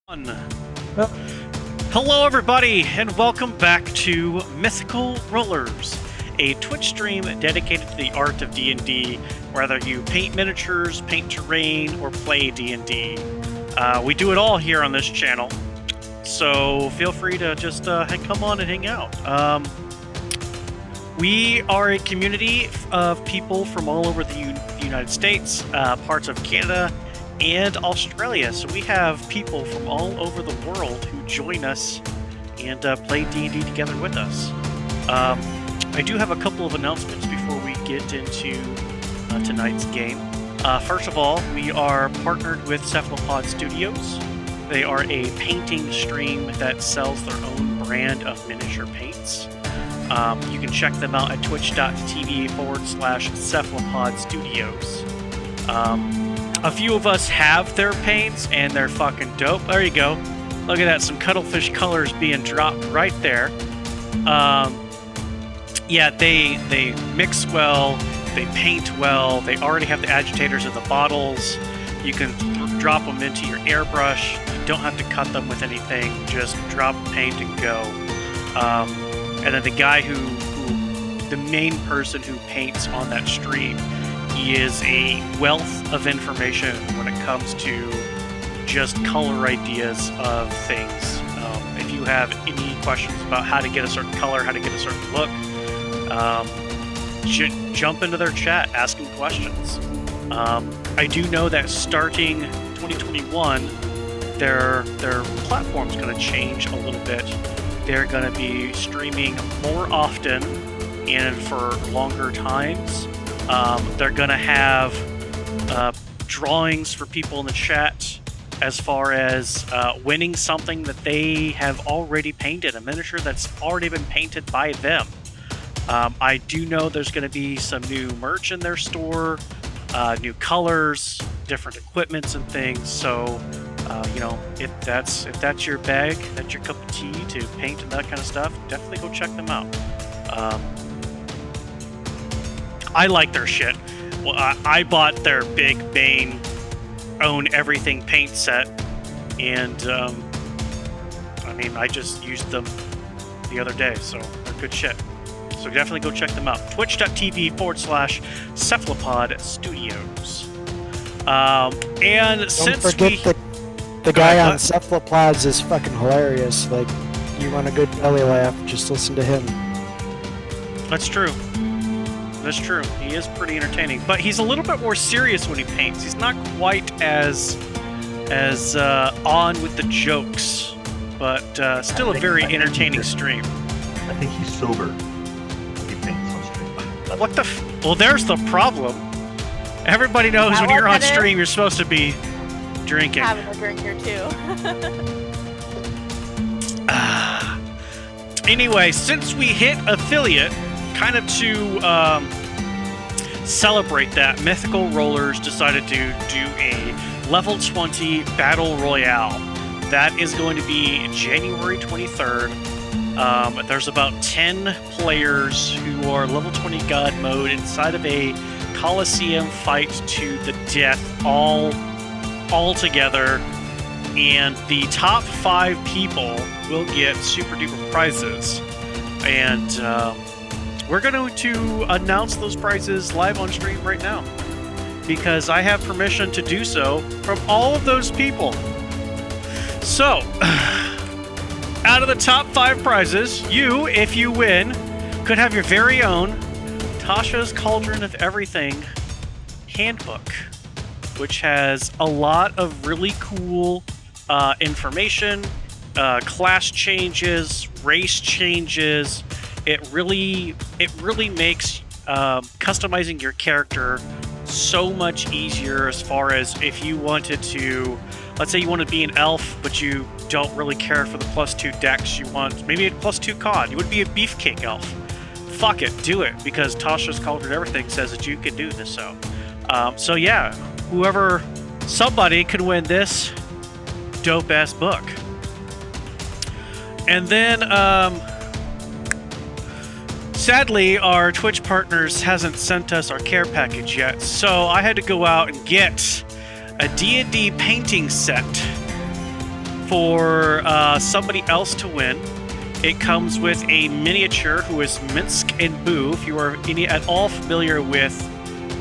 Hello everybody, and welcome back to Mythical Rollers, a Twitch stream dedicated to the art of D&D, whether you paint miniatures, paint terrain, or play D&D. We do it all here on this channel, so feel free to just come on and hang out. We are a community of people from all over the United States, parts of Canada, and Australia, so we have people from all over the world who join us and play D&D together with us. I do have a couple of announcements before we get into tonight's game. First of all, we are partnered with Cephalopod Studios. They are a painting stream that sells their own brand of miniature paints. You can check them out at twitch.tv/Cephalopod Studios. A few of us have their paints, and they're fucking dope. There you go. Look at that, some cuttlefish colors being dropped right there. Yeah, they mix well, they paint well, they already have the agitators in the bottles. You can drop them into your airbrush. You don't have to cut them with anything, just drop paint and go. And then the guy the main person who paints on that stream, he is a wealth of information when it comes to just color ideas of things. If you have any questions about how to get a certain color, how to get a certain look, jump into their chat, ask them questions. I do know that starting 2021, their platform's going to change a little bit. They're going to be streaming more often and for longer times. They're going to have drawings for people in the chat as far as winning something that they have already painted, a miniature that's already been painted by them. I do know there's going to be some new merch in their store, new colors, different equipments and things. So, if that's your bag, that's your cup of tea to paint and that kind of stuff, definitely go check them out. I like their shit. Well, I bought their Big Bane Own Everything paint set, and I just used them the other day, so they're good shit. So definitely go check them out. Twitch.tv/Cephalopod Studios. And Don't since forget the guy on Cephalopods is fucking hilarious. Like, you want a good belly laugh, just listen to him. That's true. That's true. He is pretty entertaining, but he's a little bit more serious when he paints. He's not quite as on with the jokes, but still a very entertaining stream. I think he's sober when he paints on stream. What the? Well, there's the problem. Everybody knows when you're on stream, you're supposed to be drinking. Having a drink here too. Anyway, since we hit affiliate, kind of to celebrate that, Mythical Rollers decided to do a level 20 battle royale. That is going to be January 23rd. There's about 10 players who are level 20 god mode inside of a Coliseum fight to the death, all together, and the top 5 people will get super duper prizes. And we're going to announce those prizes live on stream right now, because I have permission to do so from all of those people. So, out of the top 5 prizes, you, if you win, could have your very own Tasha's Cauldron of Everything handbook, which has a lot of really cool information, class changes, race changes. It really makes customizing your character so much easier, as far as if you wanted to, let's say you want to be an elf, but you don't really care for the +2 dex, you want maybe a +2 con, you would be a beefcake elf. Fuck it, do it, because Tasha's Cauldron Everything says that you can do this. So yeah, somebody could win this dope ass book. And then sadly, our Twitch partners hasn't sent us our care package yet, so I had to go out and get a D&D painting set For somebody else to win, it comes with a miniature who is Minsk and Boo. If you are at all familiar with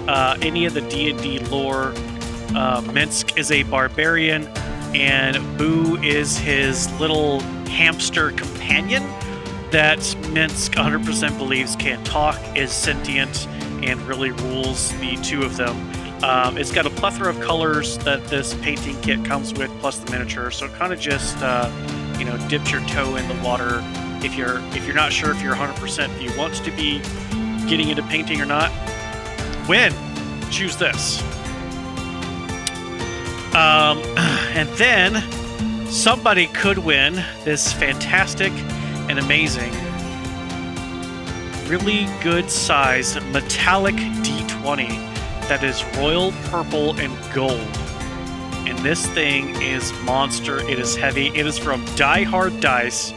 any of the D&D lore, Minsk is a barbarian, and Boo is his little hamster companion that Minsk 100% believes can talk, is sentient, and really rules the two of them. It's got a plethora of colors that this painting kit comes with, plus the miniature. So it kind of just, dips your toe in the water. If you're not sure if you're 100% if you want to be getting into painting or not, win. Choose this. And then somebody could win this fantastic and amazing, really good size metallic D20 that is royal purple and gold. And this thing is monster. It is heavy. It is from Die Hard Dice.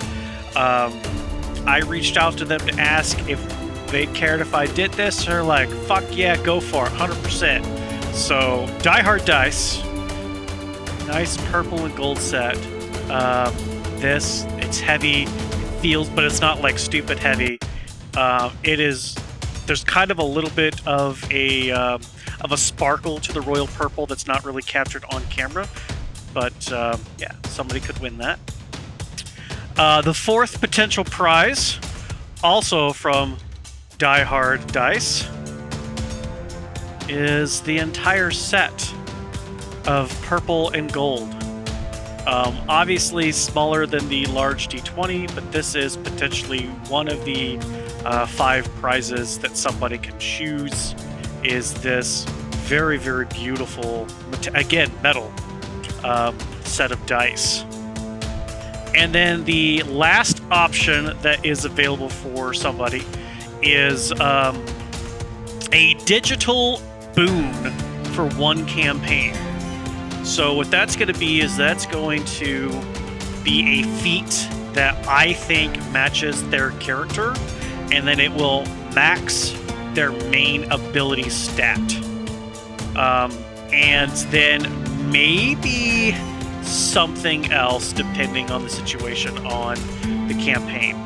I reached out to them to ask if they cared if I did this. They're like, fuck yeah, go for it, 100%. So, Die Hard Dice. Nice purple and gold set. It's heavy. It feels, but it's not like stupid heavy. There's kind of a little bit of a sparkle to the royal purple that's not really captured on camera. But, yeah, somebody could win that. The fourth potential prize, also from Die Hard Dice, is the entire set of purple and gold. Obviously smaller than the large D20, but this is potentially one of the 5 prizes that somebody can choose. Is this very, very beautiful, again, metal set of dice. And then the last option that is available for somebody is a digital boon for one campaign. So what that's going to be is that's going to be a feat that I think matches their character, and then it will max their main ability stat. And then maybe something else depending on the situation on the campaign.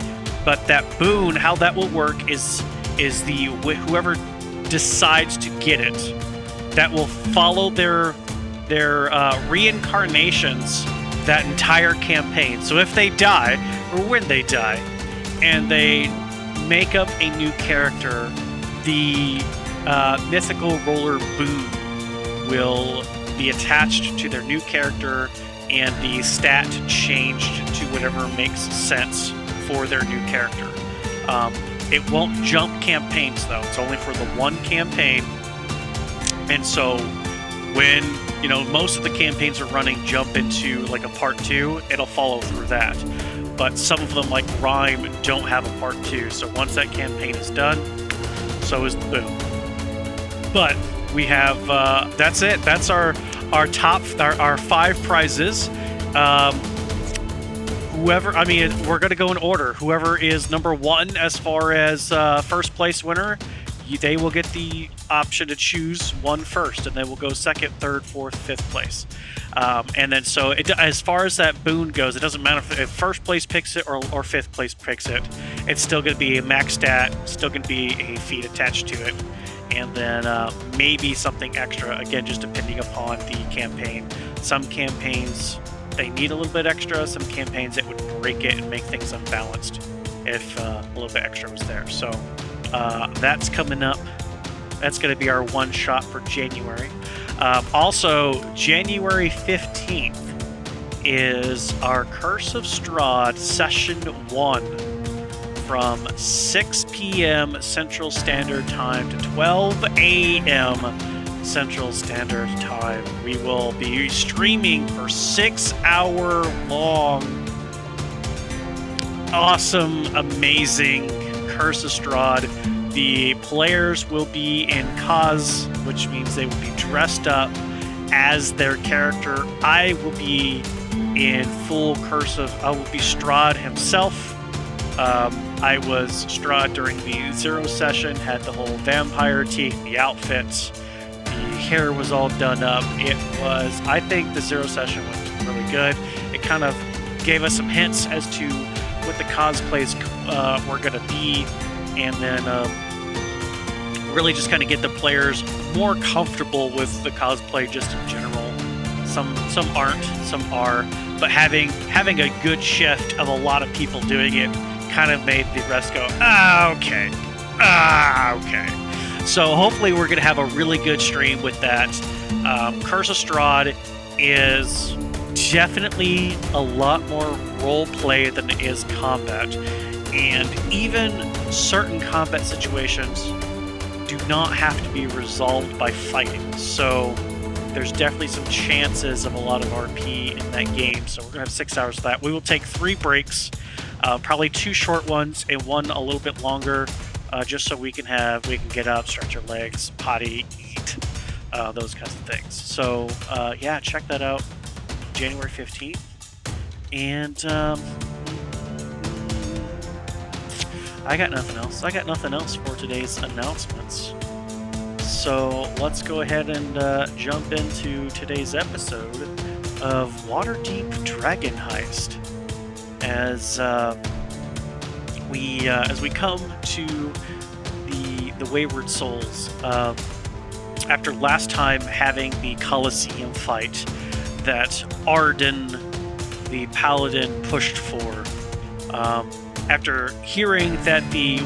But that boon, how that will work is whoever decides to get it, that will follow their reincarnations that entire campaign. So if they die, or when they die, and they make up a new character, the Mythical roller boon will be attached to their new character, and the stat changed to whatever makes sense for their new character. It won't jump campaigns though. It's only for the one campaign. And so when, most of the campaigns are running jump into like a part 2, it'll follow through that. But some of them, like Rhyme, don't have a part 2. So once that campaign is done, so is the boom. But we have, that's it. That's our 5 prizes. We're going to go in order. Whoever is number 1 as far as first place winner, they will get the option to choose one first, and then we'll go 2nd, 3rd, 4th, 5th place. And then so as far as that boon goes, it doesn't matter if first place picks it or 5th place picks it. It's still going to be a max stat, still going to be a feat attached to it. And then maybe something extra, again, just depending upon the campaign. Some campaigns, they need a little bit extra. Some campaigns, it would break it and make things unbalanced if a little bit extra was there. So that's coming up. That's going to be our one shot for January. Also, January 15th is our Curse of Strahd Session 1. From 6 p.m. Central Standard Time to 12 a.m. Central Standard Time. We will be streaming for 6-hour long, awesome, amazing Curse of Strahd. The players will be in cos, which means they will be dressed up as their character. I will be in full I will be Strahd himself. I was Strahd during the 0 session, had the whole vampire teeth, the outfits, the hair was all done up. I think the 0 session was really good. it kind of gave us some hints as to what the cosplays were going to be, and then really just kind of get the players more comfortable with the cosplay just in general. Some aren't, some are, but having a good shift of a lot of people doing it kind of made the rest go, okay. So hopefully we're going to have a really good stream with that. Curse of Strahd is definitely a lot more role play than it is combat, and even certain combat situations do not have to be resolved by fighting. So there's definitely some chances of a lot of RP in that game. So we're gonna have 6 hours of that. We will take 3 breaks, probably 2 short ones and 1 a little bit longer, just so we can get up, stretch our legs, potty, eat, those kinds of things. So yeah, check that out, January 15th. And I got nothing else for today's announcements. So let's go ahead and jump into today's episode of Waterdeep Dragon Heist. As we come to the Wayward Souls, after last time having the Colosseum fight that Arden, the Paladin, pushed for, after hearing that the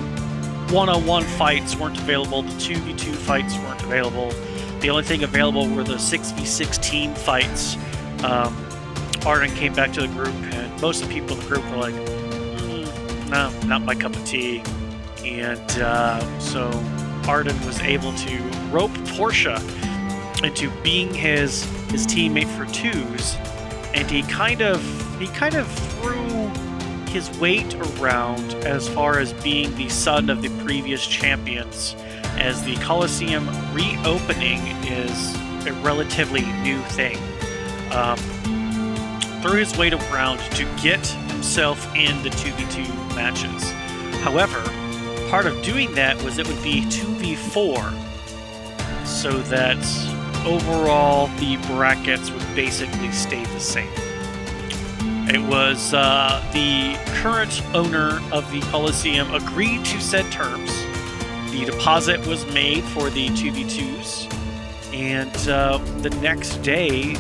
1-on-1 fights weren't available, the 2v2 fights weren't available, the only thing available were the 6v6 team fights, Arden came back to the group, and most of the people in the group were like, no, not my cup of tea. And so Arden was able to rope Portia into being his teammate for twos, and he kind of threw his weight around as far as being the son of the previous champions, as the Colosseum reopening is a relatively new thing. Threw his weight around to get himself in the 2v2 matches. However, part of doing that was it would be 2v4, so that overall the brackets would basically stay the same. It was the current owner of the Colosseum agreed to said terms. The deposit was made for the 2v2s, and the next day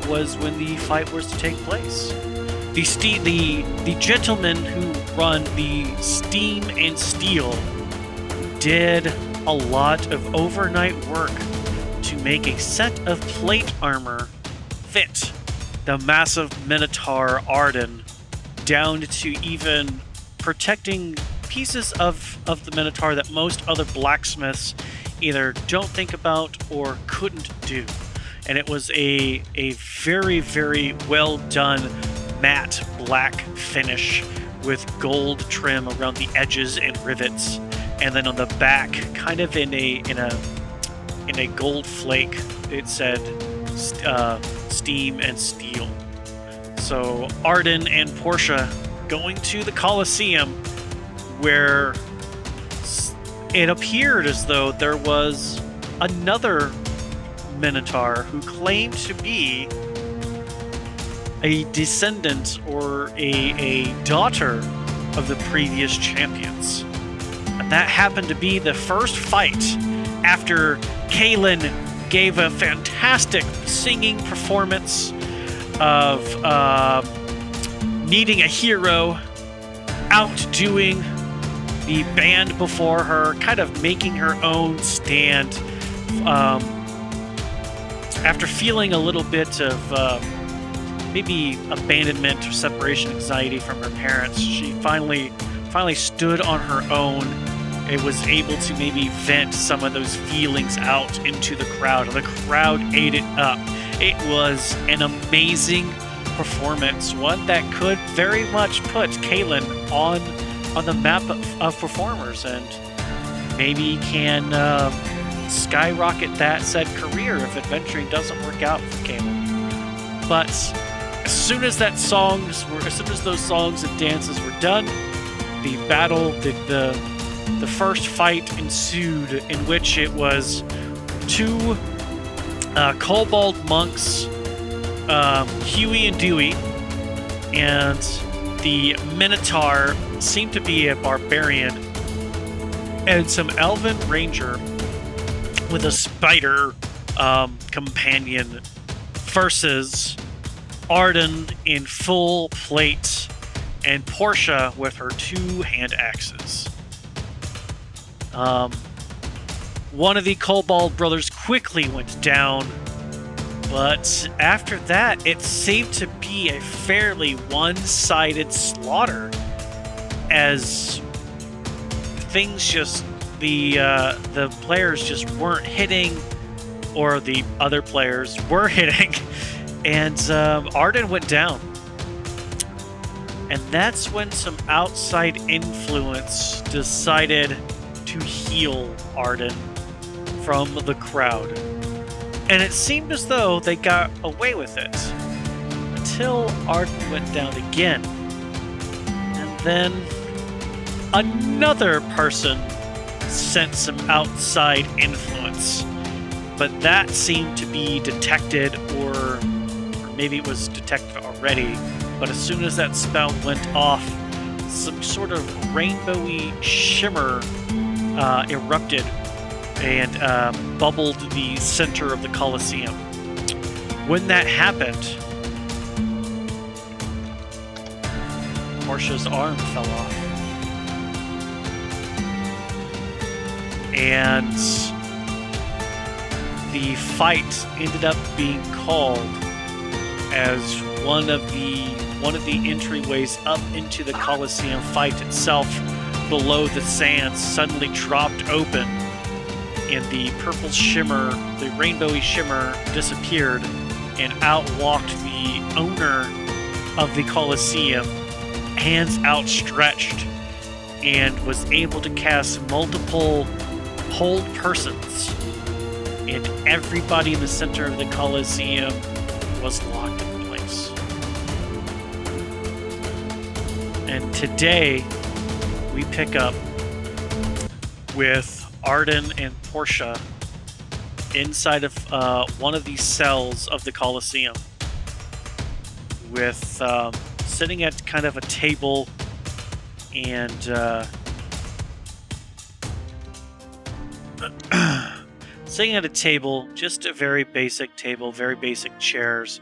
was when the fight was to take place. The gentlemen who run the Steam and Steel did a lot of overnight work to make a set of plate armor fit the massive Minotaur Arden, down to even protecting pieces of the Minotaur that most other blacksmiths either don't think about or couldn't do. And it was a very, very well done matte black finish with gold trim around the edges and rivets, and then on the back, kind of in a gold flake, it said Steam and Steel. So Arden and Portia going to the Colosseum, where it appeared as though there was another Minotaur who claimed to be a descendant or a daughter of the previous champions. And that happened to be the first fight after Kaelin gave a fantastic singing performance of needing a hero, outdoing the band before her, kind of making her own stand. After feeling a little bit of maybe abandonment or separation anxiety from her parents, she finally stood on her own and was able to maybe vent some of those feelings out into the crowd, and the crowd ate it up. It was an amazing performance, one that could very much put Kaelin on the map of performers, and maybe can skyrocket that said career if adventuring doesn't work out for Kaelin. But as soon as those songs and dances were done, the battle, the first fight ensued, in which it was 2 kobold monks Huey and Dewey, and the Minotaur seemed to be a barbarian, and some elven ranger with a spider companion versus Arden in full plate and Portia with her 2 hand axes. One of the Kobold brothers quickly went down, but after that, it seemed to be a fairly one-sided slaughter, as things just the players just weren't hitting, or the other players were hitting, and Arden went down. And that's when some outside influence decided to heal Arden from the crowd. And it seemed as though they got away with it, until Arden went down again. And then another person sent some outside influence, but that seemed to be detected, or maybe it was detected already, but as soon as that spell went off, some sort of rainbowy shimmer erupted and bubbled the center of the Colosseum. When that happened, Portia's arm fell off. And the fight ended up being called as one of the entryways up into the Colosseum fight itself, below the sands, suddenly dropped open, and the purple shimmer, the rainbowy shimmer, disappeared, and out walked the owner of the Colosseum, hands outstretched, and was able to cast multiple hold persons, and everybody in the center of the Colosseum was locked in place. And today, we pick up with Arden and Portia inside of one of these cells of the Colosseum, with sitting at kind of a table, and sitting at a table, just a very basic table, very basic chairs.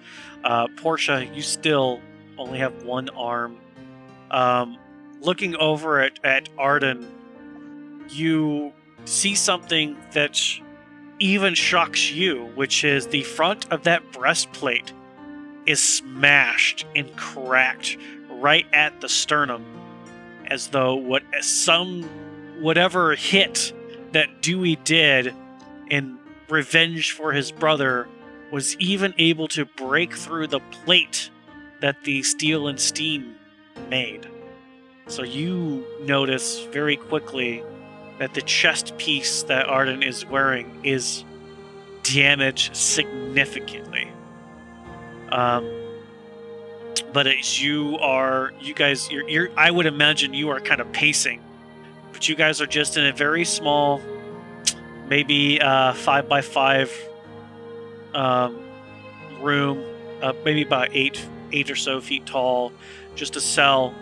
Portia, you still only have one arm. Looking over at Arden, you see something that even shocks you, which is the front of that breastplate is smashed and cracked right at the sternum, as though whatever hit that Dewey did in revenge for his brother was even able to break through the plate that the steel and steam made. So you notice very quickly that the chest piece that Arden is wearing is damaged significantly. But as I would imagine you are kind of pacing, but you guys are just in a very small, maybe 5x5 room, maybe about 8 or so feet tall, just a cell,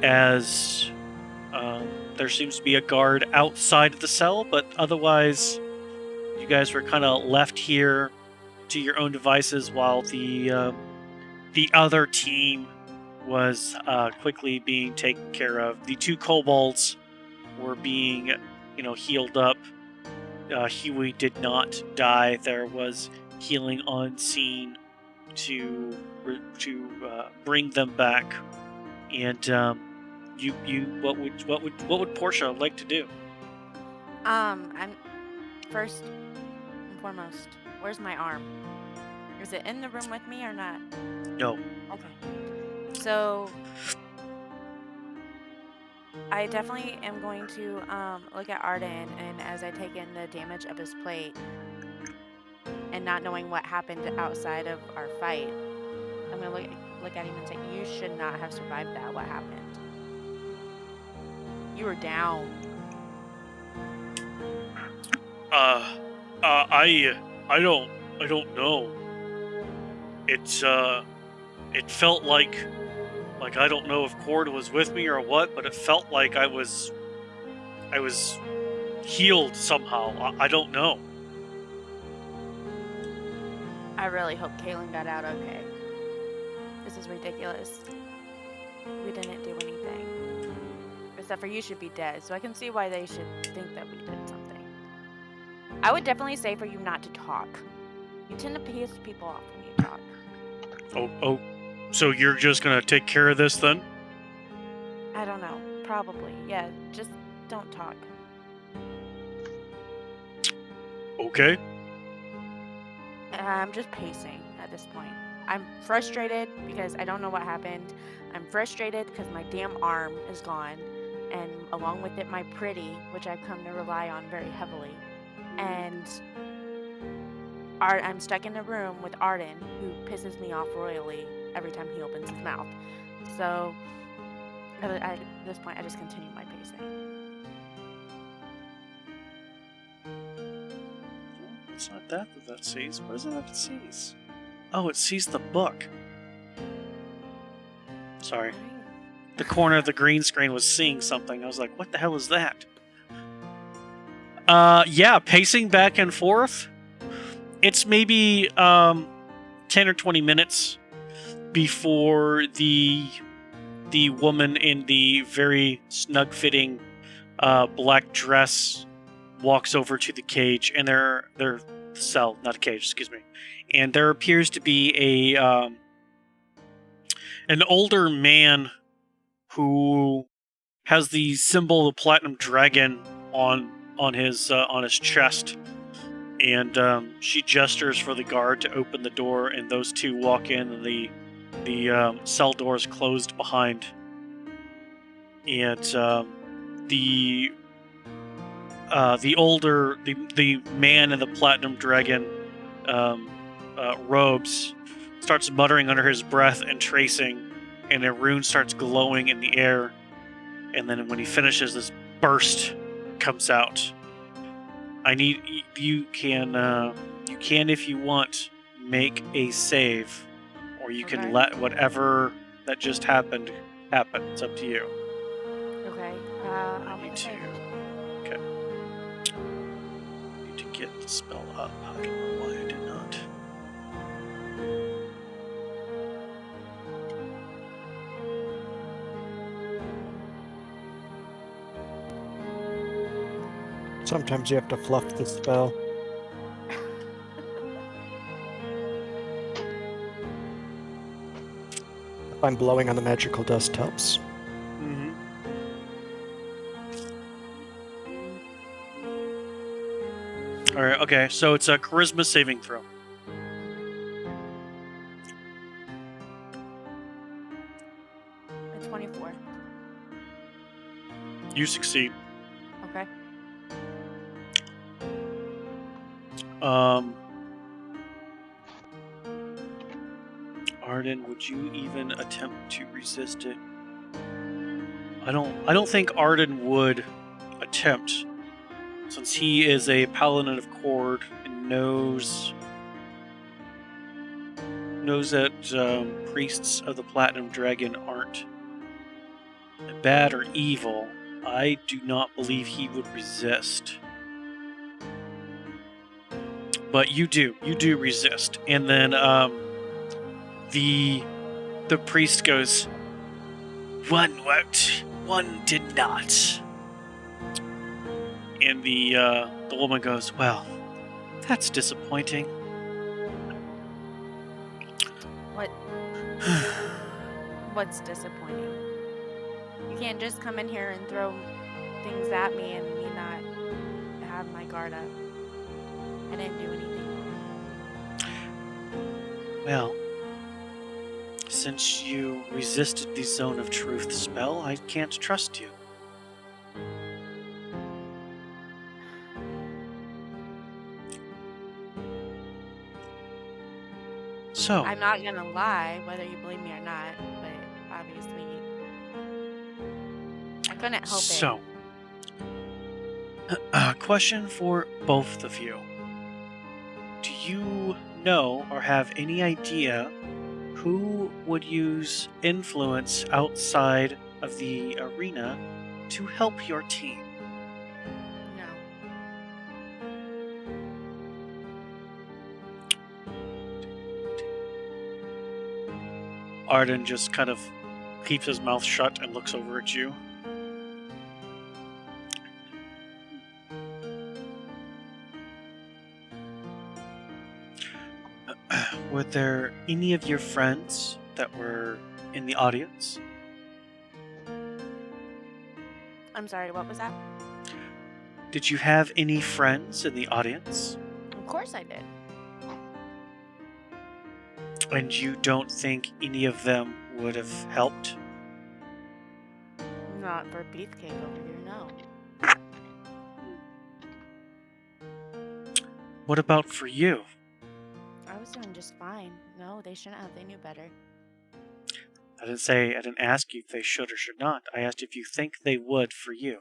as there seems to be a guard outside of the cell, but otherwise you guys were kind of left here to your own devices while the other team was quickly being taken care of. The 2 kobolds were being, healed up. Huey did not die. There was healing on scene to bring them back. And what would Portia like to do? I'm first and foremost, where's my arm? Is it in the room with me or not? No. Okay. So I definitely am going to look at Arden, and as I take in the damage of his plate and not knowing what happened outside of our fight, I'm going to look at him and say, you should not have survived that. What happened? You were down. I don't know. it felt like I don't know if Cord was with me or what, but it felt like I was healed somehow. I don't know. I really hope Kaylin got out okay. This is ridiculous. We didn't do anything. Except for you should be dead, so I can see why they should think that we did something. I would definitely say for you not to talk. You tend to piss people off when you talk. Oh, so you're just gonna take care of this then? I don't know. Probably. Yeah, just don't talk. Okay. I'm just pacing at this point. I'm frustrated because I don't know what happened. I'm frustrated because my damn arm is gone, and along with it, my pretty, which I've come to rely on very heavily. And I'm stuck in a room with Arden, who pisses me off royally every time he opens his mouth. So at this point, I just continue my pacing. It's not that sees. What is it that it sees? Oh, it sees the book. Sorry. The corner of the green screen was seeing something. I was like, what the hell is that? Yeah, pacing back and forth. It's maybe 10 or 20 minutes before the woman in the very snug-fitting black dress walks over to the cage, and their cell, not a cage, excuse me. And there appears to be an older man who has the symbol of the Platinum Dragon on his chest, and she gestures for the guard to open the door, and those two walk in, and the cell door is closed behind, and the man in the Platinum Dragon robes starts muttering under his breath and tracing, and a rune starts glowing in the air, and then when he finishes, this burst comes out. I need you can if you want make a save, or you can let whatever that just happened happen. It's up to you. Okay. I'll make a save. Okay. I need to get the spell up. I don't know why I did not. Sometimes you have to fluff the spell. If I'm blowing on the magical dust helps. Mm-hmm. All right. Okay. So it's a charisma saving throw. A 24. You succeed. Okay. Arden, would you even attempt to resist it? I don't think Arden would attempt, since he is a paladin of Cord and knows that priests of the Platinum Dragon aren't bad or evil. I do not believe he would resist. But you do resist, and then the priest goes, "One worked, one did not." And the woman goes, "Well, that's disappointing." What? What's disappointing? You can't just come in here and throw things at me and me not have my guard up. I didn't do anything wrong. Well, since you resisted the Zone of Truth spell, I can't trust you. So, I'm not gonna lie, whether you believe me or not, but obviously I couldn't help so, question for both of you. Do you know or have any idea who would use influence outside of the arena to help your team? No. Arden just kind of keeps his mouth shut and looks over at you. Were there any of your friends that were in the audience? I'm sorry, what was that? Did you have any friends in the audience? Of course I did. And you don't think any of them would have helped? Not for Beefcake over here, no. What about for you? I was doing just fine. No, they shouldn't have. They knew better. I didn't ask you if they should or should not. I asked if you think they would for you.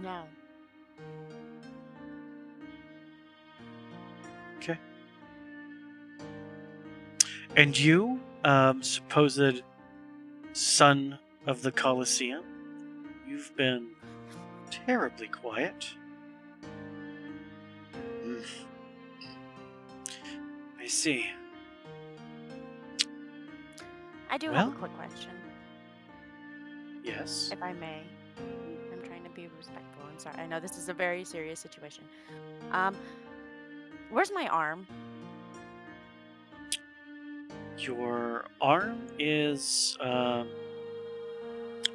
No. Okay. And you, supposed son of the Colosseum, you've been terribly quiet. I see. I do Well? have a quick question, Yes. if I may. I'm trying to be respectful. I'm sorry. I know this is a very serious situation. Where's my arm? Your arm is,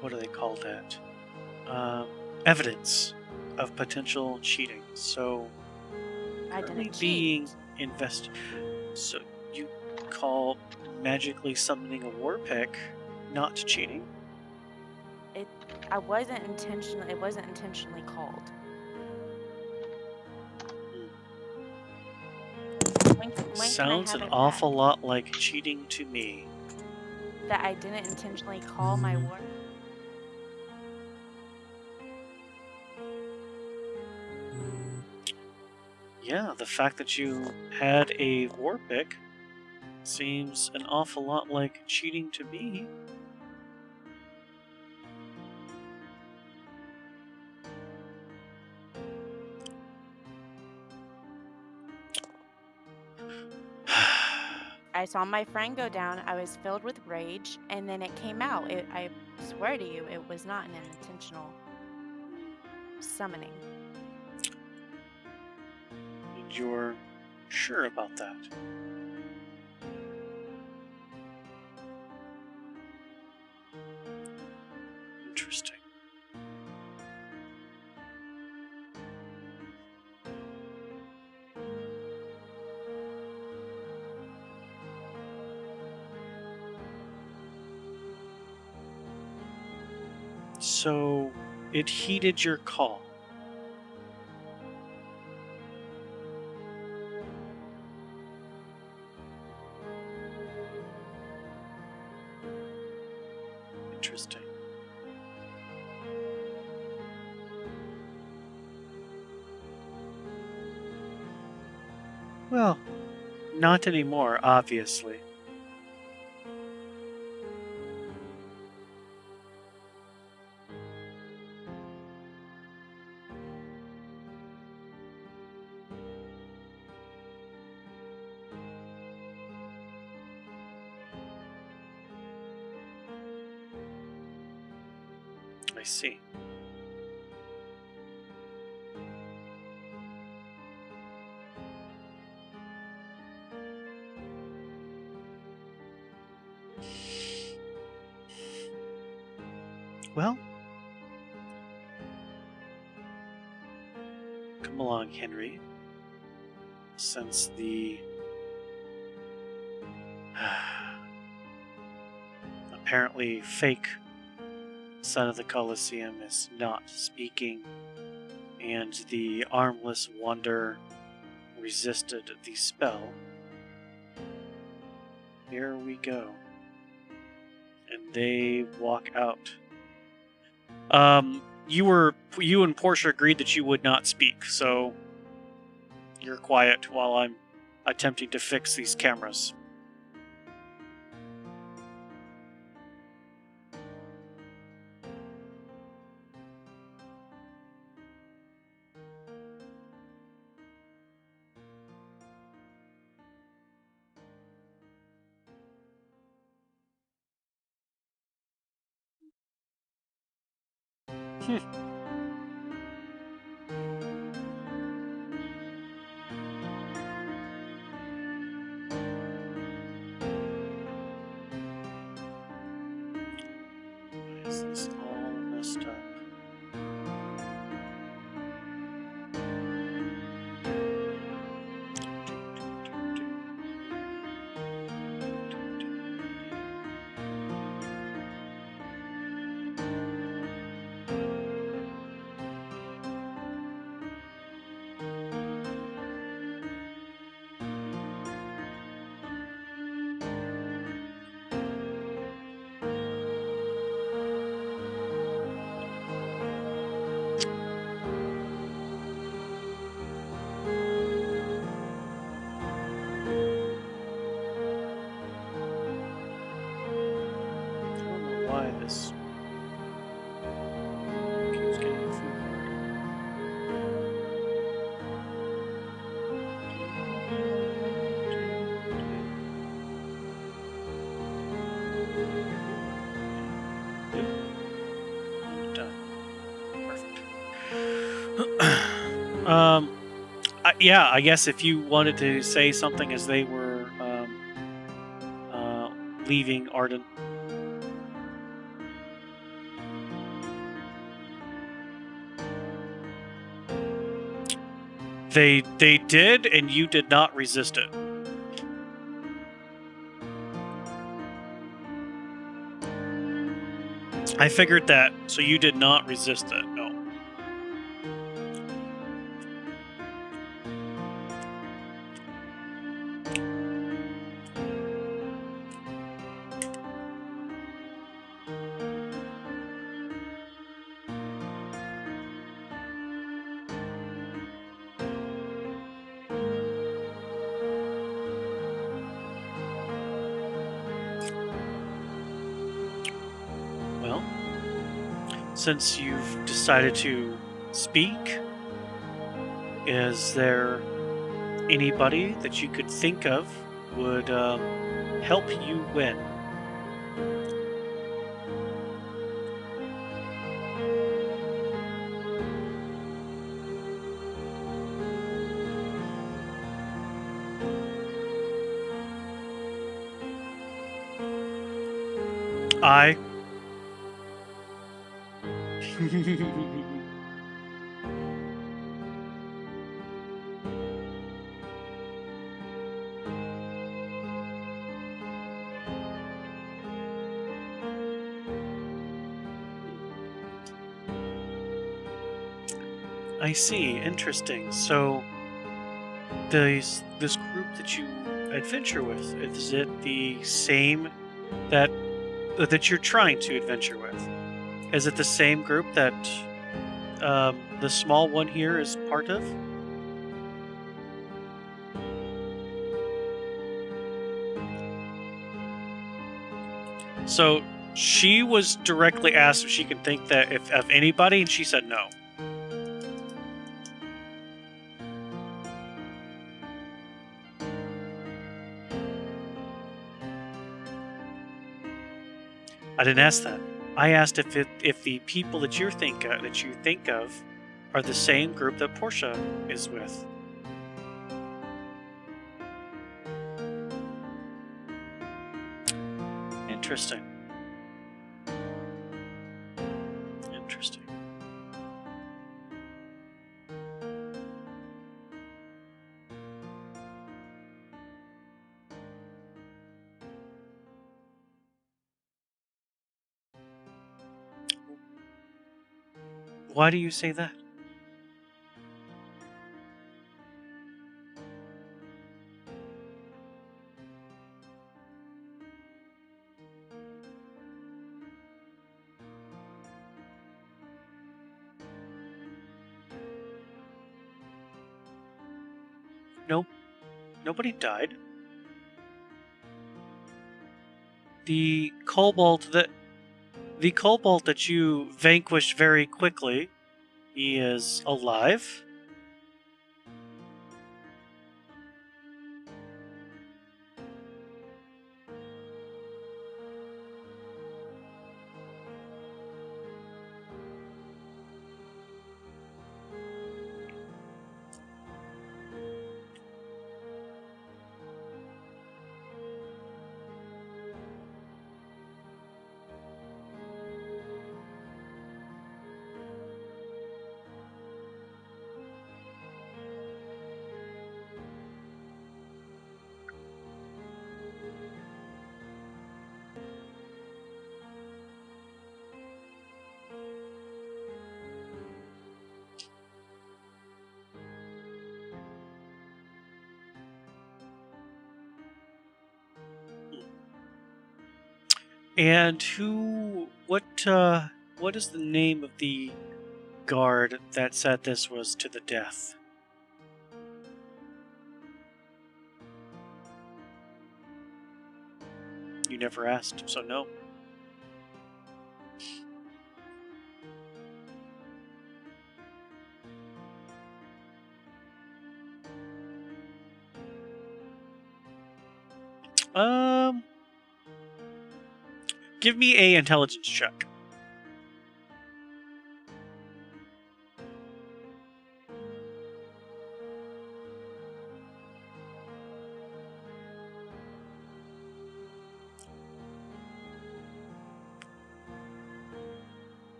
what do they call that? Evidence of potential cheating. So, I currently didn't being cheat. So, you call magically summoning a war pick not cheating? It wasn't intentionally called. When can I Sounds have an it awful back? lot like cheating to me. That I didn't intentionally call my war. Yeah, the fact that you had a war pick seems an awful lot like cheating to me. I saw my friend go down. I was filled with rage, and then it came out. I swear to you, it was not an intentional summoning. And you're sure about that? Interesting. So, it heeded your call. Interesting. Well, not anymore, obviously. I see. Well, come along, Henry. Since the apparently fake son of the Colosseum is not speaking, and the armless wonder resisted the spell, here we go. And they walk out. You and Portia agreed that you would not speak, so you're quiet while I'm attempting to fix these cameras. Why is this all messed up? I don't know why this keeps getting food. And done. Perfect. Yeah, I guess if you wanted to say something as they were leaving Arden. They did, and you did not resist it. I figured that, so you did not resist it. No. Well, since you've decided to speak, is there anybody that you could think of would help you win? I. I see. Interesting. So, this group that you adventure with, is it the same that you're trying to adventure with? Is it the same group that the small one here is part of? So she was directly asked if she can think that if of anybody, and she said no. I didn't ask that. I asked if the people that you think of are the same group that Portia is with. Interesting. Interesting. Why do you say that? Nobody died. The kobold that you vanquished very quickly, he is alive. And what is the name of the guard that said this was to the death? You never asked, so no. Give me a intelligence check.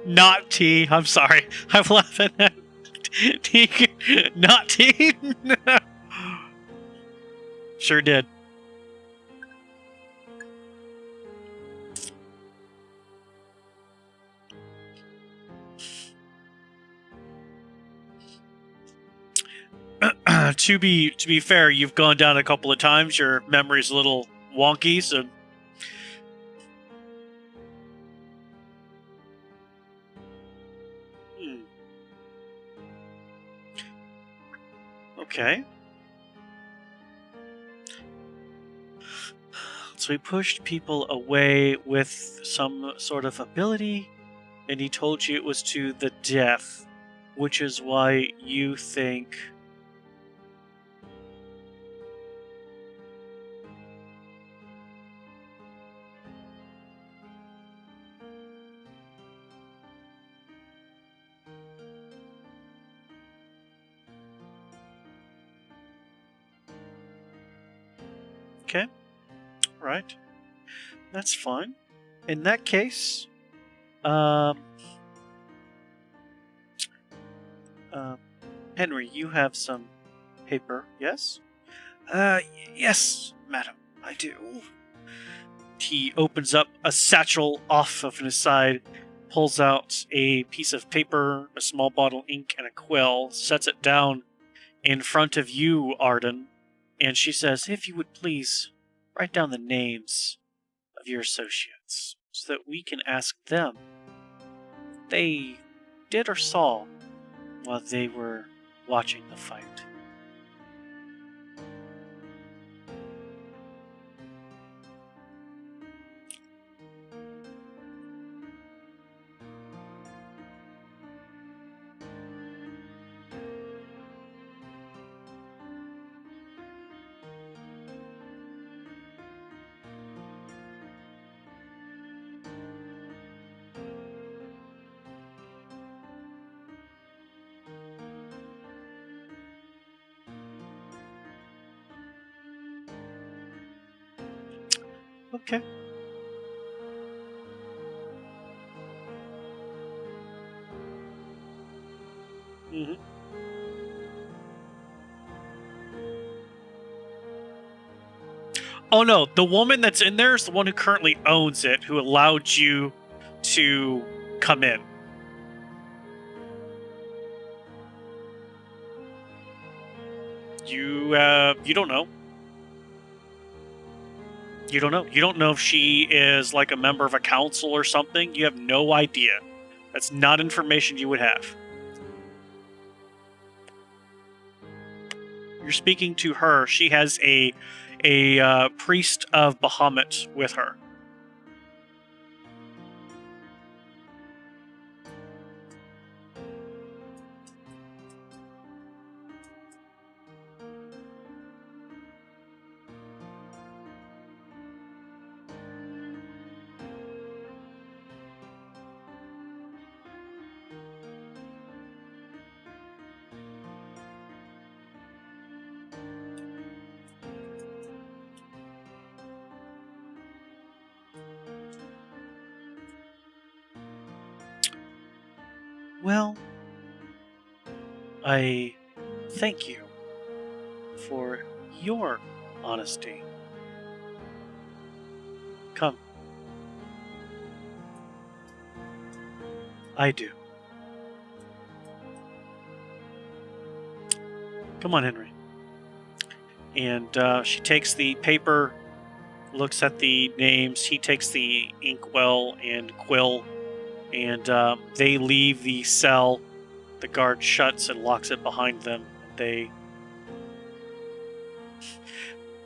Not T. I'm sorry. I'm laughing at T. Not T. Sure did. To be fair, you've gone down a couple of times. Your memory's a little wonky, so. Okay. So he pushed people away with some sort of ability, and he told you it was to the death, which is why you think. Okay. Right. That's fine. In that case, Henry, you have some paper, yes? Yes, madam, I do. He opens up a satchel off of his side, pulls out a piece of paper, a small bottle of ink, and a quill, sets it down in front of you, Arden, and she says, if you would please write down the names of your associates so that we can ask them what they did or saw while they were watching the fight. Okay. Mm-hmm. Oh no, the woman that's in there is the one who currently owns it, who allowed you to come in. You don't know. You don't know. You don't know if she is like a member of a council or something. You have no idea. That's not information you would have. You're speaking to her. She has a priest of Bahamut with her. Well, I thank you for your honesty. Come. I do. Come on, Henry. And she takes the paper, looks at the names. He takes the inkwell and quill, and they leave the cell. The guard shuts and locks it behind them.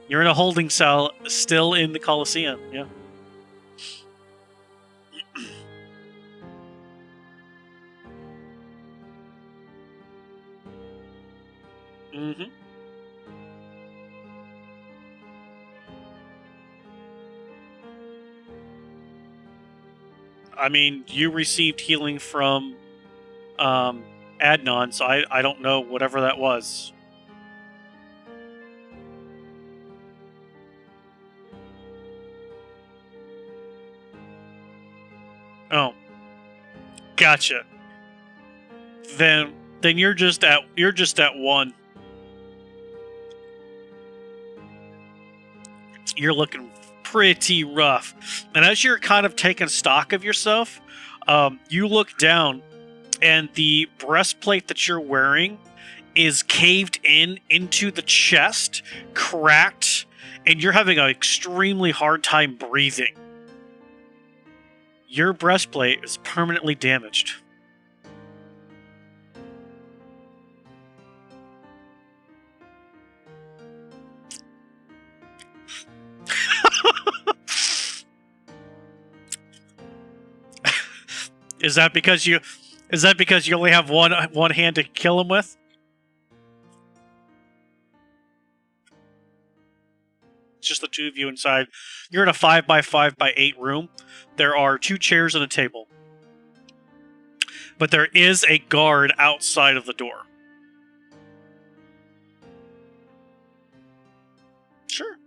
You're in a holding cell, still in the Colosseum. Yeah. Mm-hmm. I mean, you received healing from Adnan, so I don't know whatever that was. Oh, gotcha. Then you're just at one. You're looking pretty rough, and as you're kind of taking stock of yourself, you look down, and the breastplate that you're wearing is caved into the chest, cracked, and you're having an extremely hard time breathing. Your breastplate is permanently damaged. Is that because you only have one hand to kill him with? It's just the two of you inside. You're in a 5x5x8 room. There are 2 chairs and a table. But there is a guard outside of the door. Sure.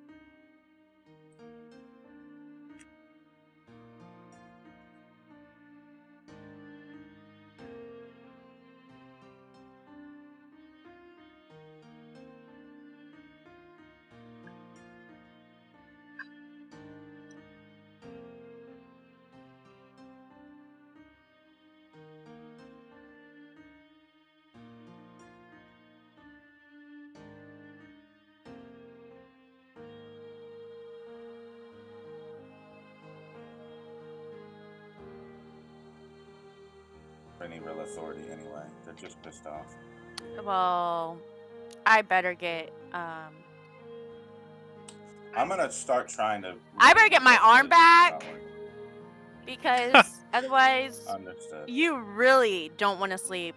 Any real authority anyway. They're just pissed off. Well, I better get I'm gonna start trying to. I better get my arm back, because otherwise Understood. you really don't want to sleep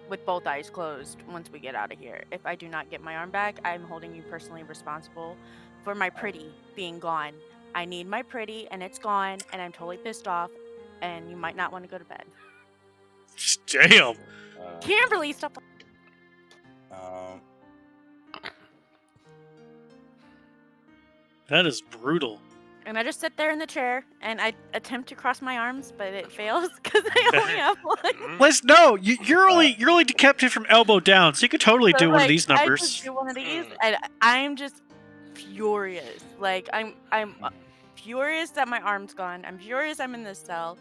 with both eyes closed once we get out of here. If I do not get my arm back, I'm holding you personally responsible for my pretty being gone. I need my pretty, and it's gone, and I'm totally pissed off, and you might not want to go to bed. Damn. Kimberly, stop. That is brutal. And I just sit there in the chair, and I attempt to cross my arms, but it fails because I only have one. Liz, no, you're only decapitated from elbow down, so you could totally do one of these numbers. I just do one of these, and I'm just furious. Like I'm furious that my arm's gone. I'm furious I'm in this cell.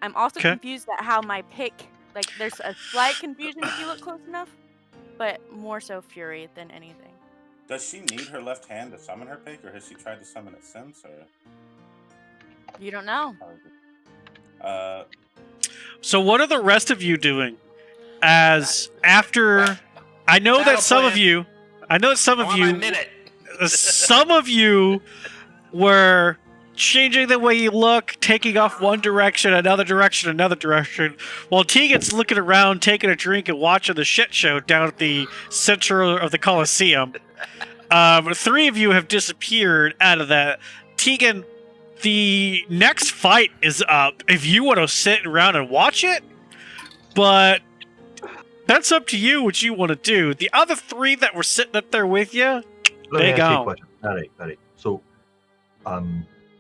I'm also confused at how my pick. Like there's a slight confusion if you look close enough, but more so fury than anything. Does she need her left hand to summon her pick, or has she tried to summon it since? Or You don't know. So what are the rest of you doing? As after, I know that some of you, some of you were changing the way you look, taking off one direction, another direction, while Tegan's looking around, taking a drink, and watching the shit show down at the center of the Coliseum. 3 of you have disappeared out of that. Tegan, the next fight is up if you want to sit around and watch it, but that's up to you what you want to do. The other 3 that were sitting up there with you, they go. Alright. So,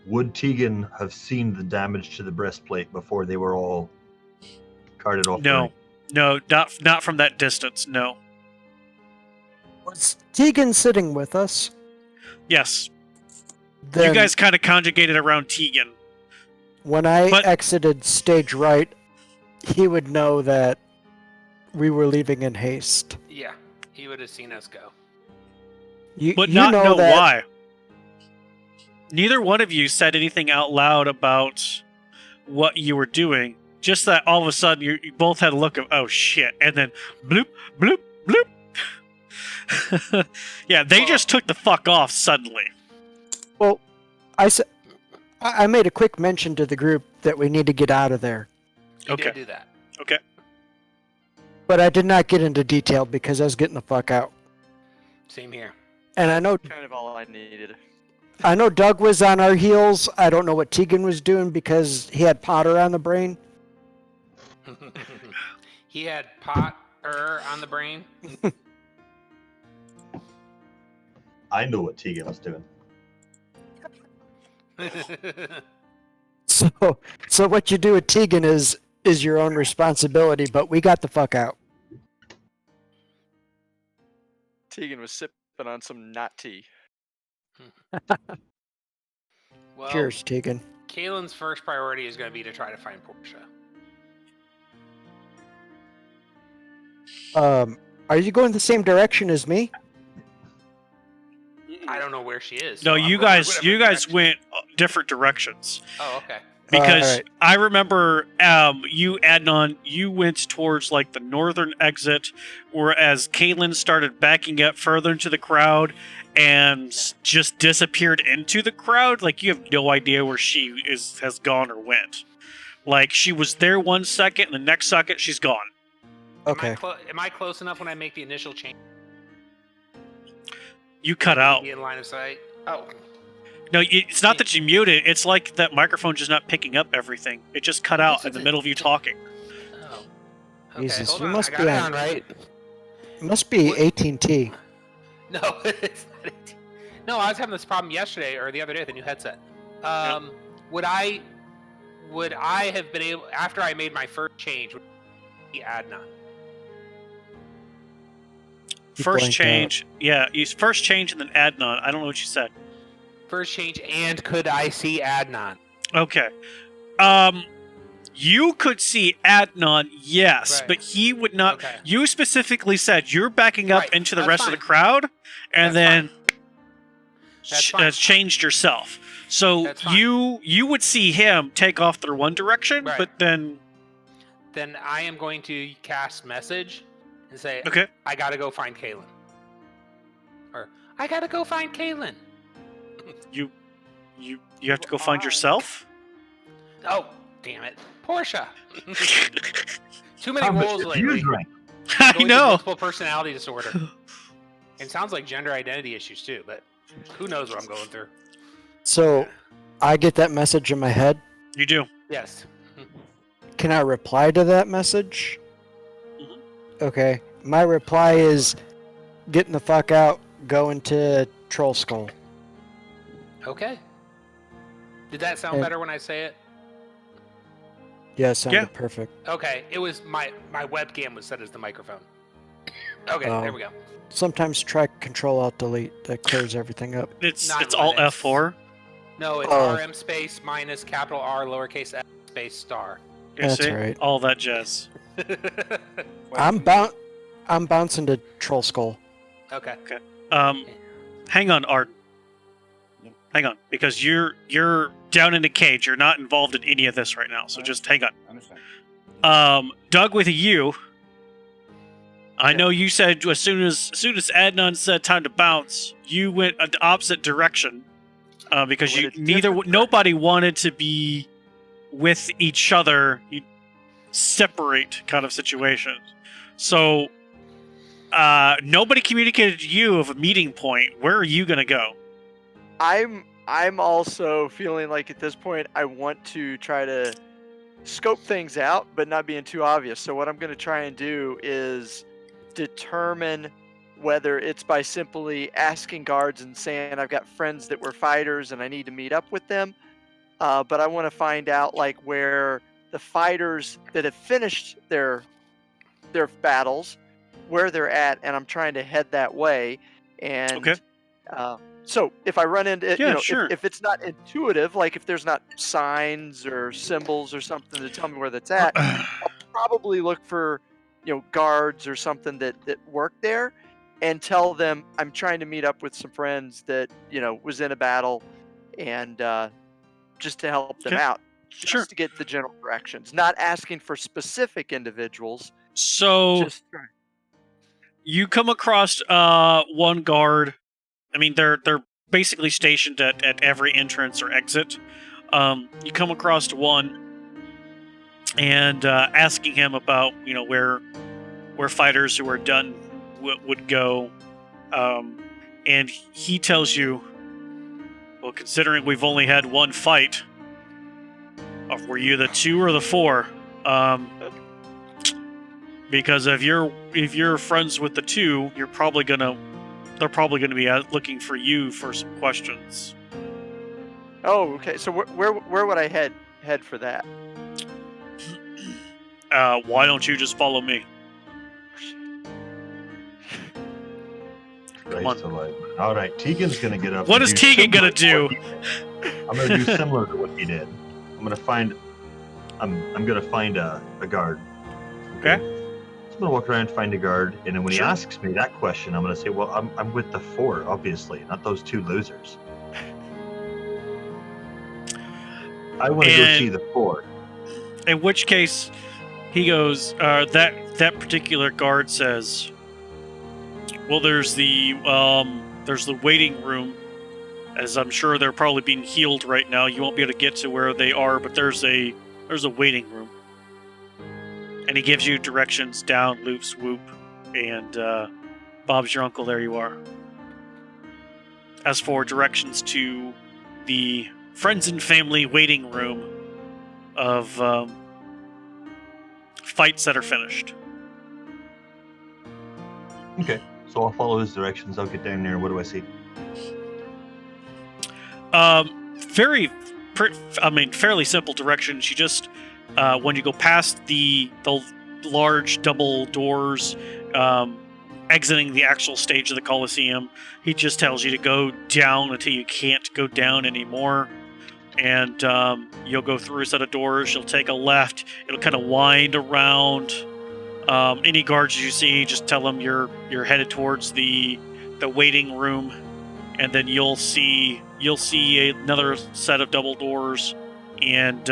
would Tegan have seen the damage to the breastplate before they were all carted off? No, not from that distance. No. Was Tegan sitting with us? Yes. Then You guys kind of conjugated around Tegan. when I exited stage right, he would know that we were leaving in haste. Yeah, he would have seen us go. But not know why. Neither one of you said anything out loud about what you were doing. Just that all of a sudden you both had a look of, oh shit, and then bloop, bloop, bloop. Yeah, they just took the fuck off suddenly. Well, I made a quick mention to the group that we need to get out of there, He Okay. did do that. Okay. but I did not get into detail because I was getting the fuck out. Same here. And I know Kind of all I needed. Doug was on our heels. I don't know what Tegan was doing because he had Potter on the brain. He had Potter on the brain. I know what Tegan was doing. So what you do with Tegan is your own responsibility, but we got the fuck out. Tegan was sipping on some not tea. Well, Cheers, Tegan. Kaylin's first priority is going to be to try to find Portia. Are you going the same direction as me? I don't know where she is. No, so I'm you going guys whatever direction. went different directions. Oh, okay. Because Alright. I remember you, Adnan, you went towards like the northern exit, whereas Caitlin started backing up further into the crowd and just disappeared into the crowd. Like you have no idea where she has gone or went. Like she was there 1 second, and the next second she's gone. Okay. Am I close enough when I make the initial change? You cut out. Be in line of sight. Oh. No, it's not that you muted. It's like that microphone just not picking up everything. It just cut out in the middle of you talking. Oh. Okay, Jesus, hold you on. must I be got it on- on right. It must be AT&T. No, it's not it. No, I was having this problem yesterday or the other day with the new headset. Would I have been able after I made my first change? Would be Adnan? You First blanked change. Yeah, you first change and then Adnan. I don't know what you said. First change, and could I see Adnan? Okay. You could see Adnan, yes, Right. but he would not. Okay. You specifically said you're backing up Right, into the that's rest of fine. the crowd, and That's then That's fine. changed yourself. So That's fine. you would see him take off through one direction, Right. but then Then I am going to cast message and say, okay. I gotta go find Kaylin. Or I gotta go find Kaylin. You have to go find yourself. Oh, damn it. Portia. Too many How much roles did you lately. drink? I Going through know. Multiple personality disorder. It sounds like gender identity issues too, but who knows what I'm going through. So, I get that message in my head. You do. Yes. Can I reply to that message? Mhm. Okay. My reply is getting the fuck out, going to Troll Skull. Okay. Did that sound And- better when I say it? Yeah, sounded Yeah. perfect. Okay. It was my webcam was set as the microphone. Okay, Oh. there we go. Sometimes try Control Alt Delete. That clears everything up. It's Not all Linux. F4. No, it's Oh. RM space minus capital R lowercase f space star. You That's see? right. All that jazz. I'm bouncing to Troll Skull. Okay. Hang on, Art. Yep. Hang on, because you're down in the cage. You're not involved in any of this right now. So just hang on. I understand. Doug, with you. I Yeah. know you said as soon as Adnan said time to bounce, you went the opposite direction because I you went a different nobody wanted to be with each other. You separate kind of situations. So nobody communicated to you of a meeting point. Where are you gonna go? I'm also feeling like at this point I want to try to scope things out, but not being too obvious. So what I'm going to try and do is determine whether it's by simply asking guards and saying I've got friends that were fighters and I need to meet up with them. But I want to find out like where the fighters that have finished their battles, where they're at, and I'm trying to head that way. And Okay. so if I run into, Yeah, sure. if it's not intuitive, like if there's not signs or symbols or something to tell me where that's at, I'll probably look for, guards or something that work there, and tell them I'm trying to meet up with some friends that was in a battle, and just to help them Okay. out, just Sure. to get the general directions, not asking for specific individuals. So Just you come across one guard. I mean, they're basically stationed at every entrance or exit. You come across one and asking him about where fighters who are done would go, and he tells you, well, considering we've only had one fight, were you the 2 or the 4? Because if you're friends with the 2, they're probably gonna be looking for you for some questions. Oh, okay. So where would I head for that? Why don't you just follow me? Come on. Christ alive. All right, Tegan's gonna get up. What and is do Tegan gonna similar do? to what he did. I'm gonna do similar to what he did. I'm gonna find a guard. Okay. So I'm gonna walk around and find a guard, and then when Sure. he asks me that question, I'm gonna say, "Well, I'm with the 4, obviously, not those 2 losers. I want to go And- see the 4." In which case, he goes. That particular guard says, "Well, there's the waiting room. As I'm sure they're probably being healed right now. You won't be able to get to where they are, but there's a waiting room." And he gives you directions down, loop, swoop, and Bob's your uncle. There you are. As for directions to the friends and family waiting room of fights that are finished. Okay, so I'll follow his directions. I'll get down there. What do I see? Fairly simple directions. You just when you go past the large double doors, exiting the actual stage of the Colosseum, he just tells you to go down until you can't go down anymore. And you'll go through a set of doors. You'll take a left. It'll kind of wind around. Any guards you see, just tell them you're headed towards the waiting room, and then you'll see another set of double doors, and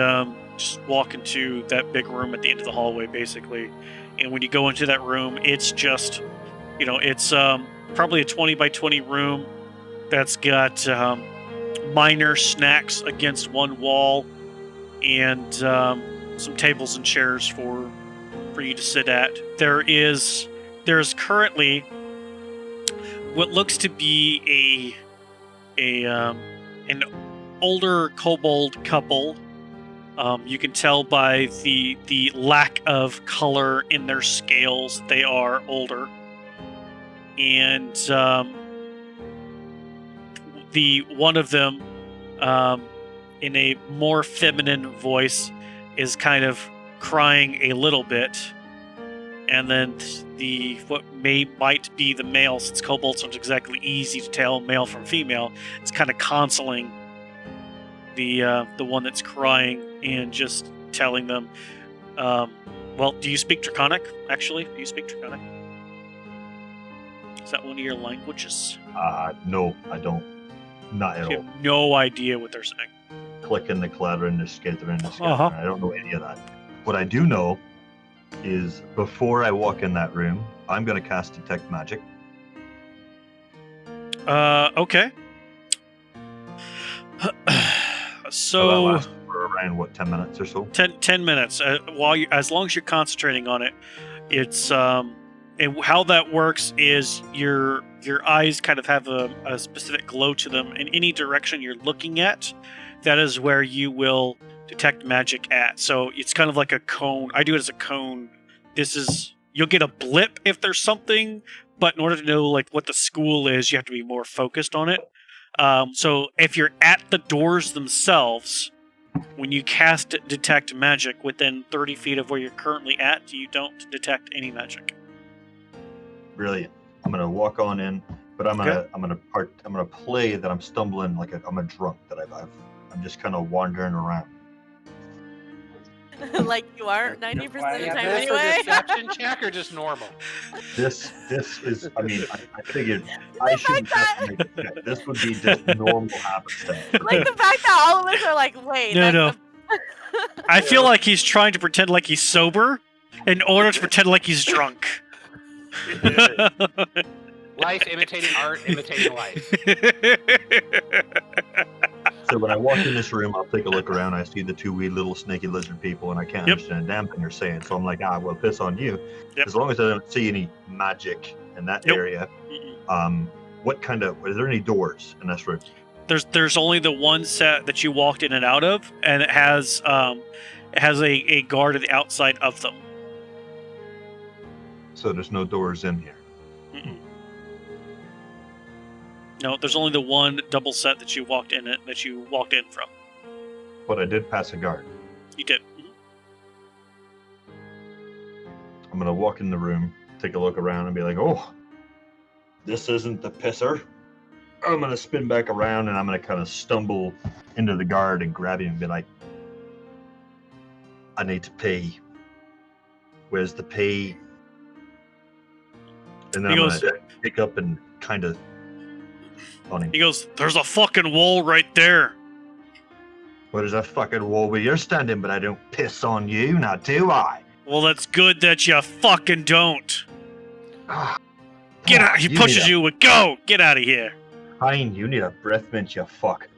just walk into that big room at the end of the hallway, basically. And when you go into that room, it's just, it's probably a 20 by 20 room that's got minor snacks against one wall, and some tables and chairs for you to sit at. There's currently what looks to be an older kobold couple. You can tell by the lack of color in their scales they are older, and the one of them, in a more feminine voice, is kind of crying a little bit, and then what might be the male, since kobolds aren't exactly easy to tell male from female, it's kind of consoling the one that's crying and just telling them, well, do you speak Draconic? Actually, do you speak Draconic? Is that one of your languages? No, I don't. Not at You all. have no idea what they're saying. Clicking, the clattering, the skittering, the scattering. Uh-huh. I don't know any of that. What I do know is before I walk in that room, I'm going to cast Detect Magic. Okay. So that lasts for around, what, 10 minutes or so? 10 minutes. As long as you're concentrating on it, it's and how that works is your eyes kind of have a specific glow to them. In any direction you're looking at, that is where you will detect magic at. So it's kind of like a cone. I do it as a cone. You'll get a blip if there's something, but in order to know like what the school is, you have to be more focused on it. So if you're at the doors themselves, when you cast Detect Magic within 30 feet of where you're currently at, you don't detect any magic. Brilliant. I'm gonna walk on in, but I'm gonna play that I'm stumbling like I'm a drunk, that I'm just kind of wandering around. Like you are 90% of the time This a anyway. deception check or just normal? This is. I mean, I figured I shouldn't have to make a check. This would be just normal happenstance. Like the fact that all of us are like, wait. No. I feel like he's trying to pretend like he's sober in order to pretend like he's drunk. Life imitating art, imitating life. So when I walk in this room, I'll take a look around. I see the two wee little snaky lizard people, and I can't understand a damn thing they're saying. So I'm like, well, piss on you. Yep. As long as I don't see any magic in that area. What kind of? Are there any doors in this room? There's only the one set that you walked in and out of, and it has a guard at the outside of them. So there's no doors in here. Mm-mm. No, there's only the one double set that you walked in from. But I did pass a guard. You did. I'm gonna walk in the room, take a look around, and be like, "Oh, this isn't the pisser." I'm gonna spin back around, and I'm gonna kind of stumble into the guard and grab him and be like, "I need to pee. Where's the pee?" And then I'm gonna pick up and kind of on him. He goes, "There's a fucking wall right there." Well, there's a fucking wall where you're standing, but I don't piss on you, now do I? Well, that's good that you fucking don't. Get out! He pushes you with go. Get out of here. Fine, you need a breath mint, you fuck.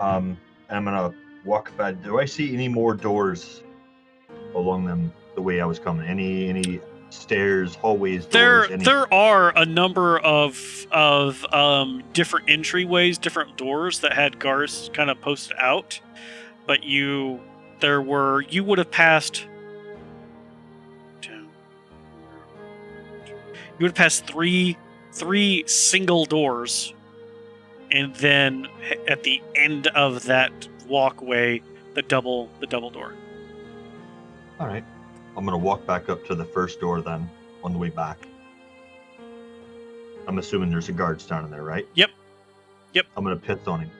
And I'm gonna walk back. Do I see any more doors along them the way I was coming? Any stairs, hallways, doors? There are a number of different entryways, different doors that had guards kind of posted out, but you would have passed. You would have passed three single doors, and then at the end of that walkway, the double door. All right. I'm going to walk back up to the first door then, on the way back. I'm assuming there's a guard standing there, right? Yep. I'm going to piss on him.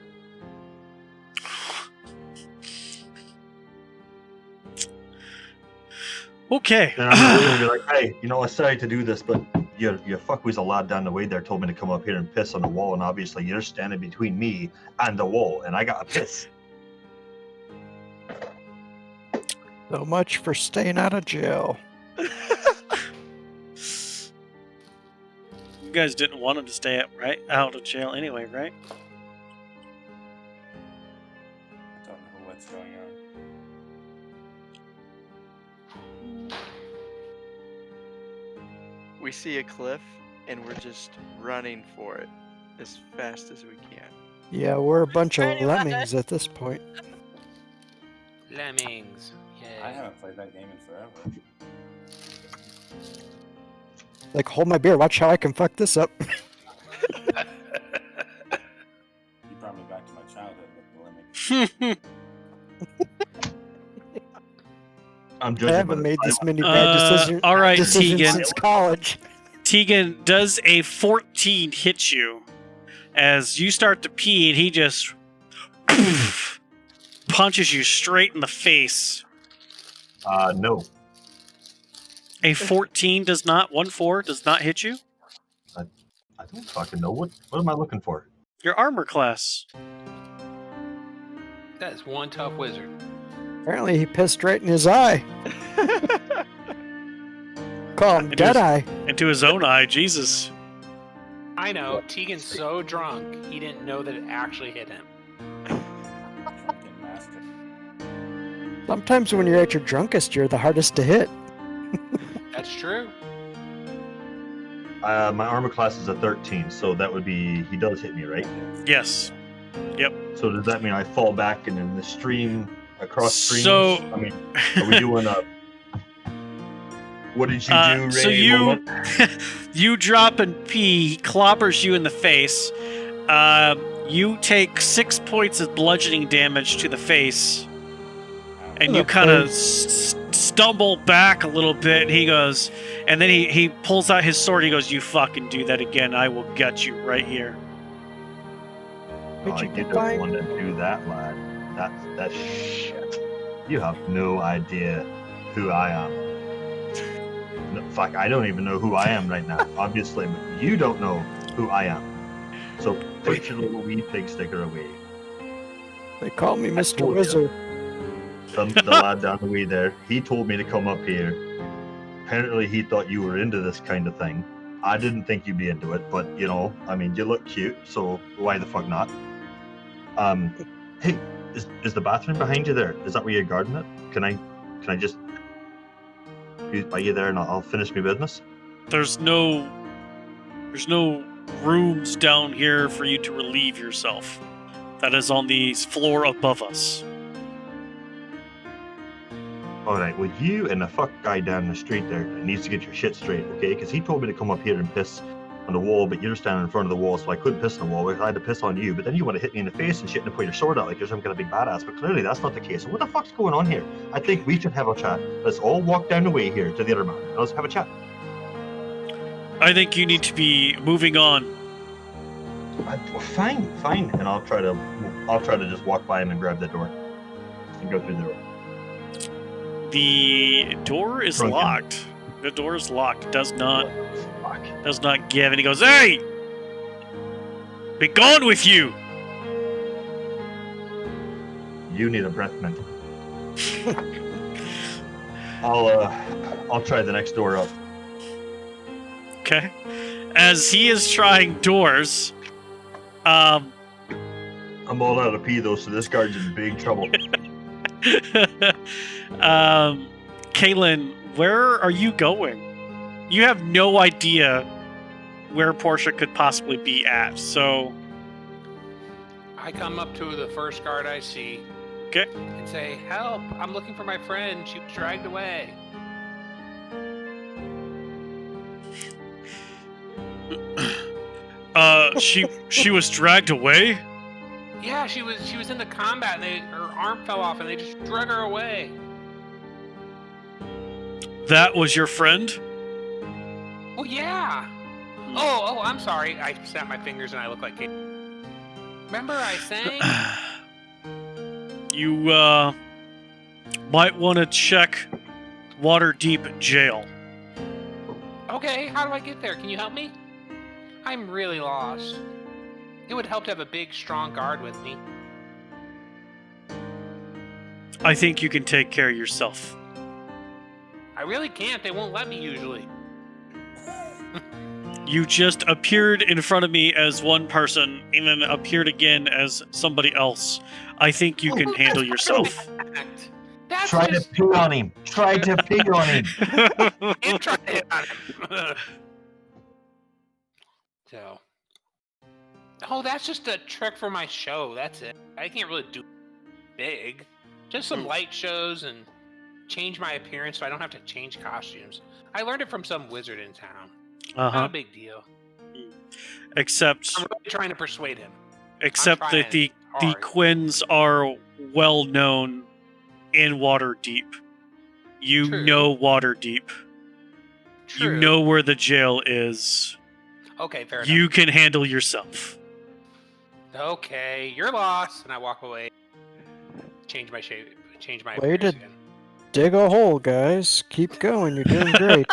Okay. And I'm going to be like, "Hey, I sorry to do this, but you fuckwiz a lad down the way there told me to come up here and piss on the wall, and obviously you're standing between me and the wall, and I got to piss." So much for staying out of jail. You guys didn't want him to stay out of jail anyway, right? I don't know what's going on. We see a cliff, and we're just running for it as fast as we can. Yeah, we're a bunch of Pretty lemmings at this point. Lemmings. I Yay. haven't played that game in forever. Like, hold my beer, watch how I can fuck this up. You brought me back to my childhood with the Lemmings. I'm I judging haven't by made the this many bad all right, decisions Tegan. since college. Tegan, does a 14 hit you as you start to pee, and he just punches you straight in the face? No. A 14 does not 1-4 does not hit you. I I don't fucking know. What am I looking for? Your armor class. That is one tough wizard. Apparently he pissed right in his eye. Call him Deadeye. Into his own eye, Jesus. I know. Tegan's so drunk, he didn't know that it actually hit him. Fucking master. Sometimes when you're at your drunkest, you're the hardest to hit. That's true. My armor class is a 13, so that would be he does hit me, right? Yes. So does that mean I fall back and in the stream across streams? So- I mean, are we doing a? What did you do, Ray? So you moment? you drop and pee, he clobbers you in the face. You take 6 points of bludgeoning damage to the face, and you kind of stumble back a little bit. And he goes, and then he pulls out his sword. He goes, "You fucking do that again, I will gut you right here." Oh, you don't want to do that, lad. That's shit. You have no idea who I am. No, fuck, I don't even know who I am right now, obviously, but you don't know who I am. So put your little wee pig sticker away. They call me Mr. told ya. Wizard. The lad down the way there, he told me to come up here. Apparently he thought you were into this kind of thing. I didn't think you'd be into it, but you know, I mean, you look cute, so why the fuck not? Hey, is the bathroom behind you there? Is that where you're guarding it? Can I just squeeze by you there and I'll finish my business? There's no rooms down here for you to relieve yourself. That is on the floor above us. Alright, well you and the fuck guy down the street there needs to get your shit straight, okay? Because he told me to come up here and piss on the wall, but you're standing in front of the wall, so I couldn't piss on the wall because I had to piss on you. But then you want to hit me in the face and shit and pull your sword out like you're some kind of big badass. But clearly that's not the case. So what the fuck's going on here? I think we should have a chat. Let's all walk down the way here to the other man. And let's have a chat. I think you need to be moving on. Fine. And I'll try to just walk by him and grab the door and go through the door. The door is Drunken. locked. The door is locked. It does not Fuck. give. And he goes, "Hey! Be gone with you!" You need a breath mint. I'll try the next door up. Okay. As he is trying doors, I'm all out of pee though, so this guard's in big trouble. Kaylin, where are you going? You have no idea where Portia could possibly be at, so... I come up to the first guard I see. Okay. And say, "Help! I'm looking for my friend. She was dragged away." She was dragged away? Yeah, she was in the combat and her arm fell off and they just drug her away. That was your friend? Oh yeah. Oh, I'm sorry. I snapped my fingers and I look like Kate. Remember I sang? You, might want to check Waterdeep Jail. Okay, how do I get there? Can you help me? I'm really lost. It would help to have a big, strong guard with me. I think you can take care of yourself. I really can't. They won't let me usually. You just appeared in front of me as one person and then appeared again as somebody else. I think you can handle yourself. That's Try to pee on him. Try to pee on him. I'm trying to hit on him. So. Oh, that's just a trick for my show. That's it. I can't really do big. Just some light shows and change my appearance so I don't have to change costumes. I learned it from some wizard in town. Not a big deal. Except I'm really trying to persuade him. that the hard. Quinns are well known in Waterdeep. You True. know Waterdeep. True. You know where the jail is. Okay, fair You can handle yourself. enough. Okay, you're lost, and I walk away. Change my shape. Change my Way appearance to- again. Dig a hole, guys. Keep going. You're doing great.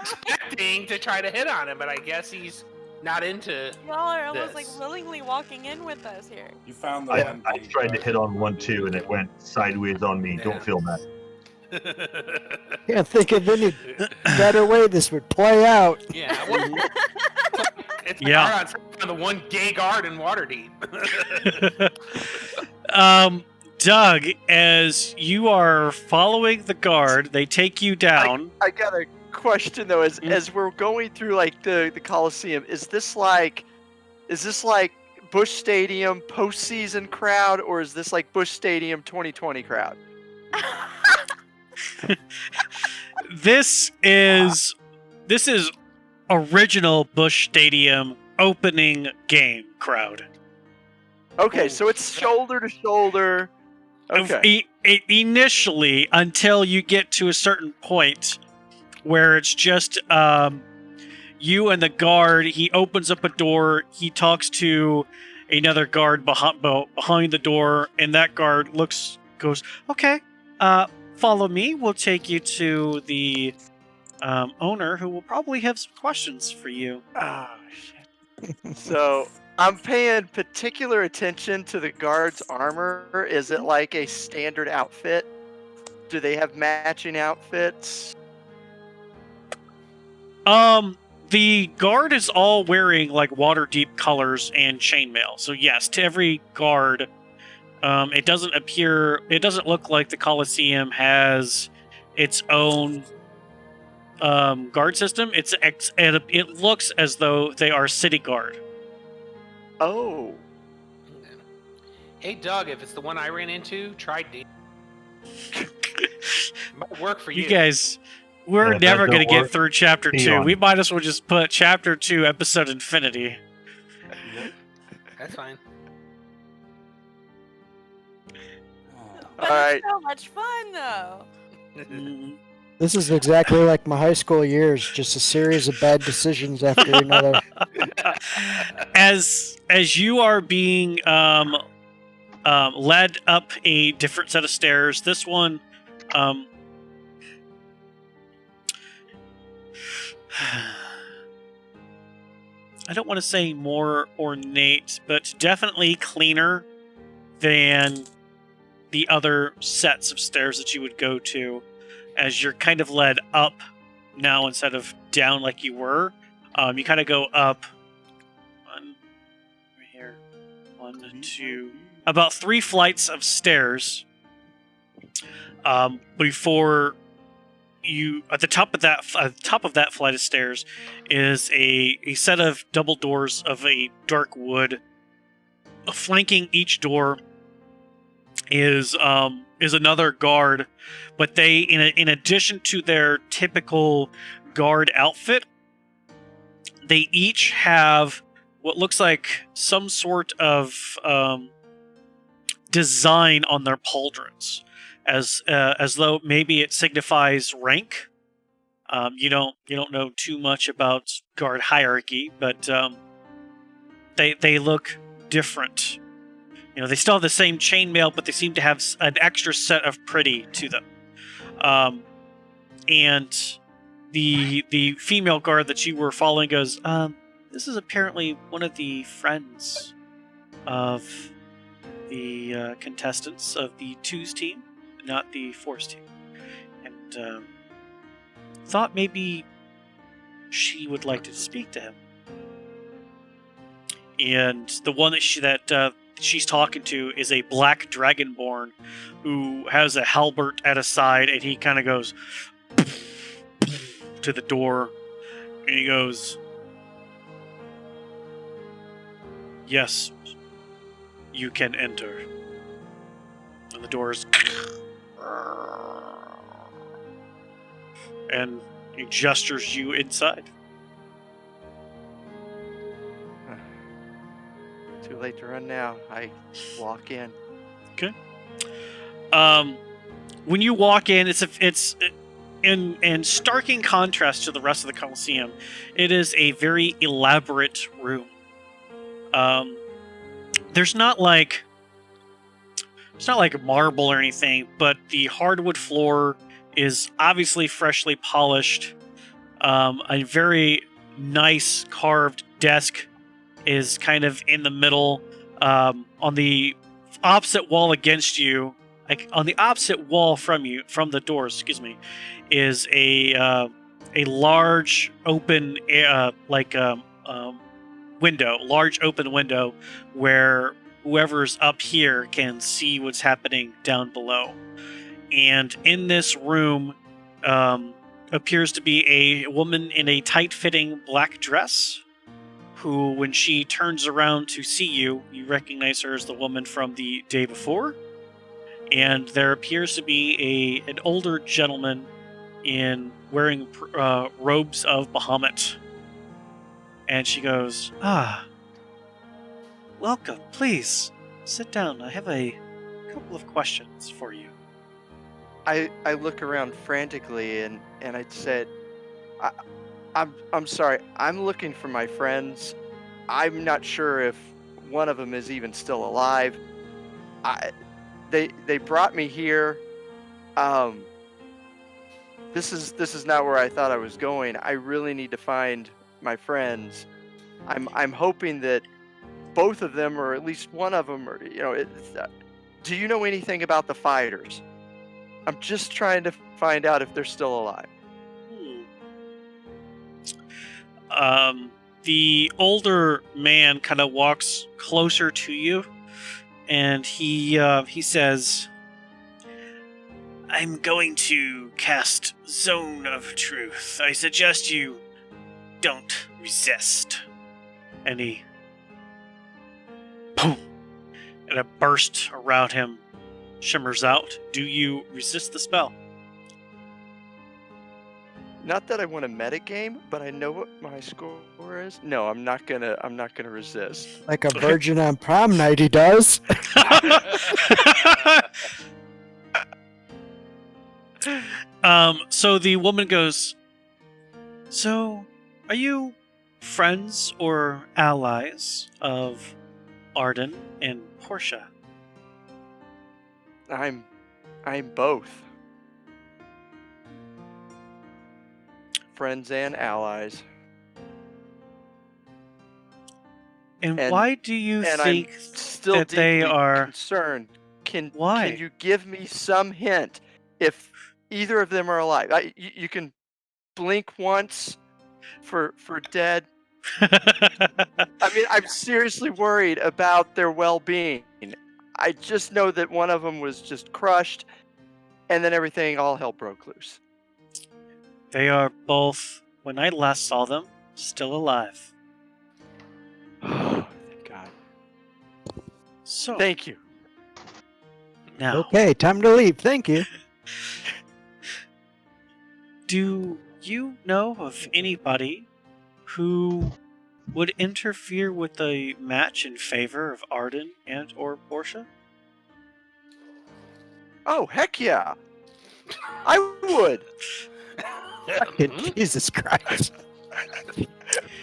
Expecting trying to hit on him, but I guess he's not into. Y'all are almost like This. willingly walking in with us here. You found the I one. tried to hit on one too, and it went sideways on me. Yeah. Don't feel bad. Can't think of any better way this would play out. Yeah. Well, it's Yeah. on the one gay guard in Waterdeep. Doug, as you are following the guard, they take you down. I got a question though. As we're going through like the Coliseum, is this like Busch Stadium postseason crowd, or is this like Busch Stadium 2020 crowd? This is original Busch Stadium opening game crowd. Okay, so it's shoulder to shoulder. Okay. Initially, until you get to a certain point where it's just you and the guard. He opens up a door. He talks to another guard behind the door, and that guard goes, okay, follow me. We'll take you to the owner, who will probably have some questions for you. Oh shit. So I'm paying particular attention to the guard's armor. Is it like a standard outfit? Do they have matching outfits? The guard is all wearing like Waterdeep colors and chainmail. So yes, to every guard, it doesn't look like the Colosseum has its own guard system. It looks as though they are city guard. Oh. Hey, Doug, if it's the one I ran into, try D. Might work for you. You guys, we're Yeah, if never that going to don't get work, through chapter be 2. on. We might as well just put chapter 2, episode Infinity. That's fine. But Alright. it's so much fun, though. This is exactly like my high school years, just a series of bad decisions after another. As you are being led up a different set of stairs, this one, I don't want to say more ornate, but definitely cleaner than the other sets of stairs that you would go to, as you're kind of led up now instead of down like you were. You kind of go up. One, right here. 1, 2, about 3 flights of stairs. Before you, at the top of that flight of stairs, is a set of double doors of a dark wood. Flanking each door is another guard, but they, in addition to their typical guard outfit, they each have what looks like some sort of design on their pauldrons, as though maybe it signifies rank. You don't know too much about guard hierarchy, but they look different. You know, they still have the same chainmail, but they seem to have an extra set of pretty to them. And the female guard that you were following goes, this is apparently one of the friends of the contestants of the 2's team, not the 4's team. And thought maybe she would like to speak to him. And the one that she's talking to is a black dragonborn who has a halberd at his side, and he kind of goes to the door, and he goes, "Yes, you can enter." And the doors, and he gestures you inside. Too late to run now. I walk in. When you walk in, it's in starking contrast to the rest of the Colosseum. It is a very elaborate room. There's not like marble or anything, but the hardwood floor is obviously freshly polished. A very nice carved desk is kind of in the middle. On the opposite wall against you, like on the opposite wall from you, from the doors, excuse me, is a large open window, large open window where whoever's up here can see what's happening down below. And in this room appears to be a woman in a tight-fitting black dress who, when she turns around to see you, you recognize her as the woman from the day before. And there appears to be an older gentleman wearing robes of Bahamut. And she goes, welcome, please sit down. I have a couple of questions for you. I look around frantically and I said, I'm sorry. I'm looking for my friends. I'm not sure if one of them is even still alive. They brought me here. This is not where I thought I was going. I really need to find my friends. I'm hoping that both of them, or at least one of them, do you know anything about the fighters? I'm just trying to find out if they're still alive. The older man kind of walks closer to you, and he says, I'm going to cast Zone of Truth. I suggest you don't resist. And he... Boom! And a burst around him shimmers out. Do you resist the spell? Not that I want to metagame, but I know what my score is. No, I'm not gonna resist. Like a virgin on prom night, he does. So the woman goes, so are you friends or allies of Arden and Portia? I'm both. Friends and allies. And why do you think I'm still that they are concerned? Can Why? you give me some hint if either of them are alive? You can blink once for dead. I mean, I'm seriously worried about their well-being. I just know that one of them was just crushed, and then all hell broke loose. They are both, when I last saw them, still alive. Oh, thank God. So, Thank you. now, Okay, time to leave. Thank you. do you know of anybody who would interfere with the match in favor of Arden and or Portia? Oh, heck yeah. I would. Jesus Christ.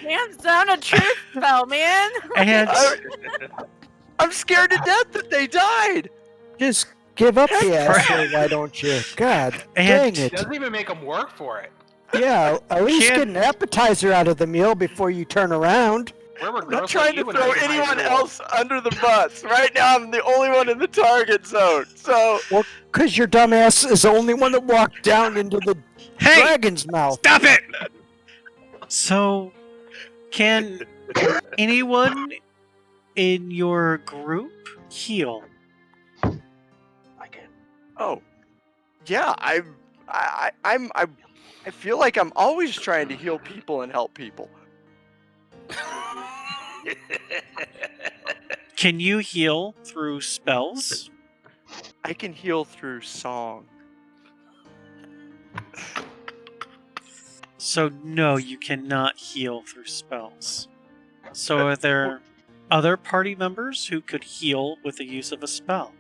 Damn Zone of Truth spell, man. And I'm scared to death that they died. Just give up the asshole, why don't you? God dang It it. doesn't even make them work for it. Yeah, at least get an appetizer out of the meal before you turn around. Where were I'm not girls trying like to you when throw I was in high anyone school? else under the bus. Right now, I'm the only one in the target zone. So, Well, because your dumbass is the only one that walked down into the hey, dragon's mouth. stop it! So, can anyone in your group heal? I can. oh, yeah, I feel like I'm always trying to heal people and help people. Can you heal through spells? I can heal through song. So no, you cannot heal through spells. So are there other party members who could heal with the use of a spell?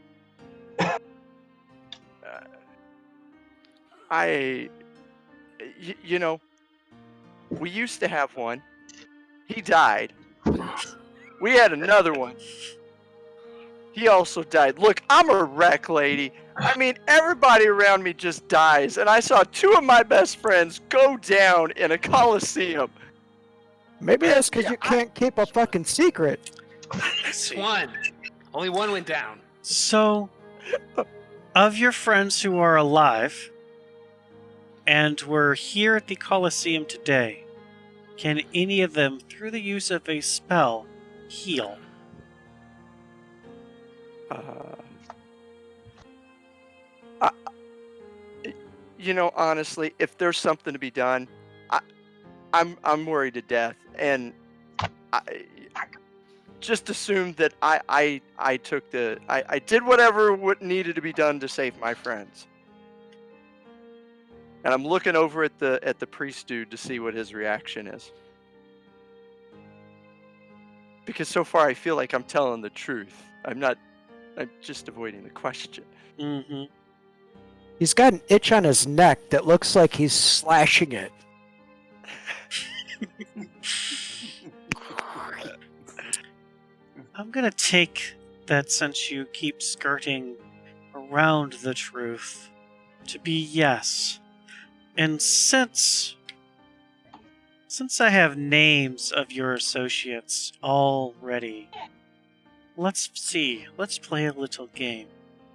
You know, we used to have one. He died. We had another one. he also died. Look, I'm a wreck, lady. I mean, everybody around me just dies, and I saw 2 of my best friends go down in a coliseum. Maybe that's because you can't keep a fucking secret. It's one. Only one went down. So, of your friends who are alive and were here at the Colosseum today, can any of them, through the use of a spell, heal? You know, honestly, if there's something to be done, I'm worried to death, and I just assume that I did whatever what needed to be done to save my friends. And I'm looking over at the priest dude to see what his reaction is. Because so far I feel like I'm telling the truth. I'm just avoiding the question. Mm-hmm. He's got an itch on his neck that looks like he's slashing it. I'm gonna take that since you keep skirting around the truth to be yes. And since I have names of your associates already, let's see. Let's play a little game.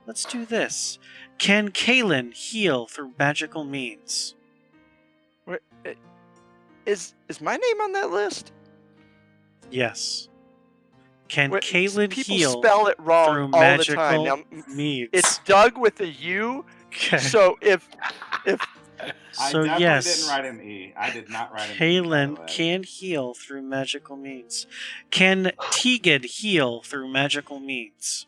Let's do this. Can Kaylin heal through magical means? What, is my name on that list? Yes. Can Wait, Kaylin people heal spell it wrong through all magical the time. Now, means? it's Doug with a U. Okay. So if So I definitely yes, didn't write an E. I did not write an E. Kaylin by the way. can heal through magical means. Can Tegan heal through magical means?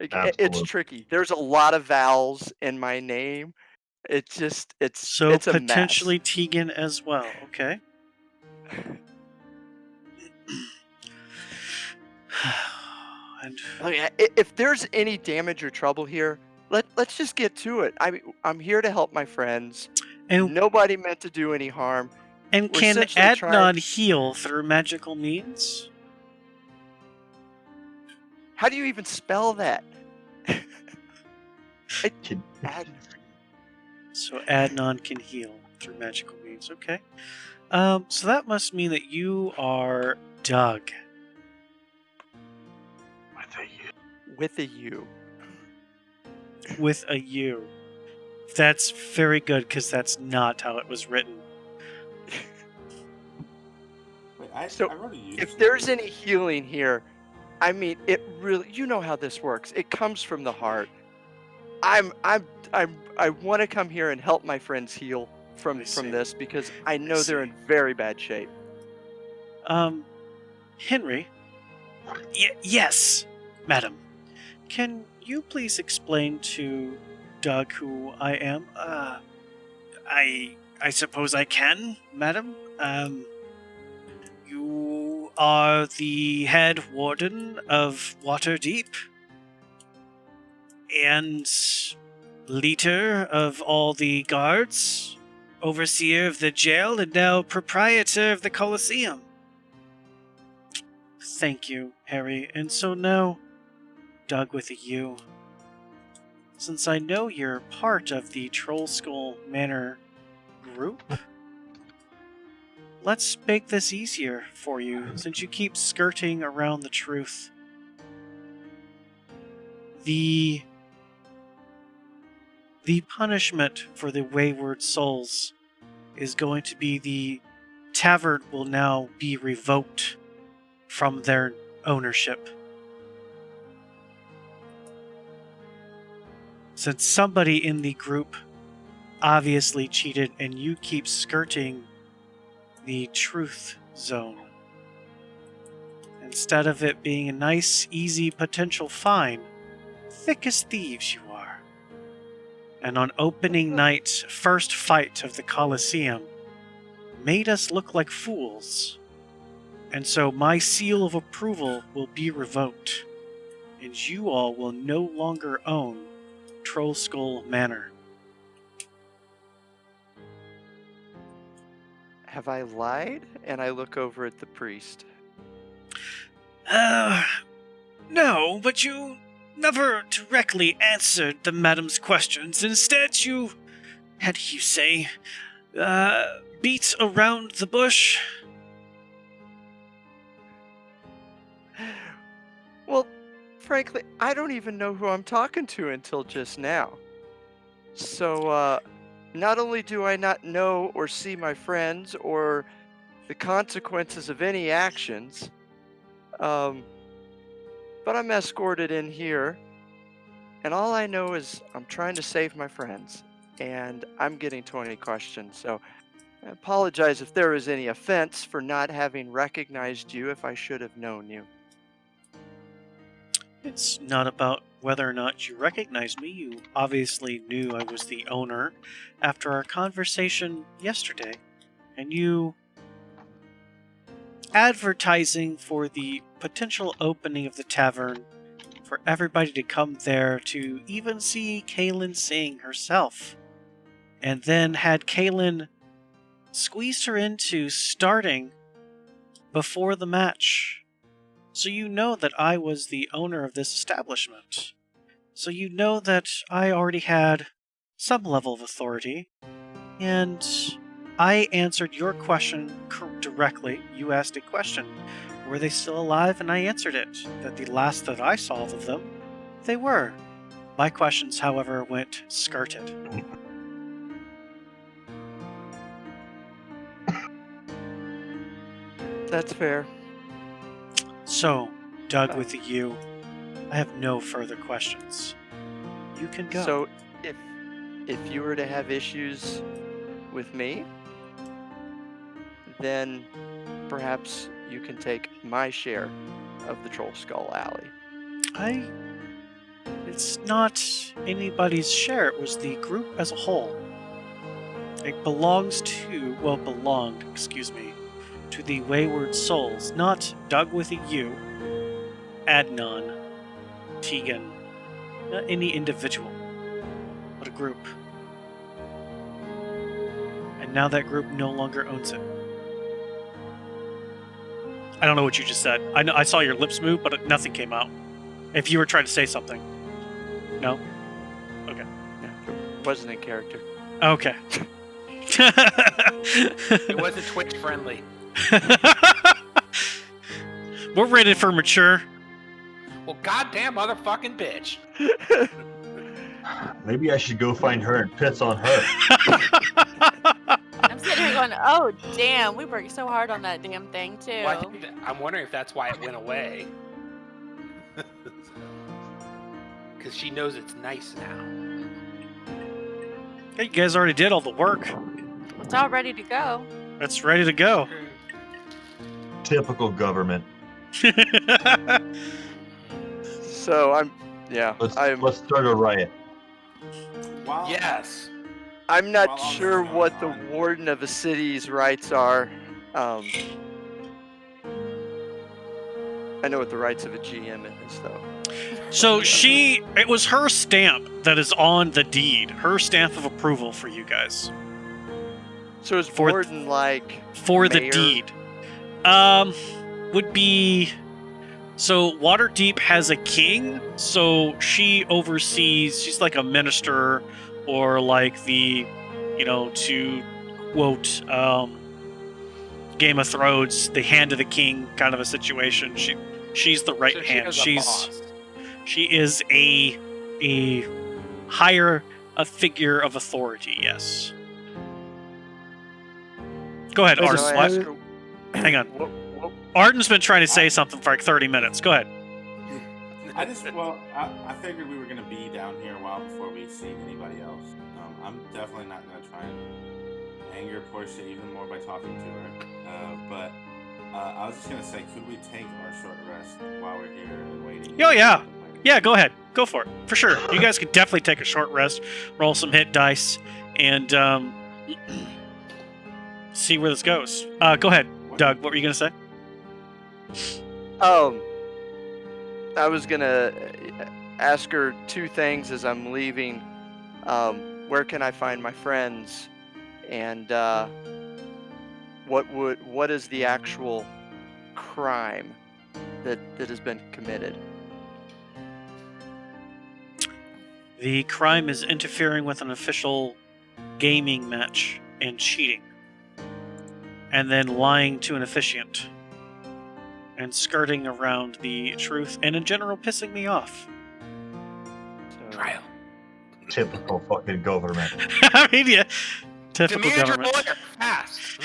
it's Absolutely. tricky. There's a lot of vowels in my name. It's So it's a potentially mess. Tegan as well. Okay. And Look, if there's any damage or trouble here, let's just get to it. I'm here to help my friends. and, Nobody meant to do any harm. and We're can essentially Adnan heal through magical means? How do you even spell that? Kid- So Adnan can heal through magical means. Okay. So that must mean that you are Doug. With a U. With a U. That's very good because that's not how it was written. Wait, So, I wrote a U. If there's any healing here, I mean, it really, you know how this works. It comes from the heart. I want to come here and help my friends heal from see. this because I know they're see. in very bad shape. Henry? Yes, madam. Can you please explain to Doug who I am? I suppose I can, madam. You are the head warden of Waterdeep and leader of all the guards, overseer of the jail, and now proprietor of the Colosseum. Thank you, Harry. And so now, Doug with a U, since I know you're part of the Troll Skull Manor group, let's make this easier for you, since you keep skirting around the truth. The punishment for the Wayward Souls is going to be the tavern will now be revoked from their ownership. Since somebody in the group obviously cheated and you keep skirting the truth zone, instead of it being a nice, easy potential fine, thick as thieves you are. And on opening night, first fight of the Colosseum, made us look like fools. And so my seal of approval will be revoked, and you all will no longer own Troll Skull Manor. Have I lied? And I look over at the priest. No, but you never directly answered the madam's questions. Instead, you, how do you say, beat around the bush. Well, frankly, I don't even know who I'm talking to until just now. So, not only do I not know or see my friends or the consequences of any actions, but I'm escorted in here, and all I know is I'm trying to save my friends, and I'm getting 20 questions. So, I apologize if there is any offense for not having recognized you if I should have known you. It's not about whether or not you recognize me. You obviously knew I was the owner after our conversation yesterday. And you advertising for the potential opening of the tavern for everybody to come there to even see Kaylin sing herself. And then had Kaylin squeezed her into starting before the match. So you know that I was the owner of this establishment. So you know that I already had some level of authority. And I answered your question directly. You asked a question. Were they still alive? And I answered it. That the last that I saw of them, they were. My questions, however, went skirted. That's fair. So, Doug with the U, I have no further questions. You can go. So, if you were to have issues with me, then perhaps you can take my share of the Troll Skull Alley. It's not anybody's share, it was the group as a whole. It belonged, to the Wayward Souls, not Doug with a U, Adnan, Tegan, not any individual, but a group. And now that group no longer owns it. I don't know what you just said. I saw your lips move, but nothing came out. If you were trying to say something. No? Okay. Yeah, it wasn't in character. Okay. It wasn't Twitch friendly. We're rated for mature. Well, goddamn motherfucking bitch. Maybe I should go find her and piss on her. I'm sitting here going, oh, damn, we worked so hard on that damn thing, too. Well, I think I'm wondering if that's why it went away. Because she knows it's nice now. Hey, you guys already did all the work. It's all ready to go. It's ready to go. Typical government. So Let's start a riot. Wow. Yes. I'm not While all this sure is what the going on. warden of a city's rights are. I know what the rights of a GM is, though. So it was her stamp that is on the deed. Her stamp of approval for you guys. So is For- warden like For the mayor? deed. Would be... So Waterdeep has a king, so she oversees, she's like a minister, or like the, to quote Game of Thrones, the hand of the king kind of a situation. She's the right So she hand. has a boss. She is a higher a figure of authority, yes. Go ahead, So Arden. So I What? ask her, Hang on. what- Arden's been trying to say something for like 30 minutes. Go ahead. I figured we were gonna be down here a while before we see anybody else. I'm definitely not gonna try and anger Portia even more by talking to her. But I was just gonna say, could we take our short rest while we're here and waiting? Oh, yeah. Yeah, go ahead. Go for it. For sure. You guys can definitely take a short rest, roll some hit dice, and see where this goes. Go ahead, Doug. What were you going to say? I was gonna ask her two things as I'm leaving. Where can I find my friends? And what is the actual crime that has been committed? The crime is interfering with an official gaming match and cheating. And then lying to an officiant. And skirting around the truth and in general pissing me off. Trial. Typical fucking government. I mean, yeah. Typical Demand your government. lawyer fast.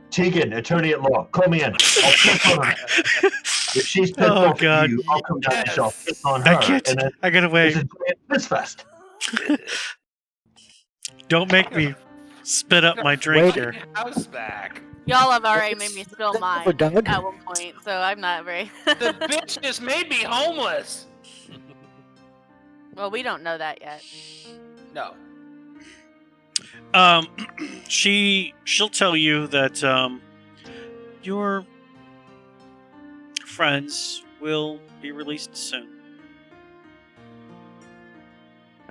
Tegan, attorney at law, call me in. I'll piss on her. If she's pissed Oh, off God. at you, I'll come down and I'll piss on her. I can't. And then I gotta wait. it's a giant piss fest. Don't make me spit up my drink Wait. here. House back. Y'all have already made me spill mine We're done. at one point, so I'm not very. The bitch just made me homeless. Well, we don't know that yet. No. She'll tell you that your friends will be released soon.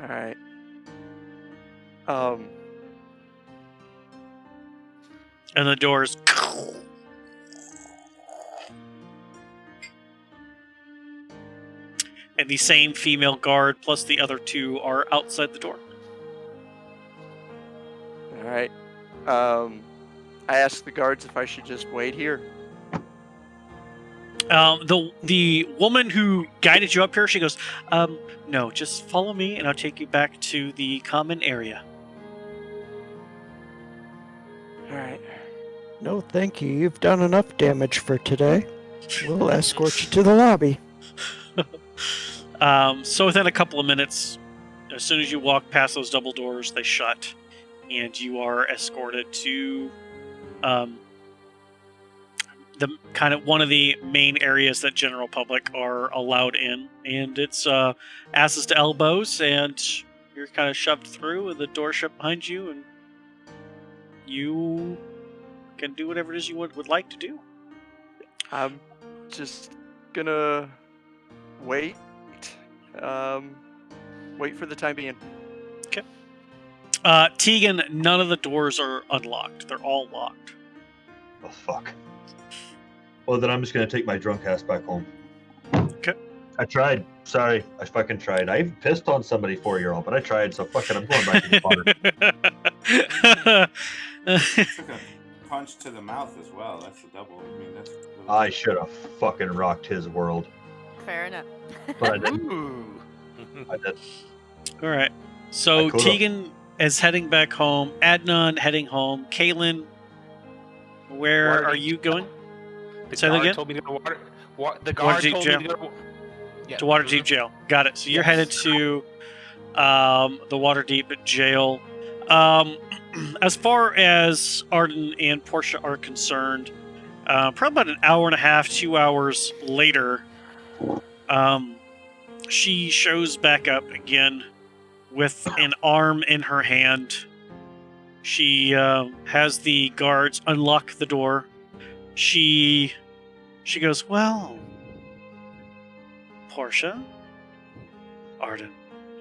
All right. And the doors. And the same female guard plus the other two are outside the door. All right. I asked the guards if I should just wait here. The woman who guided you up here, she goes, no, just follow me and I'll take you back to the common area. All right. No, thank you. You've done enough damage for today. We'll escort you to the lobby. So within a couple of minutes, as soon as you walk past those double doors, they shut, and you are escorted to the kind of one of the main areas that general public are allowed in, and it's asses to elbows, and you're kind of shoved through, and the door shut behind you, and you can do whatever it is you would like to do. I'm just gonna wait. Wait for the time being. Tegan, none of the doors are unlocked. They're all locked. Oh, fuck. Well, then I'm just going to take my drunk ass back home. Okay. I tried. Sorry. I fucking tried. I even pissed on somebody 4-year-old, but I tried, so fuck it. I'm going back to the water. Took a punch to the mouth as well. That's a double. I mean, that's. Really I should have fucking rocked his world. Fair enough. But I didn't. Ooh. I did. All right. So I coulda. Tegan is heading back home. Adnan heading home. Kaylin, where Water are deep you going? The Say that guard again? told me to go to water. The guard Deep told Jail. me to go to. Yeah. To Waterdeep Jail. Got it. So you're Yes. headed to the Waterdeep Jail. As far as Arden and Portia are concerned, probably about an hour and a half, 2 hours later, she shows back up again with an arm in her hand. She has the guards unlock the door. She goes, well, Portia, Arden,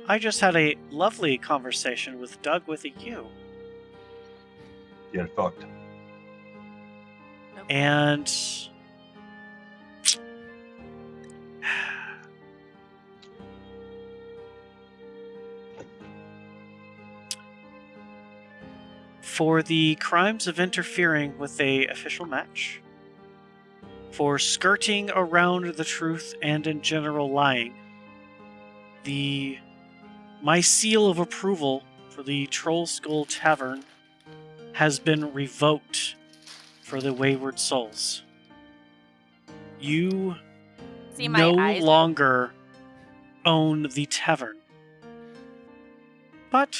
I just had a lovely conversation with Doug with a U. Get fucked. And for the crimes of interfering with a official match, for skirting around the truth and in general lying, my seal of approval for the Troll Skull Tavern has been revoked for the Wayward Souls. You See my no eyes? longer own the tavern. But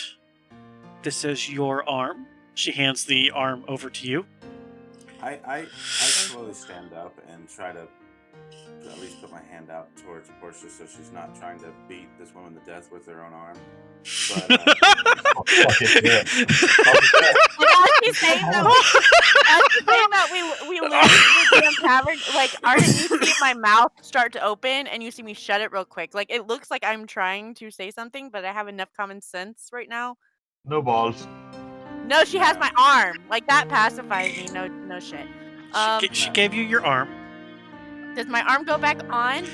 this is your arm. She hands the arm over to you. I slowly stand up and try to at least put my hand out towards Portia so she's not trying to beat this woman to death with her own arm. But, Oh, fuck it, yeah. As she's saying that, we leave the damn tavern. Like, Arden, you see my mouth start to open, and you see me shut it real quick. Like, it looks like I'm trying to say something, but I have enough common sense right now. No balls. No, she has my arm. Like, that pacifies me. No shit. She gave you your arm. Does my arm go back on?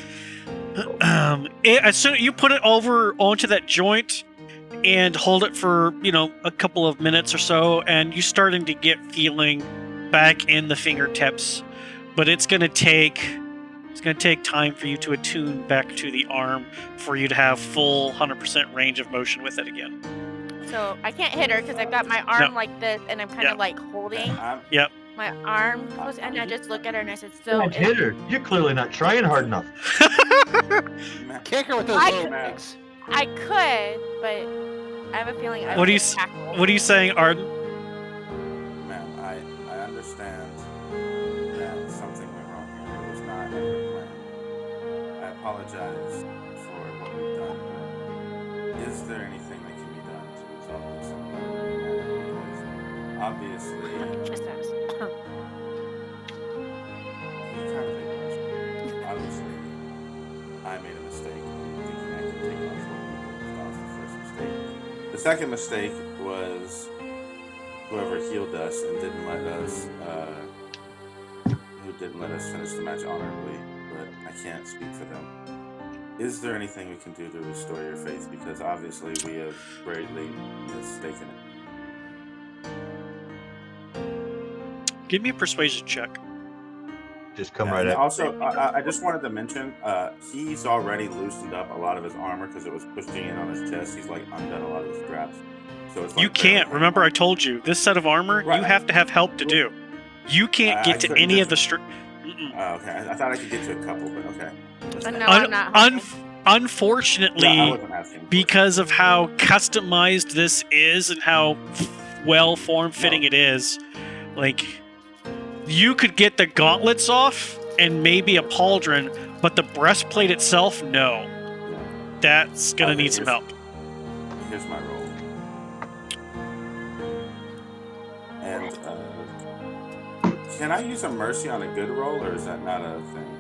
As soon you put it over onto that joint and hold it for a couple of minutes or so, and you're starting to get feeling back in the fingertips, but it's gonna take time for you to attune back to the arm for you to have full 100% range of motion with it again. So I can't hit her because I've got my arm like this, and I'm kind of like holding my arm close, and I just look at her and I said, "So Can't hit her. You're clearly not trying hard enough." Kick her with those little legs. I could, but I have a feeling. What are you saying, Arden? Ma'am, I understand that something went wrong here. It was not under plan. I apologize for what we've done. Is there anything that can be done to resolve this in a better manner? Because obviously, Just ask. you kind of ignores me. Obviously, I made a mistake thinking I could take my foot off the first mistake. The second mistake was whoever healed us and didn't let us finish the match honorably, but I can't speak for them. Is there anything we can do to restore your faith? Because obviously we have greatly mistaken it. Give me a persuasion check. Just come right at. Also, I just wanted to mention, he's already loosened up a lot of his armor because it was pushing in on his chest. He's like undone a lot of his straps. So it's like You can't. Remember, I told you this set of armor. Right. You have to have help to do. You can't get to any of the. Okay, I thought I could get to a couple, but okay. No, I'm not. Unfortunately, I wasn't asking for it. because of how customized this is and how well form-fitting it is, like you could get the gauntlets off and maybe a pauldron, but the breastplate itself, no. That's gonna need some help. Here's my roll. And can I use a mercy on a good roll, or is that not a thing?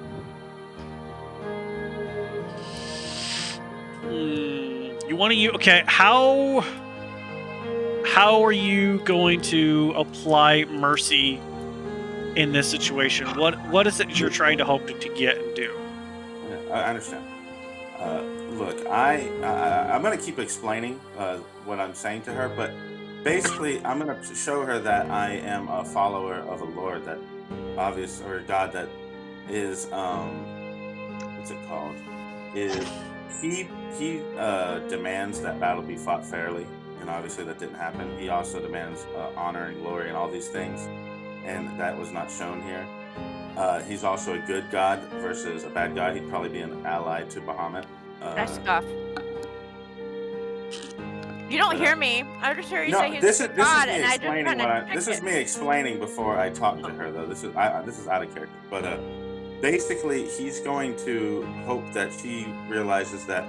You want to use? Okay, how are you going to apply mercy in this situation? What is it you're trying to hope to get and do? Yeah, I understand. Look, I'm going to keep explaining what I'm saying to her, but basically, I'm going to show her that I am a follower of a Lord that or God that is what's it called? He demands that battle be fought fairly, and obviously that didn't happen. He also demands honor and glory and all these things, and that was not shown here. He's also a good god versus a bad god. He'd probably be an ally to Bahamut. That's stuff. You don't hear me. I just hear you say he's this a is god, me and I just explaining kind of. this is me explaining before I talk to her, though. This is out of character, but basically, he's going to hope that she realizes that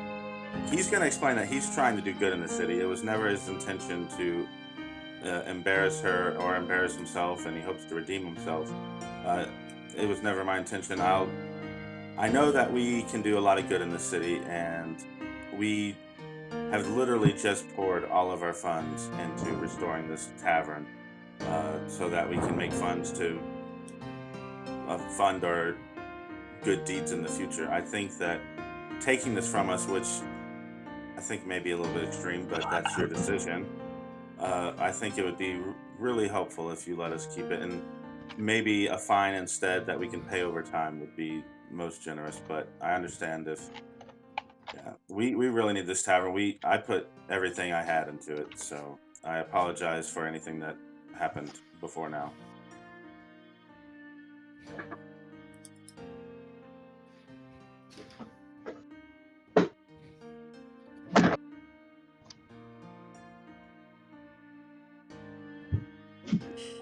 he's going to explain that he's trying to do good in the city. It was never his intention to embarrass her or embarrass himself, and he hopes to redeem himself. It was never my intention. I know that we can do a lot of good in the city, and we have literally just poured all of our funds into restoring this tavern so that we can make funds to fund our good deeds in the future. I think that taking this from us, which I think may be a little bit extreme, but that's your decision, I think it would be really helpful if you let us keep it, and maybe a fine instead that we can pay over time would be most generous. But I understand if we really need this tavern. I put everything I had into it, so I apologize for anything that happened before now.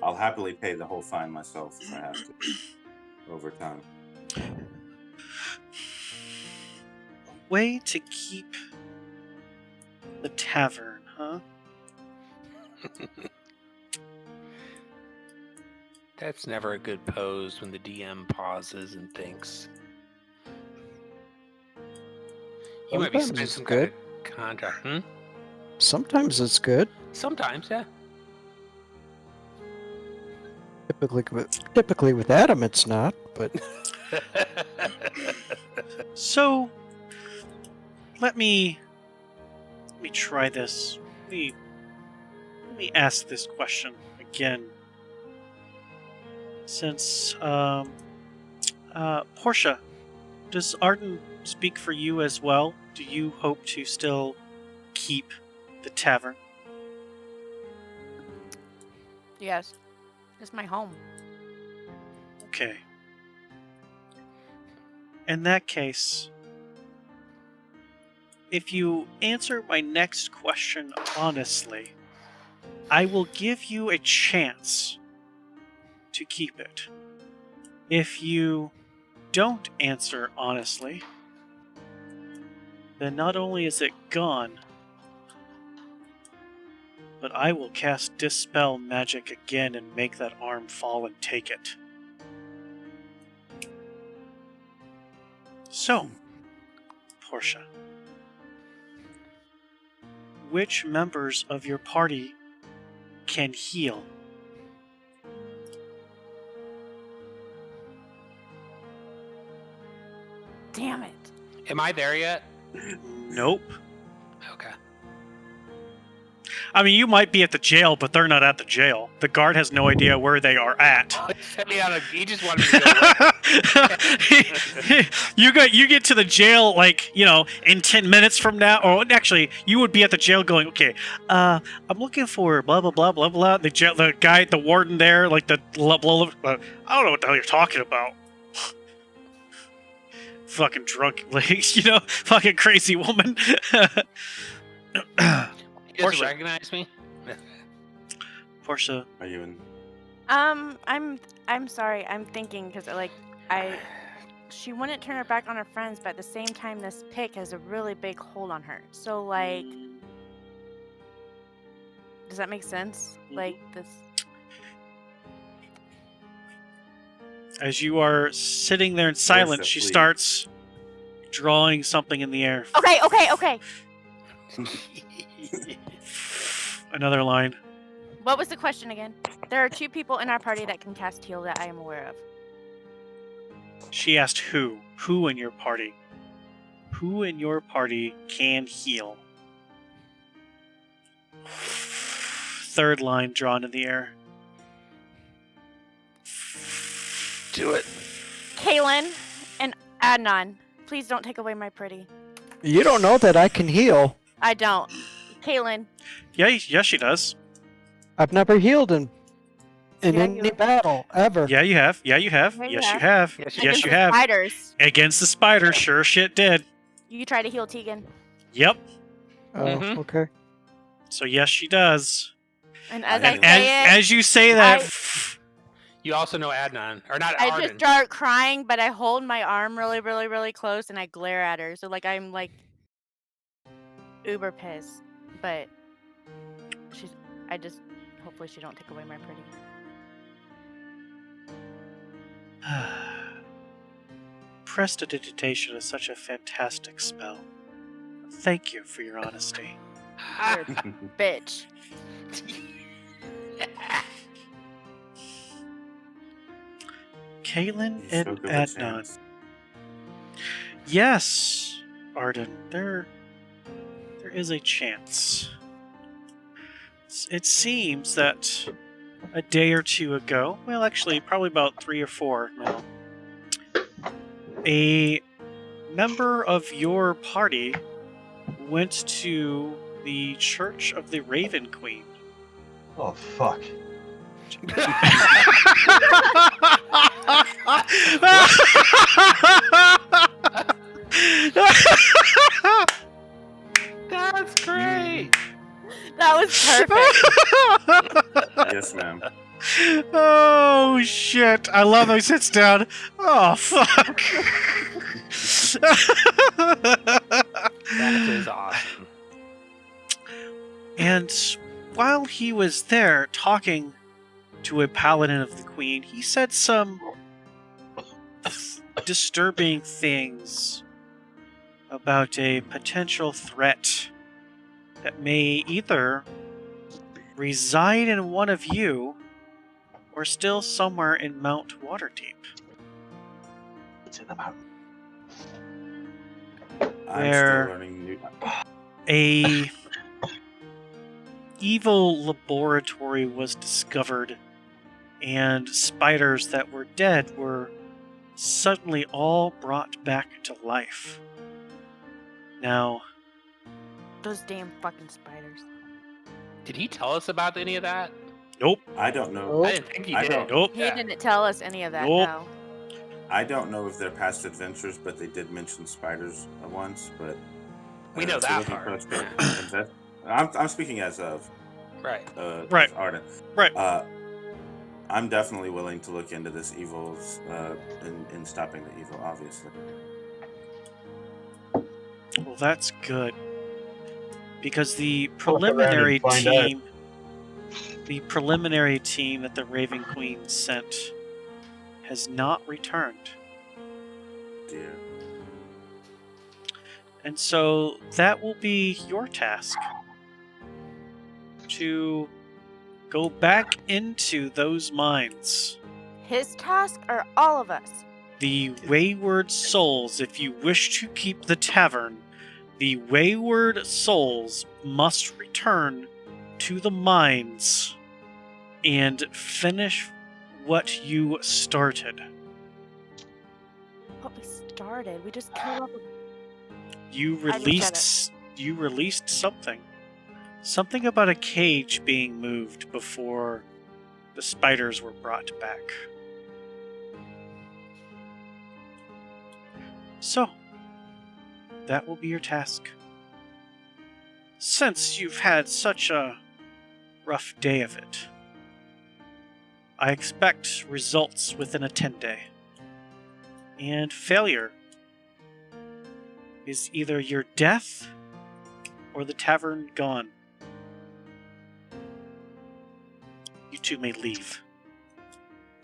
I'll happily pay the whole fine myself if I have to over time. Way to keep the tavern, huh? That's never a good pose when the DM pauses and thinks. You might be Sometimes signing it's some good. kind of contract. Sometimes it's good. Sometimes, yeah. Typically with Adam, it's not. But So, let me try this. Let me ask this question again. Since Portia, does Arden speak for you as well? Do you hope to still keep the tavern? Yes. It's my home. Okay. In that case, if you answer my next question honestly, I will give you a chance to keep it. If you don't answer honestly, then not only is it gone, but I will cast Dispel Magic again and make that arm fall and take it. So, Portia, which members of your party can heal? Damn it. Am I there yet? Nope. Okay. I mean, you might be at the jail, but they're not at the jail. The guard has no idea where they are at. He just wanted me to go away. You get to the jail, like, you know, in 10 minutes from now. Or actually, you would be at the jail going, okay, I'm looking for blah, blah, blah, blah, blah. The guy, the warden there, like the blah, blah, blah. I don't know what the hell you're talking about. Fucking drunk, like, you know, fucking crazy woman. He doesn't recognize me? Portia. Are you in? I'm sorry. I'm thinking because she wouldn't turn her back on her friends, but at the same time, this pick has a really big hold on her. So like, does that make sense? Like this. As you are sitting there in silence, she starts drawing something in the air. Okay. Another line. What was the question again? There are 2 people in our party that can cast heal that I am aware of. She asked who? Who in your party? Who in your party can heal? Third line drawn in the air. Do it. Kaylin and Adnan, please don't take away my pretty. You don't know that I can heal. I don't. Kaylin. Yeah, yes, she does. I've never healed in Yeah, any you- battle ever. Yeah, you have. Yeah, you have. Yeah, you Yes, you have. have. Yes, Yes, Against you the have. Spiders. Against the spider, sure shit did. You try to heal Tegan. Yep. Oh, Mhm. okay. So yes, she does. And as And- I say it, As you say that, You also know Adnan. Or not I Arden. just start crying, but I hold my arm really, really, really close and I glare at her. So like I'm like uber pissed. But hopefully she don't take away my pretty. Prestidigitation is such a fantastic spell. Thank you for your honesty. You're a bitch. Kaylin You and spoke of a Adnan. chance. Yes, Arden, there is a chance. It seems that a day or 2 ago, well, actually, probably about 3 or 4 now, a member of your party went to the Church of the Raven Queen. Oh, fuck. That's great. That was perfect. Yes, ma'am. Oh shit! I love how he sits down. Oh fuck! That is awesome. And while he was there talking to a paladin of the queen, he said some disturbing things about a potential threat that may either reside in one of you or still somewhere in Mount Waterdeep. It's in the mountain. I'm Where- still learning new. A evil laboratory was discovered, and spiders that were dead were suddenly all brought back to life. Now, Those damn fucking spiders. Did he tell us about any of that? nope, I don't know. Oh. I didn't think he I did. don't- nope. He Yeah. didn't tell us any of that. Nope. No. I don't know if they're past adventures, but they did mention spiders once. But We know if you're that looking part. for us to invest- I'm speaking as of Right. Right. as Arden. Right. I'm definitely willing to look into this evil in stopping the evil. Obviously, Well, that's good. Because the I'll look around and preliminary find out. team that the Raven Queen sent has not returned. dear. And so that will be your task. To go back into those mines. His task or all of us? The Wayward Souls, if you wish to keep the tavern, the Wayward Souls must return to the mines and finish what you started. What we started? We just killed up. You I didn't released something. Something about a cage being moved before the spiders were brought back. So, that will be your task. Since you've had such a rough day of it, I expect results within a 10-day. And failure is either your death or the tavern gone. You two may leave.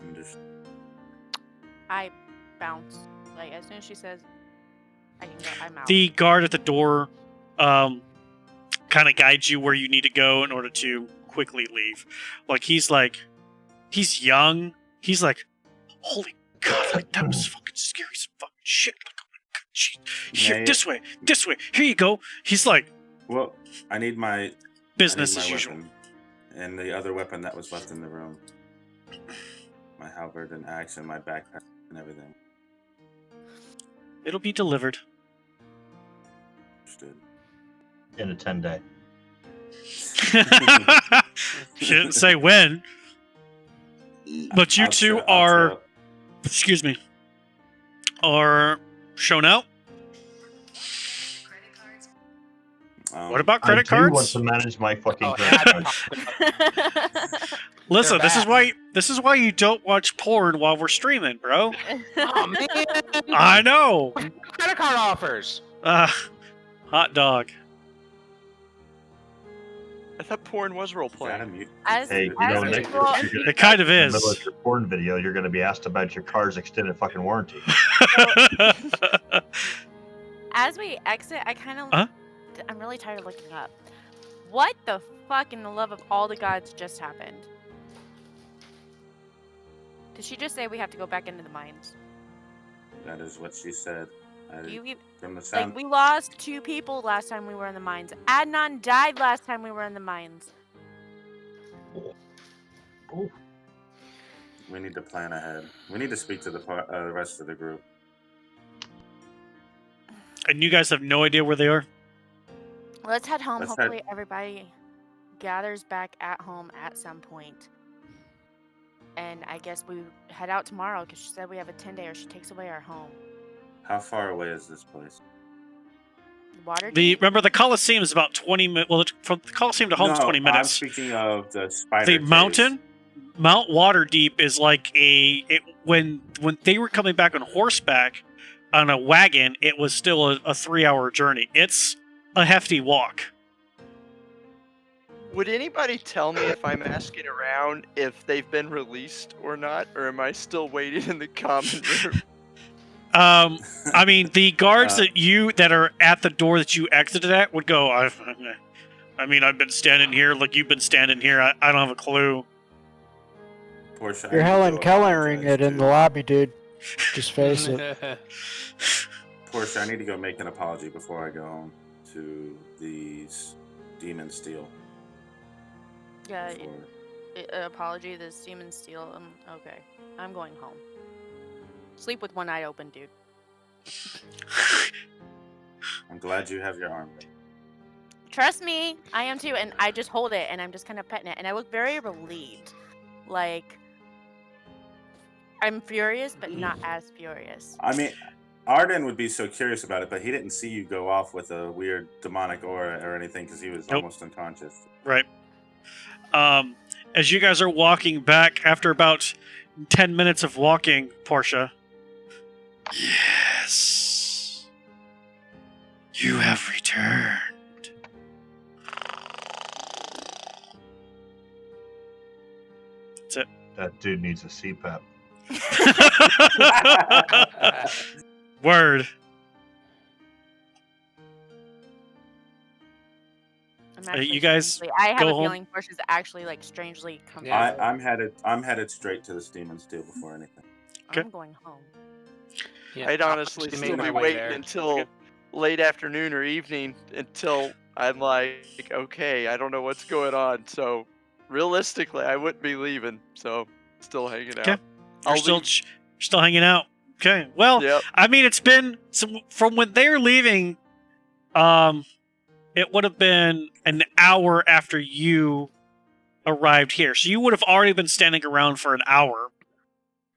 I'm just I bounce. Like, as soon as she says, I can go, I'm out. The guard at the door kind of guides you where you need to go in order to quickly leave. He's young. He's like, holy God, that was fucking scary as fucking shit. Here, May- this way, here you go. He's like, well. I need my business I need as my usual. weapon. And the other weapon that was left in the room. My halberd and axe and my backpack and everything. It'll be delivered. Understood. In a 10-day. She didn't say when, but you I'll two tell- I'll are, tell- excuse me, are shown out. What about credit I do want cards? to manage my fucking Oh, credit yeah, cards. Listen, They're this is why you don't watch porn while we're streaming, bro. Oh man! I know. Credit card offers. Hot dog. I thought porn was role Gotta playing. mute. As, Hey, you as know, we next roll- you're It kind of in the middle is. of your porn video, you're going to be asked about your car's extended fucking warranty. as we exit, I kind of, Huh? I'm really tired of looking up. What the fuck in the love of all the gods just happened? Did she just say we have to go back into the mines? That is what she said. You ev- From the sound. Like, we lost 2 people last time we were in the mines. Adnan died last time we were in the mines. We need to plan ahead. We need to speak to the rest of the group. And you guys have no idea where they are? Let's head home. Let's head- Hopefully everybody gathers back at home at some point. And I guess we head out tomorrow because she said we have a 10-day or she takes away our home. How far away is this place? Water Remember, the Coliseum is about 20 minutes. Well, from the Coliseum to home, No, 20 I'm minutes. speaking of the spider. The caves. mountain, Mount Waterdeep, is like when they were coming back on horseback on a wagon, it was still a 3-hour journey. It's a hefty walk. Would anybody tell me if I'm asking around if they've been released or not, or am I still waiting in the common room? I mean, the guards that are at the door that you exited at would go, I've been standing here like you've been standing here. I don't have a clue. Portia, I You're need to Helen go Kellering apologize it in to- the lobby, dude. Just face it. Portia, I need to go make an apology before I go home to these demon steel. Yeah, Before- apology, this demon steel. Okay. I'm going home. Sleep with one eye open, dude. I'm glad you have your arm. Trust me, I am too. And I just hold it and I'm just kind of petting it. And I look very relieved. Like, I'm furious, but not as furious. I mean, Arden would be so curious about it, but he didn't see you go off with a weird demonic aura or anything because he was almost unconscious. Right. As you guys are walking back after about 10 minutes of walking, Portia. Yes. You have returned. That's it. That dude needs a CPAP. Word. You guys I have go a home? feeling Portia's actually like strangely comfortable. Yeah. I'm headed straight to the demon steel before anything. Okay. I'm going home. Yeah, I'd honestly actually still made be my way waiting there. until late afternoon or evening until I'm like, okay, I don't know what's going on. So realistically, I wouldn't be leaving. So still hanging Okay. out. You're still hanging out. Okay. Well, Yep. I mean, it's been from when they're leaving. It would have been an hour after you arrived here, so you would have already been standing around for an hour.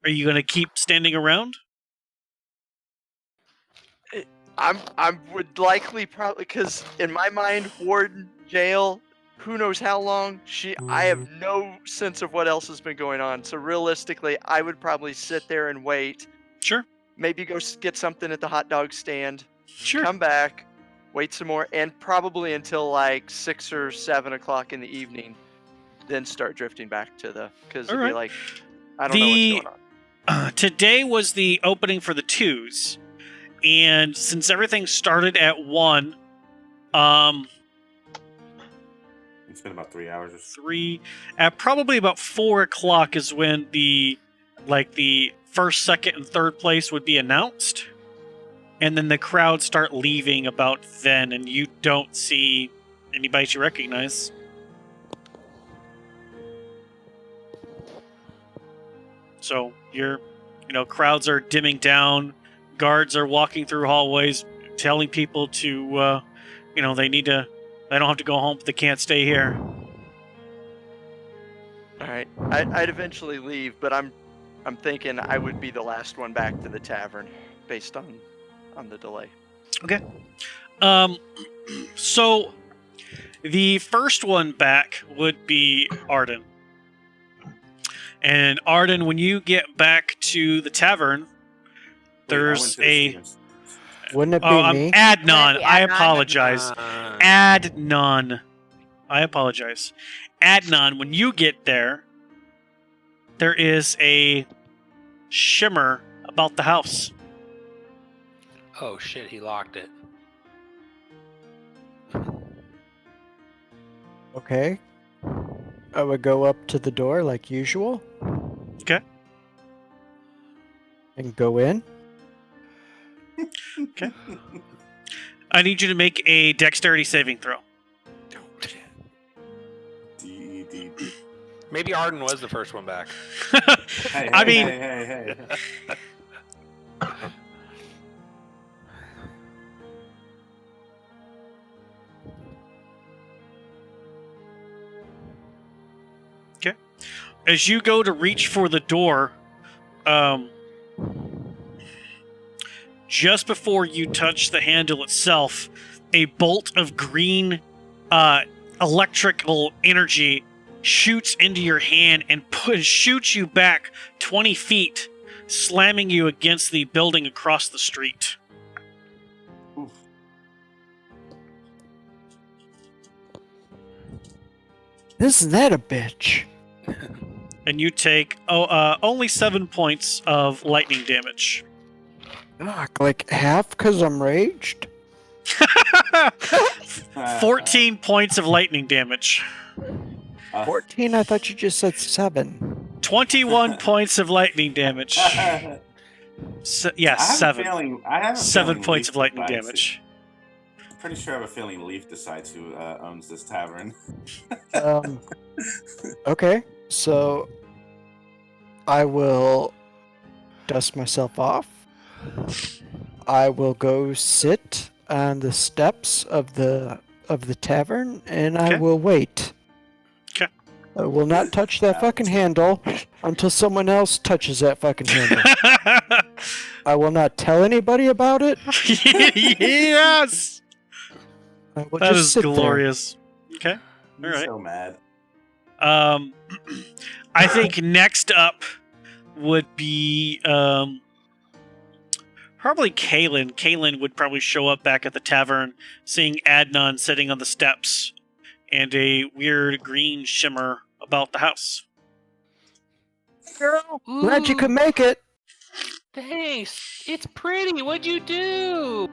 Are you going to keep standing around? I would likely probably because in my mind, warden, jail, who knows how long. I have no sense of what else has been going on. So realistically, I would probably sit there and wait. Sure. Maybe go get something at the hot dog stand. Sure. Come back, wait some more, and probably until like 6 or 7 o'clock in the evening, then start drifting back to because it'd be like, I don't know what's going on. Today was the opening for the 2s, and since everything started at 1, It's been about 3 hours or so. 3 at probably about 4 o'clock is when the first, second, and third place would be announced, and then the crowd start leaving about then, and you don't see anybody you recognize. So crowds are dimming down, guards are walking through hallways, telling people to, they don't have to go home, but they can't stay here. All right, I'd eventually leave, but I'm thinking I would be the last one back to the tavern, based on the delay. Okay. So the first one back would be Arden. And Arden, when you get back to the tavern, there's Wouldn't it be me? Adnan. I Adnan? apologize. Adnan. I apologize. Adnan, when you get there, there is a shimmer about the house. Oh shit, he locked it. Okay. I would go up to the door like usual. Okay. And go in. Okay. I need you to make a dexterity saving throw. Maybe Arden was the first one back. Hey. As you go to reach for the door, just before you touch the handle itself, a bolt of green electrical energy shoots into your hand and shoots you back 20 feet, slamming you against the building across the street. Oof. Isn't that a bitch? And you take only 7 points of lightning damage. Fuck, like half because I'm raged? 14 points of lightning damage. 14? I thought you just said 7. 21 points of lightning damage. Yeah, I have 7. A feeling, I have a 7 feeling points Leaf of lightning decides damage. I'm pretty sure I have a feeling Leaf decides who owns this tavern. Okay, so I will dust myself off. I will go sit on the steps of the tavern, and I Okay. will wait. Okay. I will not touch that fucking handle until someone else touches that fucking handle. I will not tell anybody about it. Yes! I will That just is sit there. glorious. Okay. I'm Alright. so mad. I think next up would be probably Kaylin. Kaylin would probably show up back at the tavern, seeing Adnan sitting on the steps and a weird green shimmer about the house. Girl, glad you could make it. Thanks. It's pretty. What'd you do?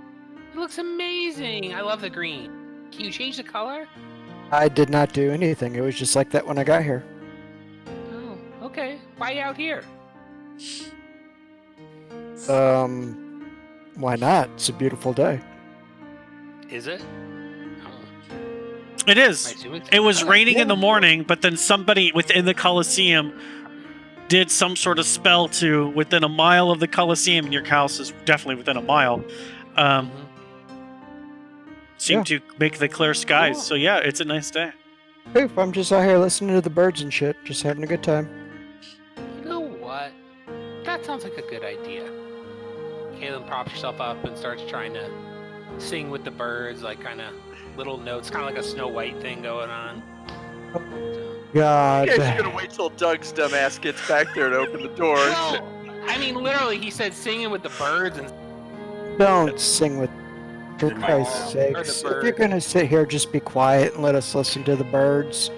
It looks amazing. I love the green. Can you change the color? I did not do anything. It was just like that when I got here. Oh, okay. Why out here? Why not? It's a beautiful day. Is it? It is. It was raining in the Yeah. morning, but then somebody within the Colosseum did some sort of spell to within a mile of the Colosseum, and your house is definitely within a mile. Seemed to make the clear skies. Cool. So yeah, it's a nice day. Poof, I'm just out here listening to the birds and shit, just having a good time. You know what? That sounds like a good idea. Kaylin props herself up and starts trying to sing with the birds, like kind of little notes, kind of like a Snow White thing going on. God. You guys are gonna wait till Doug's dumbass gets back there to open the door. Well, I mean, literally, he said singing with the birds and Don't sing with... For Or Christ's the sakes. If you're bird. gonna sit here, just be quiet and let us listen to the birds.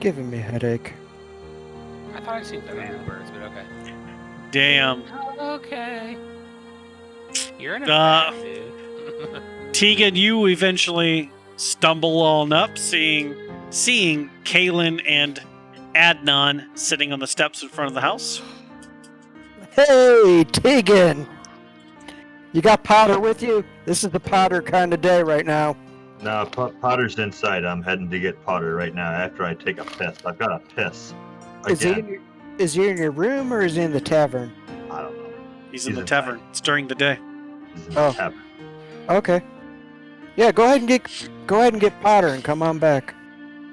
Giving me a headache. I thought I seen better than the birds, but okay. Damn. Okay. You're in a Uh, bad mood. Tegan, you eventually stumble on up, seeing Kaylin and Adnan sitting on the steps in front of the house. Hey, Tegan! You got powder with you? This is the powder kind of day right now. No, Potter's inside. I'm heading to get Potter right now after I take a piss. I've got a piss. Is he, Again. is he in your room or is he in the tavern? I don't know. He's in the inside. tavern. It's during the day. He's in Oh. the tavern. Okay. Yeah, go ahead and get Potter and come on back.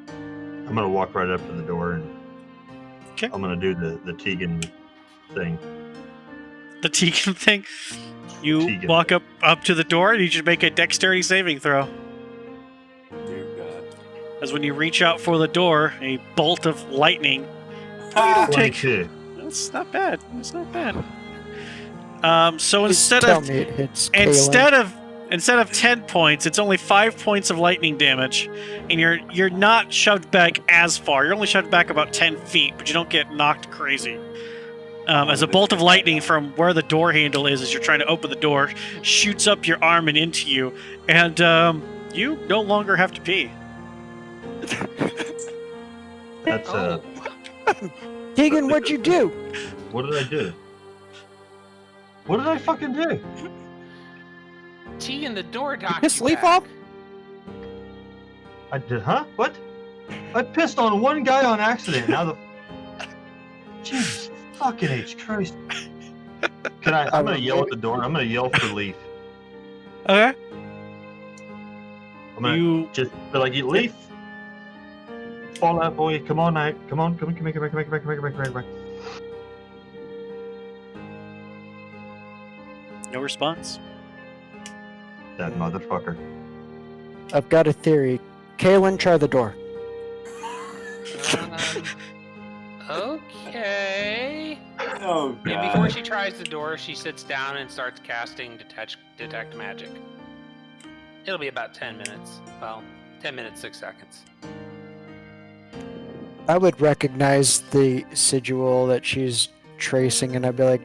I'm gonna walk right up to the door and Okay. I'm gonna do the Tegan thing. The Tegan thing. You Tegan. walk up to the door, and you should make a dexterity saving throw. Dear God. As when you reach out for the door, a bolt of lightning. Take. 22. That's not bad. It's not bad. So Just instead tell of me it hits instead of 10 points, it's only 5 points of lightning damage, and you're not shoved back as far. You're only shoved back about 10 feet, but you don't get knocked crazy. As a bolt of lightning from where the door handle is, as you're trying to open the door, shoots up your arm and into you, and you no longer have to pee. That's Tegan, what'd you do? what did I do? What did I fucking do? Tegan, the door knocked Piss you leaf back. off? I did, huh? What? I pissed on one guy on accident. Now the Jesus fucking H Christ. I'm gonna yell at the door. I'm gonna yell for Leaf. Okay. I'm gonna You just be like, "You Leaf, fall out, boy. Come on out. Come on, come back. no response. That motherfucker. I've got a theory. Kaylin, try the door. Okay. Oh And God. before she tries the door, she sits down and starts casting detect magic. It'll be about 10 minutes. Well, 10 minutes, 6 seconds. I would recognize the sigil that she's tracing, and I'd be like,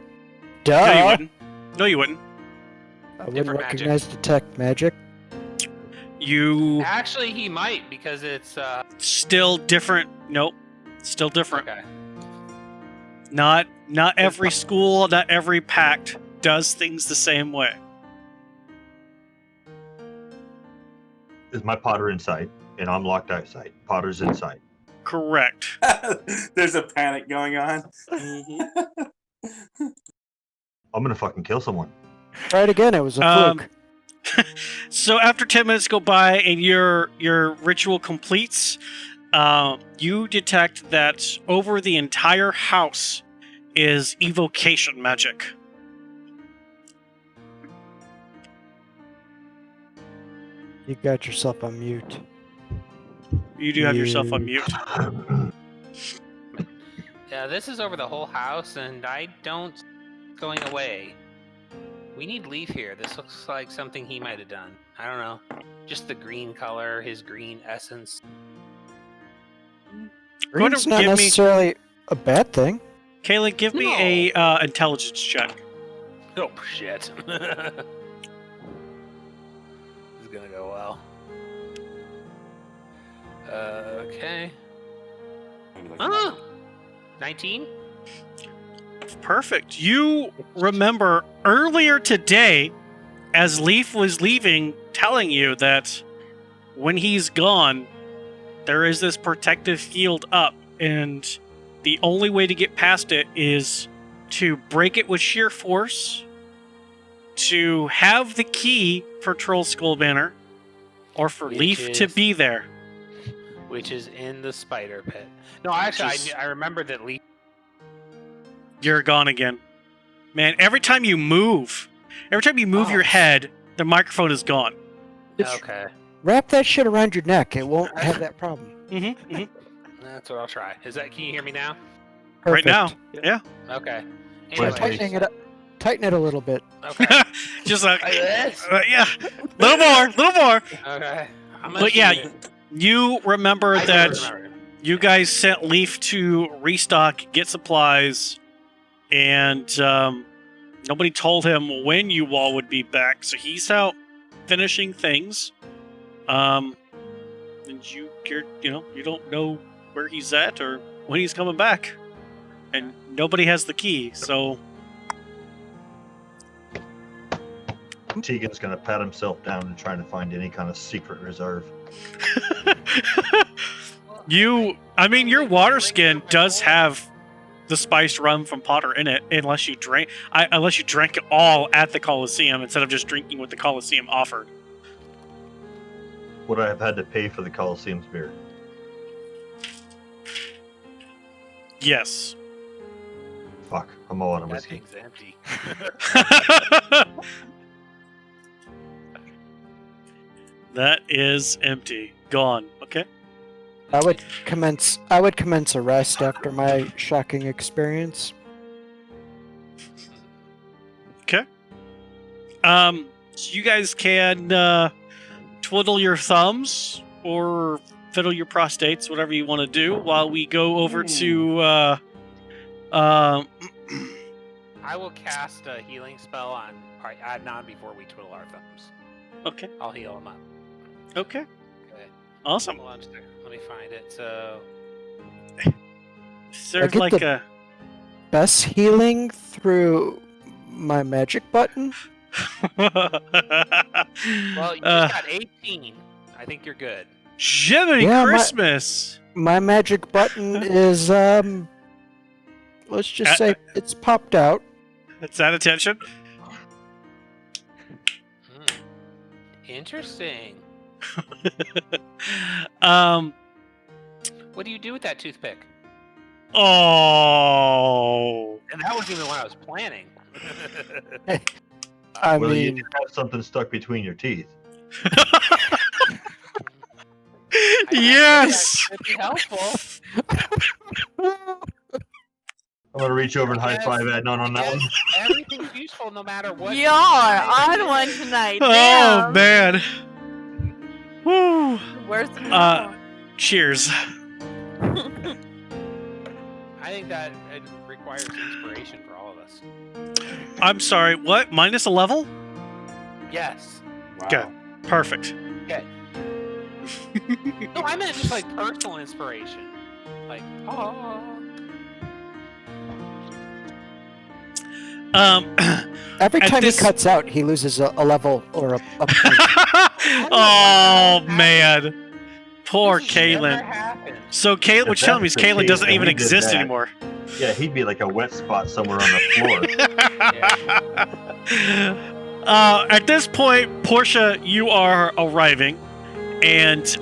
duh! No, you wouldn't. No, you wouldn't. I wouldn't Different magic. recognize detect magic. You Actually, he might because it's still different. Nope. Still different. okay. Not every school, not every pact does things the same way. Is my Potter inside? And I'm locked outside. Potter's inside. Correct. There's a panic going on. I'm gonna fucking kill someone. Try it again. It was a fluke. So after 10 minutes go by and your ritual completes, you detect that over the entire house is evocation magic. You got yourself on mute. You do have yourself on mute. Yeah, this is over the whole house, and I don't going away. We need Leaf here. This looks like something he might have done. I don't know. Just the green color, his green essence. Green's not necessarily a bad thing. Kayla, give me a intelligence check. Oh, shit. This is gonna go well. Okay. 19? Perfect. You remember earlier today, as Leaf was leaving, telling you that when he's gone, there is this protective field up, and the only way to get past it is to break it with sheer force, to have the key for Troll Skull Banner, or for Leaf to be there. Which is in the spider pit. No, actually, I remember that Leaf... You're gone again. Man, every time you move your head, the microphone is gone. Okay. Wrap that shit around your neck. It won't have that problem. That's what I'll try. Can you hear me now? Right now. Yeah. Okay. Tighten it a little bit. Okay. Just like this? Yeah. Little more. Okay. But yeah, you remember that you guys sent Leaf to restock, get supplies, and nobody told him when you all would be back, so he's out finishing things. And you don't know where he's at or when he's coming back, and nobody has the key. So Tegan's gonna pat himself down and trying to find any kind of secret reserve. your water skin does have the spiced rum from Potter in it, unless you drank it all at the Coliseum instead of just drinking what the Coliseum offered. Would I have had to pay for the Coliseum's beer? Yes. Fuck, I'm all out of That whiskey. thing's empty. That is empty. Gone. Okay. I would commence a rest after my shocking experience. Okay. So you guys can twiddle your thumbs or fiddle your prostates, whatever you want to do, while we go over to I will cast a healing spell on Adnan before we twiddle our thumbs. Okay. I'll heal him up. Okay. Okay. Awesome. Hold on just a second. Let me find it. So Is there get like the- Best healing through my magic button. well, you just got 18. I think you're good. Jiminy Yeah, Christmas! My magic button is let's just say it's popped out. That's that attention. Interesting. What do you do with that toothpick? Oh. And that wasn't even what I was planning. I Well, you mean, did have something stuck between your teeth. Yes. That could be helpful. I'm gonna reach over and high five Adnan on that one. Everything's useful no matter what. Y'all are on one tonight. Oh Damn. man. Woo. Worse than Cheers. I think that it requires inspiration for all of us. I'm sorry, what? Minus a level? Yes. Wow. Okay. Perfect. Okay. No, I meant just like personal inspiration. Like, oh. Every At time this- he cuts out, he loses a level or a point. Oh man, poor This has never Caitlin. happened. So Caitlin, If what you're telling me is that's the Caitlin case, doesn't then even we did exist that. anymore. Yeah, he'd be like a wet spot somewhere on the floor. At this point, Portia, you are arriving, and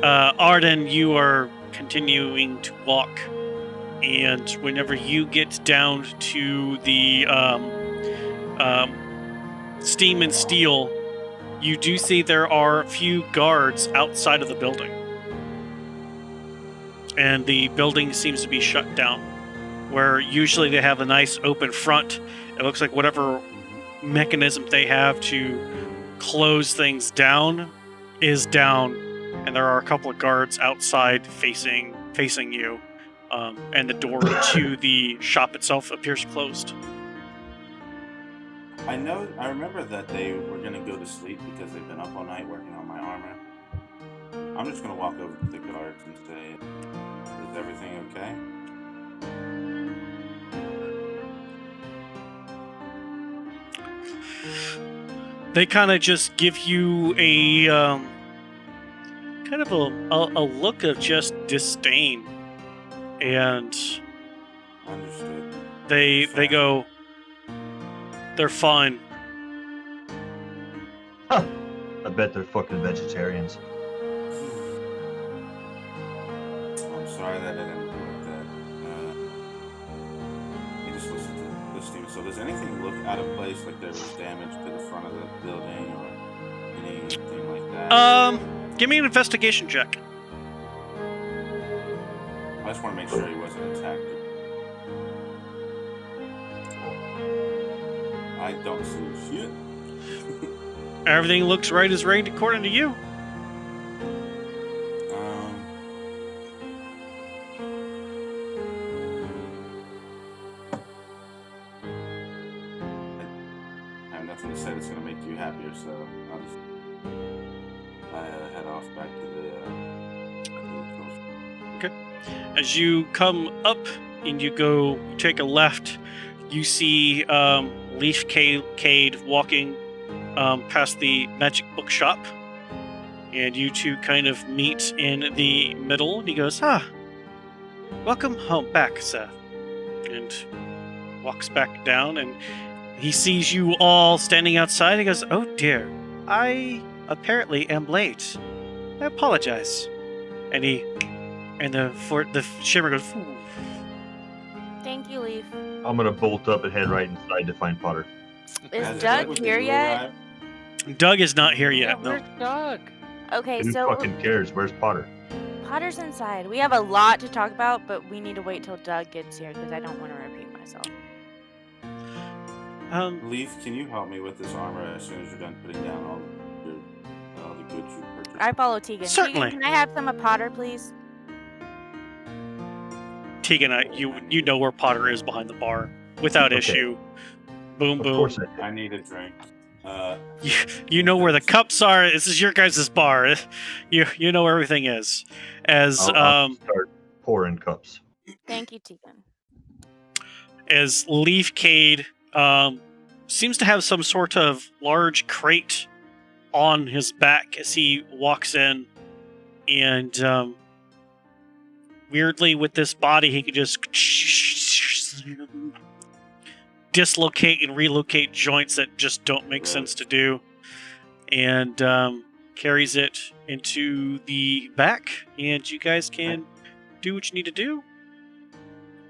Arden, you are continuing to walk. And whenever you get down to the Steam and Steel, you do see there are a few guards outside of the building. And the building seems to be shut down. Where usually they have a nice open front, it looks like whatever mechanism they have to close things down is down, and there are a couple of guards outside facing you, and the door to the shop itself appears closed. I remember that they were gonna go to sleep because they've been up all night working on my armor. I'm just gonna walk over to the guards and say, "Is everything okay?" They kind of just give you a kind of a look of just disdain, and Understood. they go, "They're fine." I bet they're fucking vegetarians. I'm sorry that it ended like that. You just listen to this team. So does anything look out of place, like there was damage to the front of the building or anything like that? Give me an investigation check. I just want to make sure he wasn't attacked. I don't see shit. Everything looks right as rain according to you. I have nothing to say that's going to make you happier, so I'll just head off back to the As you come up and you go take a left, you see Leaf Cade walking past the magic bookshop, and you two kind of meet in the middle, and he goes, welcome home back, sir, and walks back down, and he sees you all standing outside. He goes, oh dear, I apparently am late. I apologize. And the shimmer goes, "Ooh." Thank you, Leaf. I'm gonna bolt up and head right inside to find Potter. Is Has Doug with here the yet? Doug is not here yet. Where's No. Doug? Okay, Who so fucking cares? Where's Potter? Potter's inside. We have a lot to talk about, but we need to wait till Doug gets here because I don't want to repeat myself. Leaf, can you help me with this armor as soon as you're done putting down all the goods you purchased? I follow Tegan. Certainly. Tegan, can I have some of Potter, please? Tegan, you know where Potter is behind the bar without Okay. issue. Boom, Of boom. course I I need a drink. You know where the cups are. This is your guys' bar. You know where everything is. As I'll start pouring cups. Thank you, Tegan. as Leafcade seems to have some sort of large crate on his back as he walks in, and weirdly with this body he can just dislocate and relocate joints that just don't make sense to do, and carries it into the back, and you guys can do what you need to do.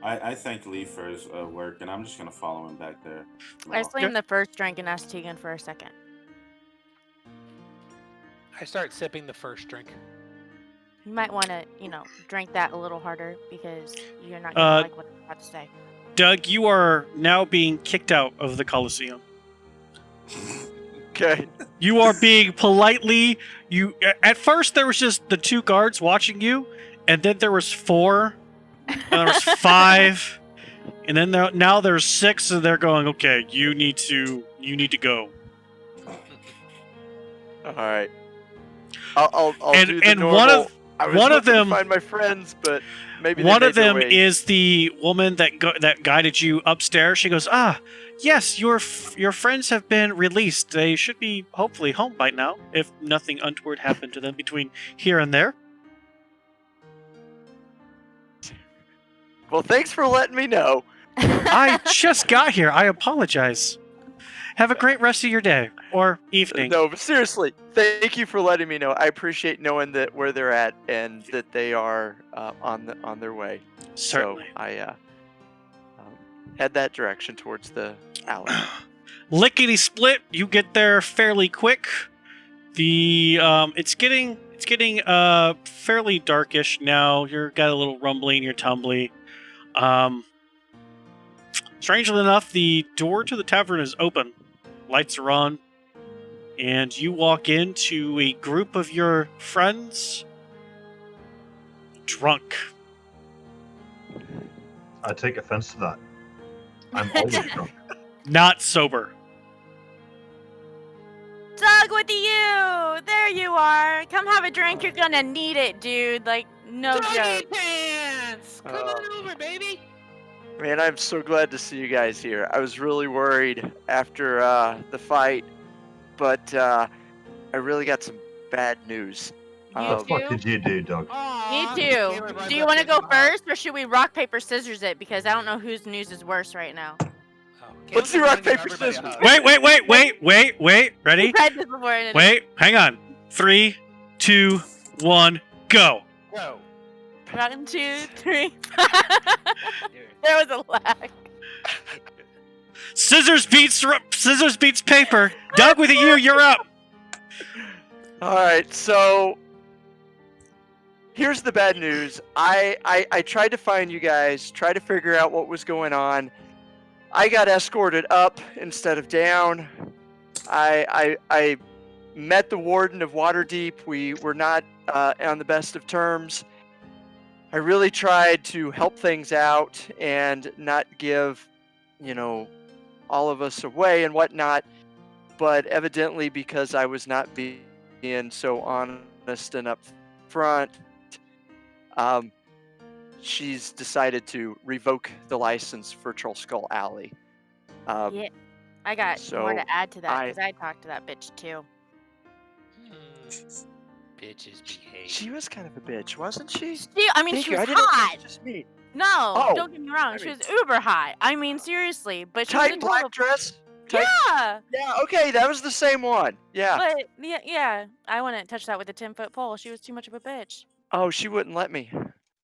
I thank Leaf for his work, and I'm just gonna follow him back there. I slammed the first drink and asked Tegan for a second. I start sipping the first drink. You might want to, drink that a little harder because you're not going to like what I'm about to say. Doug, you are now being kicked out of the Coliseum. Okay. You are being politely. At first there was just the 2 guards watching you, and then there was 4, and there was 5, and then now there's 6, and they're going, okay, you need to go. All right. I'll do the and normal. I was One of hoping to them- find my friends, but maybe they One made of their them way. is the woman that that guided you upstairs. She goes, yes, your friends have been released. They should be hopefully home by now, if nothing untoward happened to them between here and there. Well, thanks for letting me know. I just got here. I apologize. Have a great rest of your day or evening. No, but seriously, thank you for letting me know. I appreciate knowing that where they're at and that they are on their way. Certainly. So I head that direction towards the alley. Lickety split. You get there fairly quick. The it's getting fairly darkish now. You're got a little rumbling. You're tumbly. Strangely enough, the door to the tavern is open. Lights are on, and you walk into a group of your friends drunk. I take offense to that. I'm always drunk. Not sober. Doug with you! There you are. Come have a drink. You're gonna need it, dude. Like, no Doggy joke. pants! Come on over, baby! Man, I'm so glad to see you guys here. I was really worried after the fight, but I really got some bad news. You What the fuck too? did you do, Doug? Me too. Do you want to go first, or should we rock, paper, scissors it? Because I don't know whose news is worse right now. Let's do rock, paper, scissors. Wait. Ready? We've had this before. And Wait, hang on. 3, 2, 1, go. Go. 1, 2, 3. There was a lag. Scissors beats paper. Doug with you, you're up. All right, so here's the bad news. I tried to find you guys, tried to figure out what was going on. I got escorted up instead of down. I met the warden of Waterdeep. We were not on the best of terms. I really tried to help things out and not give, all of us away and whatnot. But evidently, because I was not being so honest and upfront, she's decided to revoke the license for Troll Skull Alley. Yeah, I got more so to add to that I- because I talked to that bitch too. Bitches behave. She was kind of a bitch, wasn't she? I mean, Thank she you. was I didn't know hot. it was just me. No, Oh, don't get me wrong. I She mean- was uber hot. I mean, seriously. But she was Tight a black total- dress. Tight- Yeah. Yeah. Okay, that was the same one. Yeah. But yeah, I wouldn't touch that with a 10-foot pole. She was too much of a bitch. Oh, she wouldn't let me.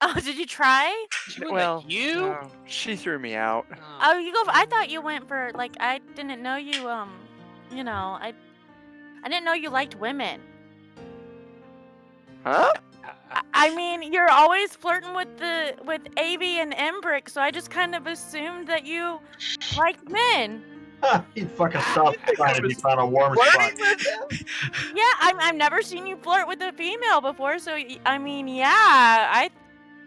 Oh, did you try? She would Well, like you? no, she threw me out. Oh, you go. I thought you went for like. I didn't know you. I didn't know you liked women. Huh? I mean, you're always flirting with Avi and Embrick, so I just kind of assumed that you liked men. He'd fucking stop trying to be found a warm spot. Flirting with them? Yeah, I've never seen you flirt with a female before, so I mean, yeah,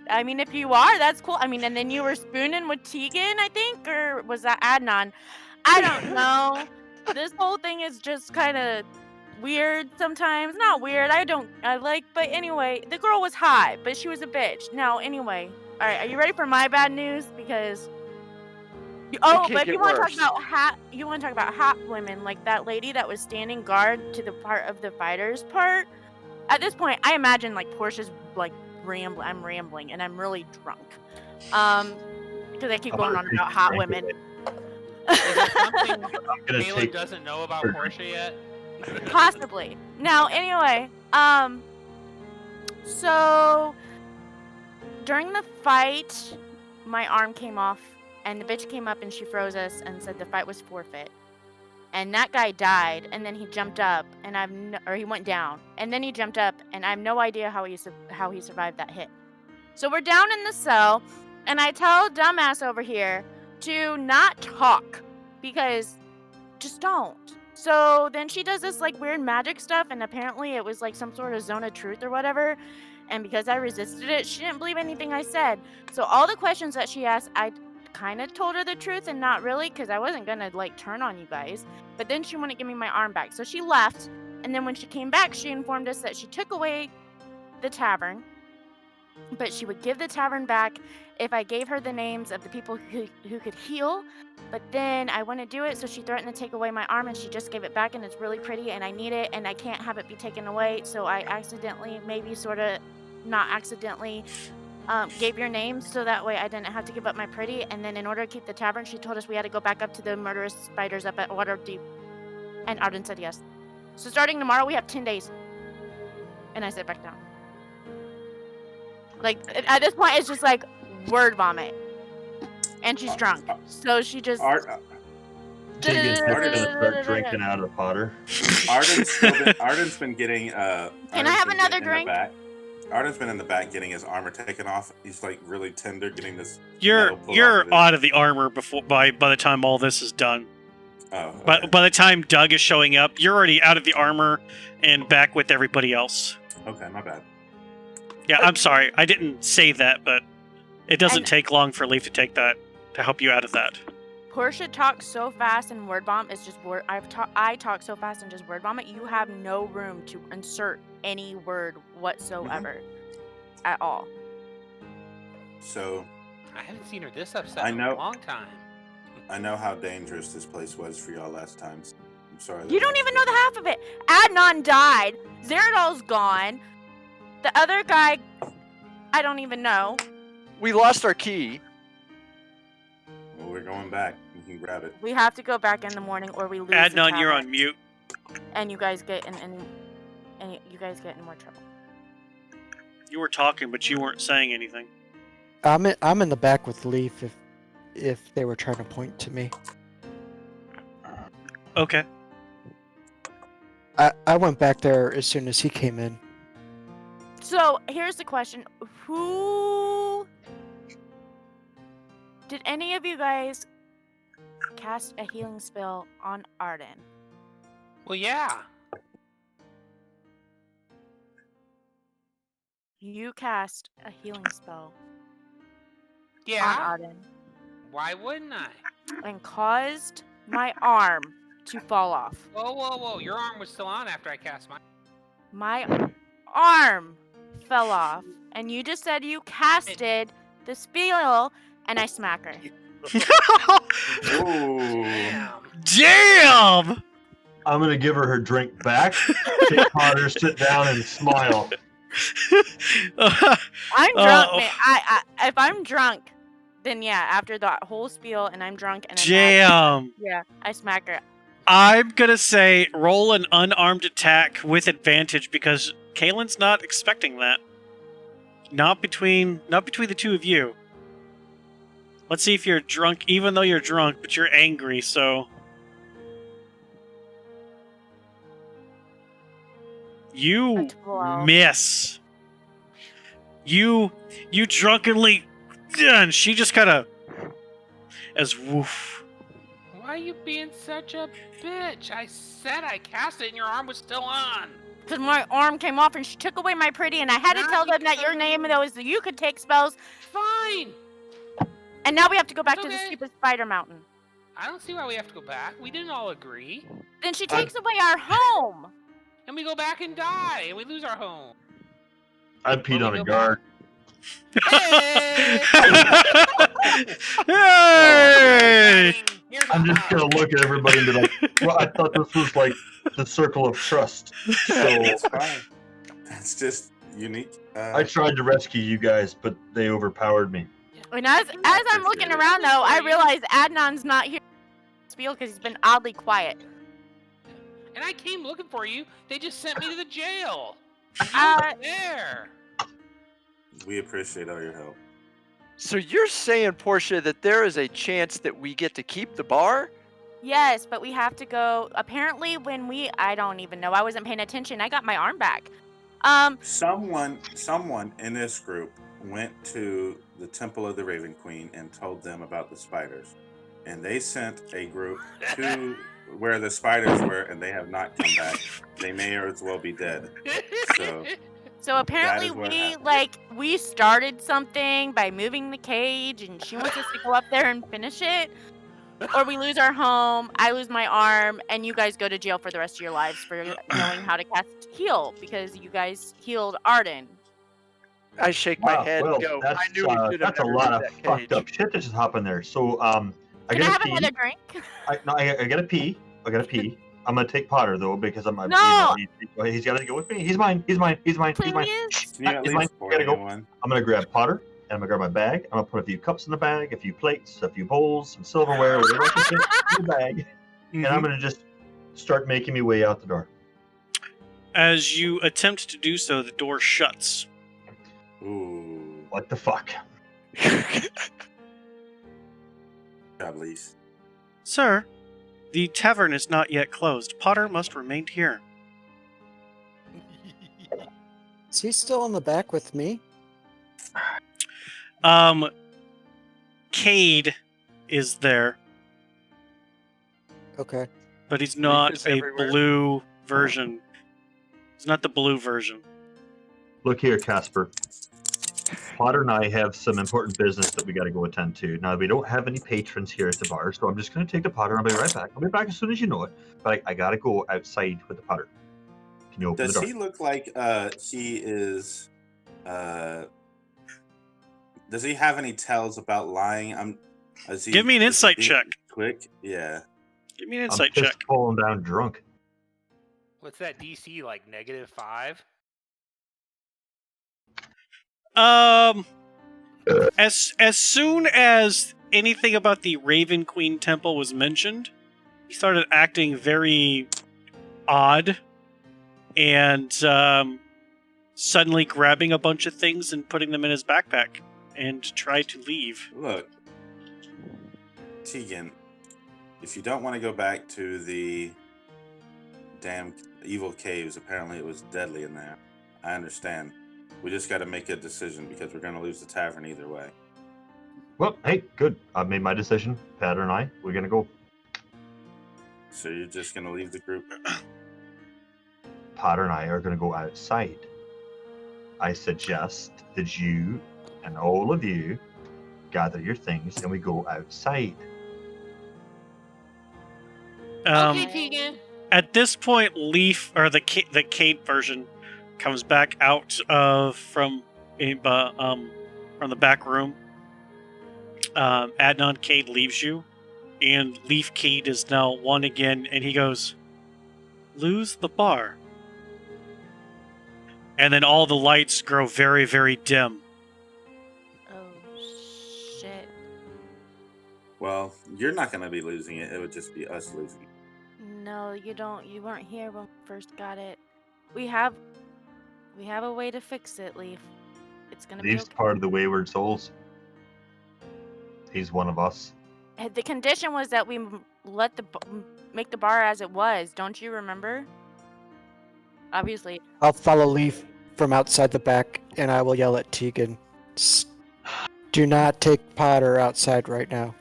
I mean, if you are, that's cool. I mean, and then you were spooning with Tegan, I think, or was that Adnan? I don't know. This whole thing is just kind of weird sometimes. Not weird. But anyway, the girl was hot, but she was a bitch. Now, anyway, all right, are you ready for my bad news? Because can't but get you want to talk worse. about hot women, like that lady that was standing guard to the part of the fighters part. At this point, I imagine like Portia's like rambling. I'm rambling, and I'm really drunk. Because I keep going on about hot women. Is there something gonna Caleb take- doesn't know about Portia yet? Possibly. Now, anyway, so during the fight, my arm came off, and the bitch came up and she froze us and said the fight was forfeit. And that guy died, and then he jumped up, and he went down, and then he jumped up, and I have no idea how he survived that hit. So we're down in the cell, and I tell dumbass over here to not talk because just don't. So then she does this like weird magic stuff, and apparently it was like some sort of zone of truth or whatever. And because I resisted it, she didn't believe anything I said. So all the questions that she asked, I kind of told her the truth and not really, because I wasn't gonna like turn on you guys. But then she wouldn't give me my arm back, so she left. And then when she came back, she informed us that she took away the tavern, but she would give the tavern back if I gave her the names of the people who could heal. But then I wouldn't do it, so she threatened to take away my arm, and she just gave it back, and it's really pretty, and I need it, and I can't have it be taken away. So I accidentally, maybe sort of not accidentally, gave your names so that way I didn't have to give up my pretty. And then in order to keep the tavern, she told us we had to go back up to the murderous spiders up at Waterdeep. And Arden said yes. So starting tomorrow, we have 10 days. And I sit back down. Like, at this point, it's just like word vomit. And she's drunk. So she just... Tegan's gonna start drinking out of the Potter. Arden's been getting... Can I have another drink? Arden's been in the back getting his armor taken off. He's like really tender getting this... You're out of the armor by the time all this is done. Oh, okay. But by the time Doug is showing up, you're already out of the armor and back with everybody else. Okay, my bad. Yeah, I'm sorry. I didn't say that, but it doesn't take long for Leaf to take that, to help you out of that. Portia talks so fast and word bomb is just word. I talk so fast and just word vomit. You have no room to insert any word whatsoever at all. So I haven't seen her this upset I in know- a long time. I know how dangerous this place was for y'all last time. So I'm sorry. You don't even know the half of it. Adnan died. Zeradol's gone. The other guy, I don't even know. We lost our key. Well, we're going back. You can grab it. We have to go back in the morning, or we lose. the Adnan, you're tavern. on mute. And you guys get in you guys get in more trouble. You were talking, but you weren't saying anything. I'm in the back with Leaf if they were trying to point to me. Okay. I went back there as soon as he came in. So here's the question: did any of you guys cast a healing spell on Arden? Well, yeah. You cast a healing spell on Yeah. Arden Why wouldn't I? and caused my arm to fall off. Whoa. Your arm was still on after I cast mine. My arm fell off, and you just said you casted the spell, and I smack her. Ooh. Damn. Damn! I'm gonna give her drink back. Take Potter, sit down, and smile. I'm drunk, man. If I'm drunk, then yeah, after that whole spiel, and I'm drunk, and Damn! I smack her. I'm gonna say roll an unarmed attack with advantage because Kaylin's not expecting that. Not between the two of you. Let's see if you're drunk, even though you're drunk, but you're angry, so... You That's 12. miss. You drunkenly... And she just kind of... As woof. Why are you being such a bitch? I said I cast it and your arm was still on. Because my arm came off, and she took away my pretty, and I had to Not tell them that your because- name was that you could take spells, Fine. and now we have to go back It's to the okay. stupid spider mountain. I don't see why we have to go back. We didn't all agree. Then she takes away our home. And we go back and die, and we lose our home. I peed Well, on we a go guard. Hey! Hey! Here's I'm a just hug. gonna look at everybody and be like, well, I thought this was like the circle of trust. So It's fine. That's just unique. I tried to rescue you guys, but they overpowered me. And as I'm looking around, though, I realize Adnan's not here to spiel because he's been oddly quiet. And I came looking for you. They just sent me to the jail. There. We appreciate all your help. So you're saying, Portia, that there is a chance that we get to keep the bar? Yes, but we have to go. Apparently, I don't even know. I wasn't paying attention. I got my arm back. Someone in this group went to the Temple of the Raven Queen and told them about the spiders. And they sent a group to where the spiders were, and they have not come back. They may as well be dead. So apparently is what we happened. we started something by moving the cage, and she wants us to go up there and finish it, or we lose our home, I lose my arm, and you guys go to jail for the rest of your lives for knowing how to cast heal because you guys healed Arden. I shake my head well, and go, I that's knew we should have that's a never lot used of that fucked cage. up shit that just happened there. So I Can I gotta have pee. another drink? I gotta pee. I gotta pee. I'm gonna take Potter though because I'm No! he's gotta go with me. He's mine. He's mine. He's mine. He's mine. Please? Can you at He's mine. least pour Gotta go. anyone? I'm gonna grab Potter and I'm gonna grab my bag. I'm gonna put a few cups in the bag, a few plates, a few bowls, some silverware, whatever I can fit in the bag, and I'm gonna just start making my way out the door. As you attempt to do so, the door shuts. Ooh, What the fuck? at least. Sir, the tavern is not yet closed. Potter must remain here. Is he still in the back with me? Cade is there, Okay. but he's is not a everywhere. blue version. He's not the blue version. Look here, Casper. Potter and I have some important business that we got to go attend to. Now, we don't have any patrons here at the bar, so I'm just going to take the Potter and I'll be right back. I'll be back as soon as you know it, but I got to go outside with the Potter. Can you open Does the door? he look like he is? Does he have any tells about lying? Give me an is he insight being check. Quick, yeah. Give me an I'm insight just check. falling down drunk. What's that DC like? -5? As soon as anything about the Raven Queen Temple was mentioned, he started acting very odd and suddenly grabbing a bunch of things and putting them in his backpack and tried to leave. Look, Tegan, if you don't want to go back to the damn evil caves, apparently it was deadly in there. I understand. We just got to make a decision because we're going to lose the tavern either way. Well, hey, good. I've made my decision. Potter and I, we're going to go. So you're just going to leave the group? Potter and I are going to go outside. I suggest that you and all of you gather your things and we go outside. Okay, Tegan. At this point, Leaf, or the Cade version, comes back out from the back room. Adnan Cade leaves you, and Leaf Cade is now one again, and he goes, "Lose the bar." And then all the lights grow very, very dim. Oh, shit. Well, you're not going to be losing it. It would just be us losing it. No, you don't. You weren't here when we first got it. We have a way to fix it, Leaf. It's gonna be Leaf's okay. part of the Wayward Souls. He's one of us. The condition was that we let make the bar as it was. Don't you remember? Obviously. I'll follow Leaf from outside the back, and I will yell at Tegan. Do not take Potter outside right now.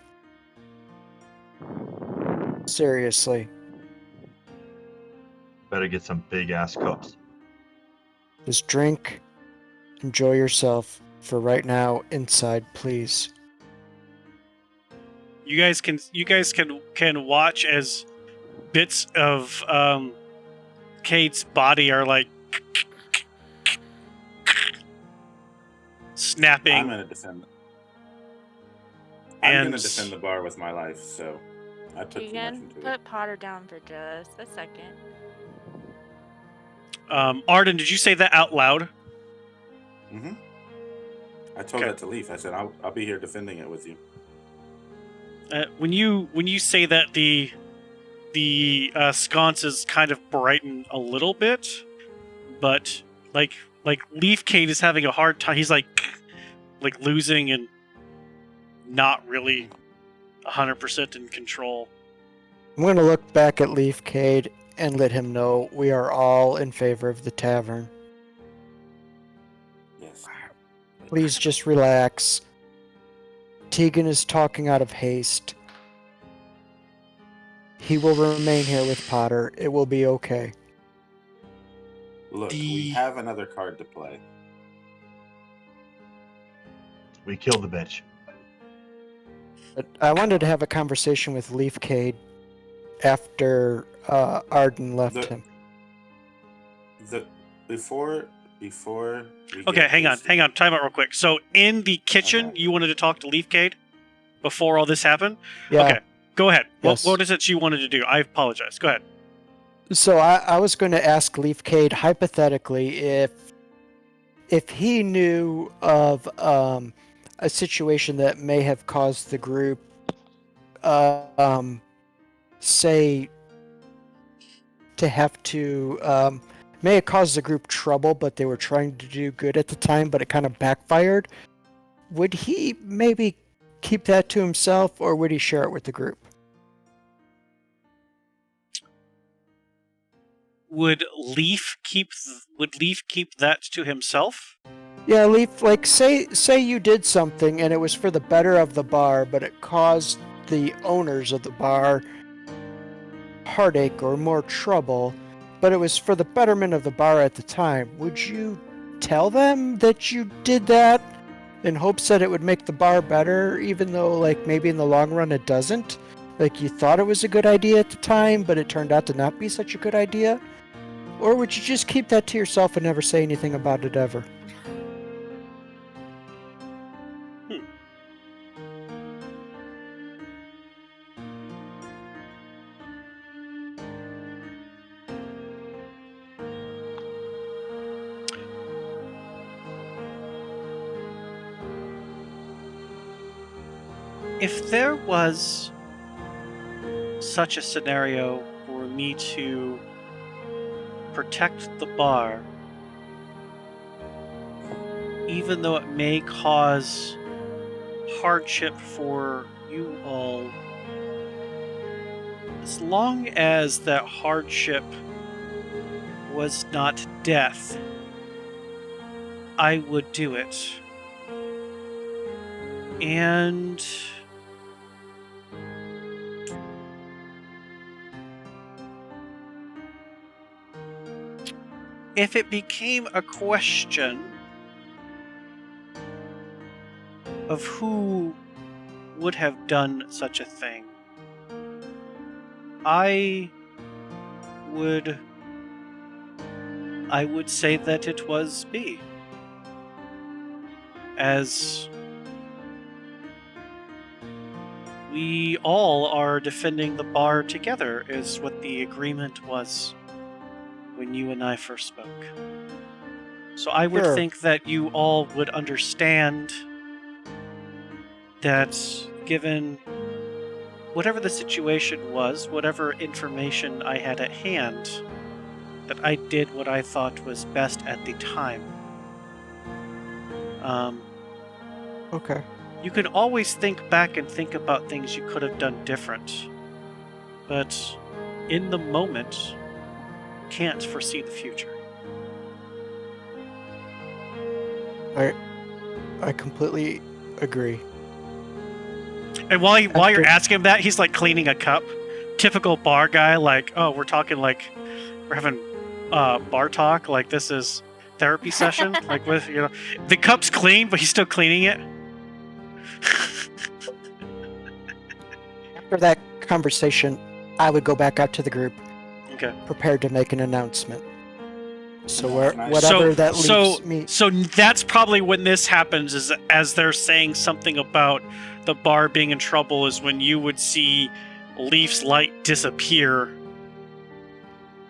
Seriously. Better get some big ass cups. Just drink. Enjoy yourself. For right now, inside, please. You guys can watch as bits of Cade's body are like snapping. I'm going to defend. I'm going to defend the bar with my life. So I put too much Tegan, into it. put Potter down for just a second. Arden, did you say that out loud? Mm-hmm. I told that to Leaf. I said I'll be here defending it with you. When you say that, the sconces kind of brighten a little bit, but like Leaf Cade is having a hard time. He's like losing and not really 100% in control. I'm going to look back at Leaf Cade and let him know we are all in favor of the tavern. Yes. Please just relax. Tegan is talking out of haste. He will remain here with Potter. It will be okay. Look, we have another card to play. We killed the bitch. But I wanted to have a conversation with Leaf Cade after Arden left him. Before before we Okay, get hang on. Time out real quick. So in the kitchen, Okay. you wanted to talk to Leafcade before all this happened? Yeah. Okay, go ahead. Yes. What is it you wanted to do? I apologize. Go ahead. So I was going to ask Leafcade hypothetically if he knew of a situation that may have caused the group, say, to have to may have caused the group trouble, but they were trying to do good at the time, but it kind of backfired. Would he maybe keep that to himself, or would he share it with the group? Would Leaf keep that to himself? Yeah, Leaf, like say you did something and it was for the better of the bar, but it caused the owners of the bar heartache or more trouble, but it was for the betterment of the bar at the time. Would you tell them that you did that in hopes that it would make the bar better, even though like maybe in the long run it doesn't? Like you thought it was a good idea at the time, but it turned out to not be such a good idea? Or would you just keep that to yourself and never say anything about it ever? If there was such a scenario for me to protect the bar, even though it may cause hardship for you all, as long as that hardship was not death, I would do it. And if it became a question of who would have done such a thing, I would say that it was me. As we all are defending the bar together is what the agreement was when you and I first spoke. So I would Sure. think that you all would understand that given whatever the situation was, whatever information I had at hand, that I did what I thought was best at the time. Okay. You can always think back and think about things you could have done different, but in the moment, you can't foresee the future. I completely agree. And while you're asking him that, he's like cleaning a cup. Typical bar guy, like, oh, we're talking like we're having bar talk, like this is therapy session, like with the cup's clean, but he's still cleaning it. After that conversation, I would go back out to the group, Okay. prepared to make an announcement. So Nice. whatever that leaves me. So that's probably when this happens, is as they're saying something about the bar being in trouble, is when you would see Leaf's light disappear,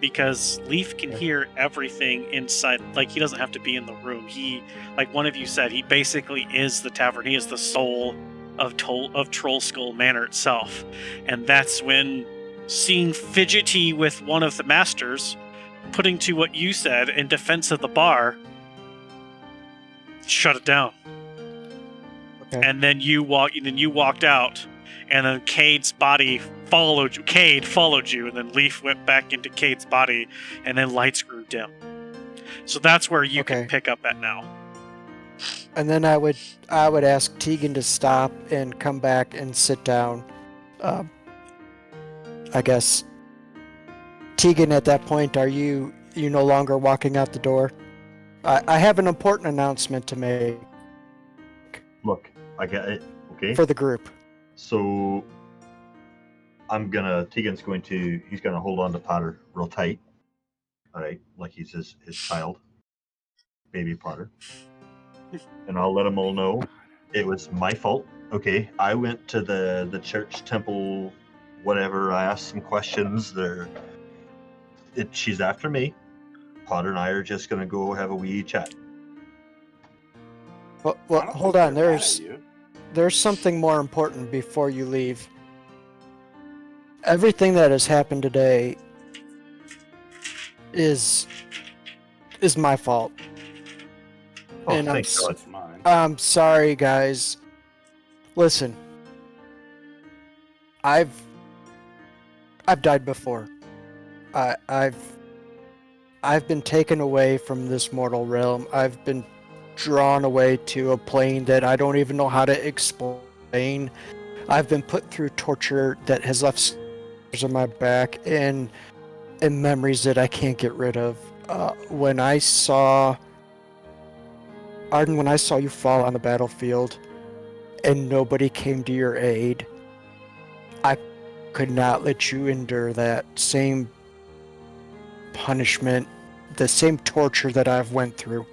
because Leaf can hear everything inside. Like, he doesn't have to be in the room. He, like one of you said, he basically is the tavern. He is the soul of Troll Skull Manor itself. And that's when, seeing Fidgety with one of the masters, putting to what you said in defense of the bar, shut it down. Okay. And then you walked out, and then Cade's body followed you. Cade followed you, and then Leaf went back into Cade's body, and then lights grew dim. So that's where you can pick up at now. And then I would ask Tegan to stop and come back and sit down. I guess, Tegan, at that point, are you no longer walking out the door? I have an important announcement to make. Look, I get it. Okay. For the group. So Tegan's he's gonna hold on to Potter real tight. Alright, like he's his child. baby Potter. And I'll let them all know it was my fault. Okay, I went to the church, temple, whatever. I asked some questions. She's after me. Potter and I are just gonna go have a wee chat. Well, I don't hold think on. they're mad at you. There's something more important before you leave. Everything that has happened today is my fault. Oh, And thank God. It's mine. I'm sorry, guys. Listen, I've died before. I've been taken away from this mortal realm. I've been drawn away to a plane that I don't even know how to explain. I've been put through torture that has left scars on my back and memories that I can't get rid of. When I saw Arden, when I saw you fall on the battlefield and nobody came to your aid, I could not let you endure that same punishment, the same torture that I've went through.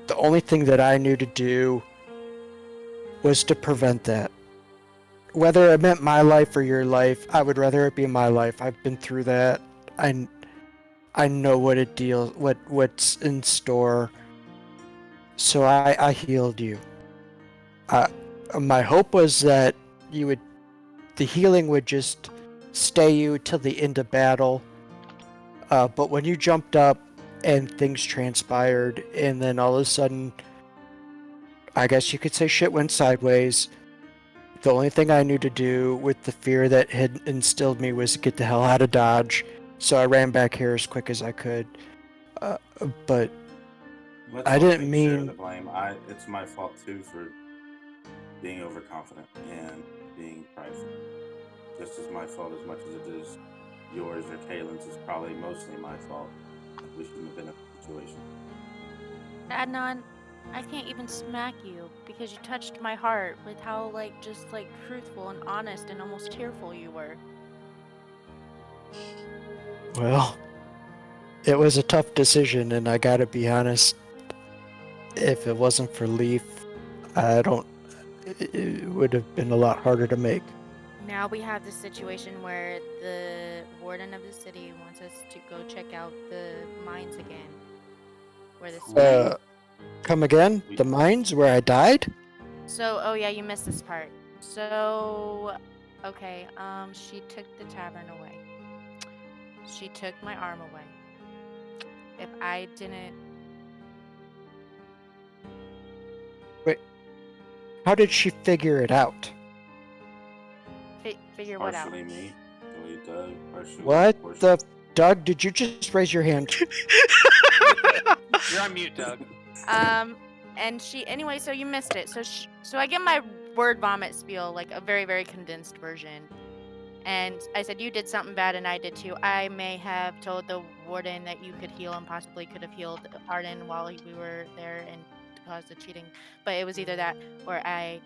The only thing that I knew to do was to prevent that. Whether it meant my life or your life, I would rather it be my life. I've been through that. I know what it deals, what's in store. So I healed you. My hope was that the healing would just stay you till the end of battle. But when you jumped up and things transpired, and then all of a sudden, I guess you could say shit went sideways. The only thing I knew to do with the fear that had instilled me was to get the hell out of Dodge. So I ran back here as quick as I could. But Let's I all didn't take share of mean- the blame. It's my fault too for being overconfident and being prideful. Just as my fault as much as it is yours or Kaylin's is probably mostly my fault. We shouldn't have been in a situation. Adnan, I can't even smack you because you touched my heart with how just truthful and honest and almost tearful you were. Well, it was a tough decision, and I gotta be honest. If it wasn't for Leaf, it would have been a lot harder to make. Now we have this situation where the warden of the city wants us to go check out the mines again. Where the Come again? The mines where I died? So, oh yeah, you missed this part. So, okay, she took the tavern away. She took my arm away. If I didn't... Wait, how did she figure it out? figure what out? Partially me, partially Doug, partially What Portia. the... Doug, did you just raise your hand? You're on mute, Doug. And anyway, so you missed it. So I get my word vomit spiel, like a very, very condensed version. And I said, you did something bad and I did too. I may have told the warden that you could heal and possibly could have healed Arden while we were there and caused the cheating. But it was either that or I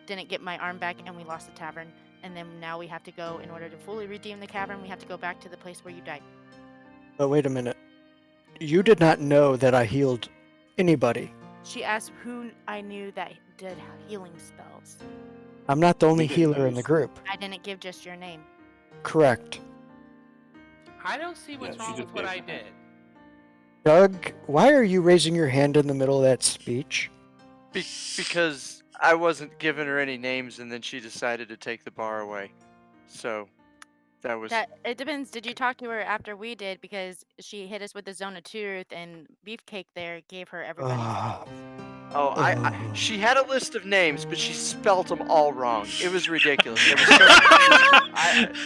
didn't get my arm back and we lost the tavern. And then now we have to go, in order to fully redeem the cavern, we have to go back to the place where you died. But wait a minute. You did not know that I healed anybody. She asked who I knew that did healing spells. I'm not the only You didn't healer in know. the group. I didn't give just your name. Correct. I don't see what's Yeah, she wrong just with what gave I her did. hand. Doug, why are you raising your hand in the middle of that speech? Because I wasn't giving her any names, and then she decided to take the bar away. So that was. It depends. Did you talk to her after we did? Because she hit us with the zone of truth, and Beefcake there gave her everybody's Ugh. names. Oh, she had a list of names, but she spelt them all wrong. It was ridiculous. There was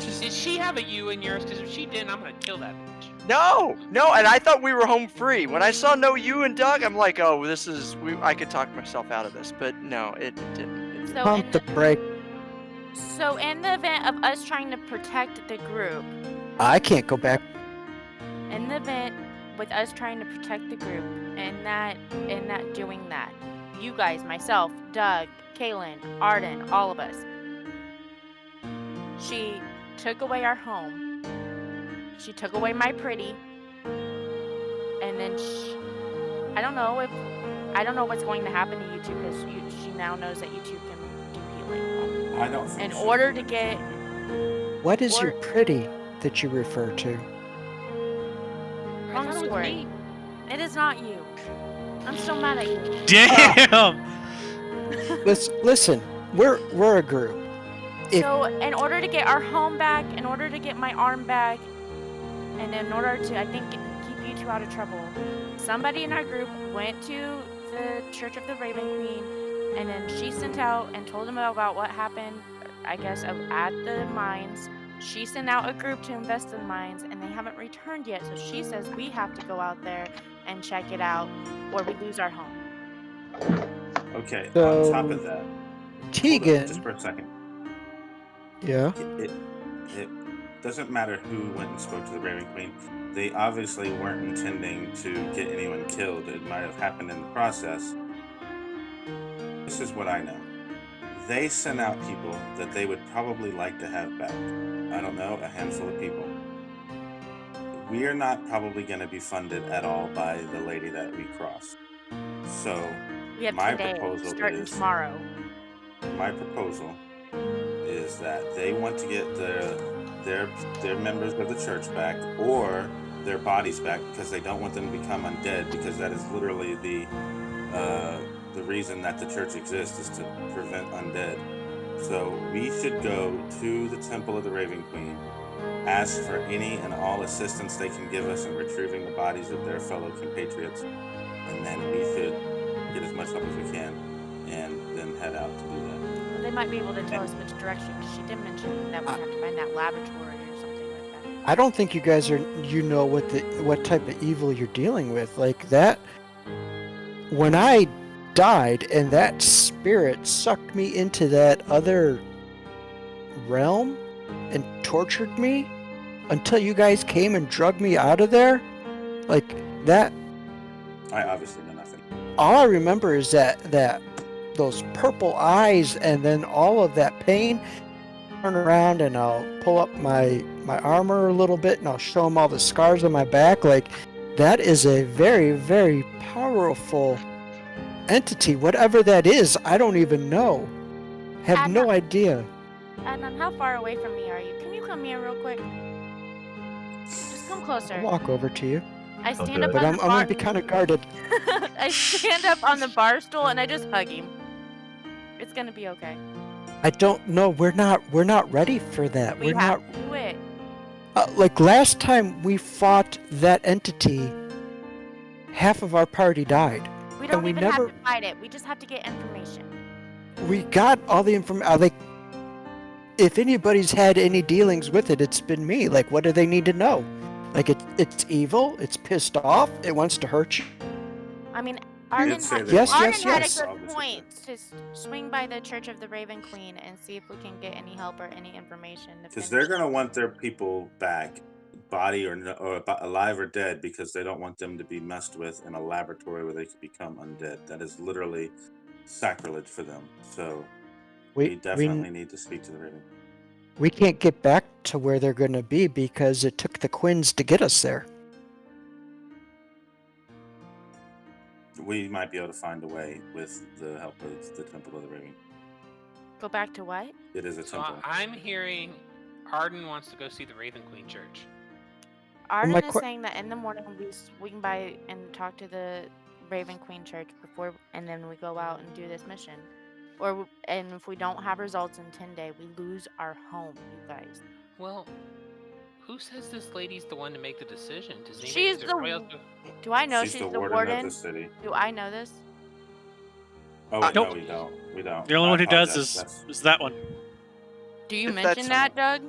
so, Did she have a U in yours? Because if she didn't, I'm gonna kill that bitch. no, and I thought we were home free. When I saw no you and Doug, I'm like, oh, I could talk myself out of this, but no, it didn't. So Pump the brake. So in the event of us trying to protect the group, I can't go back. in the event with us trying to protect the group, and that doing that, you guys, myself, Doug, Kaylin, Arden, all of us, she took away our home. She took away my pretty, and then I don't know what's going to happen to you two because she now knows that you two can do healing. I don't think In she'll order do to get, anything. What is your Or- pretty that you refer to? I Long thought it was story. me. It is not you. I'm still mad at you. Damn. Listen, we're a group. If- So in order to get our home back, in order to get my arm back, and in order to, I think, keep you two out of trouble, somebody in our group went to the Church of the Raven Queen, and then she sent out and told them about what happened, I guess, at the mines. She sent out a group to invest in the mines, and they haven't returned yet. So she says we have to go out there and check it out, or we lose our home. Okay, So, on top of that, hold up Tegan. just for a second. Yeah. It doesn't matter who went and spoke to the Raven Queen. They obviously weren't intending to get anyone killed. It might have happened in the process. This is what I know. They sent out people that they would probably like to have back. I don't know, a handful of people. We are not probably going to be funded at all by the lady that we crossed. So We have my today, proposal starting is tomorrow. my proposal is that they want to get their members of the church back or their bodies back because they don't want them to become undead, because that is literally the reason that the church exists, is to prevent undead. So we should go to the Temple of the Raven Queen, ask for any and all assistance they can give us in retrieving the bodies of their fellow compatriots, and then we should get as much help as we can and then head out to do that. Well, they might be able to tell us which direction, because she did mention that we have to find that laboratory or something like that. I don't think you guys know what type of evil you're dealing with. Like that, when I died and that spirit sucked me into that other realm and tortured me until you guys came and drug me out of there, like that, I obviously know nothing. all I remember is that those purple eyes and then all of that pain. Turn around and I'll pull up my armor a little bit and I'll show them all the scars on my back. Like, that is a very, very powerful entity. Whatever that is, I don't even know. Have no idea. Adnan, how far away from me are you? Can you come here real quick? Just come closer. I'll walk over to you. I stand up But on I'm the gonna bar. be kind of guarded. I stand up on the bar stool and I just hug him. It's gonna be okay. I don't know. We're not ready for that. We have to do it. Like last time we fought that entity, half of our party died. We don't we even never- have to fight it. We just have to get information. We got all the information. Like, if anybody's had any dealings with it, it's been me. Like, what do they need to know? Like, it's evil. It's pissed off. It wants to hurt you. I mean, did Arden, say had, they Yes, Arden yes, had yes. a good point to swing by the Church of the Raven Queen and see if we can get any help or any information. to Because finish they're going to want their people back, body or alive or dead, because they don't want them to be messed with in a laboratory where they could become undead. That is literally sacrilege for them. So we definitely need to speak to the Raven. We can't get back to where they're going to be because it took the Quins to get us there. We might be able to find a way with the help of the Temple of the Raven. Go back to what? It is a So temple. I'm hearing Arden wants to go see the Raven Queen Church. Arden my is que- saying that in the morning we swing by and talk to the Raven Queen Church before, and then we go out and do this mission. And if we don't have results in 10 days, we lose our home, you guys. Well, who says this lady's the one to make the decision? Does anybody, She's is there the- somebody else Do I know She's she's the the warden warden? of the city. Do I know this? Oh, Nope. no, we don't. We don't. The only I one who does apologize. is that one. Do you If mention that's- that, Doug?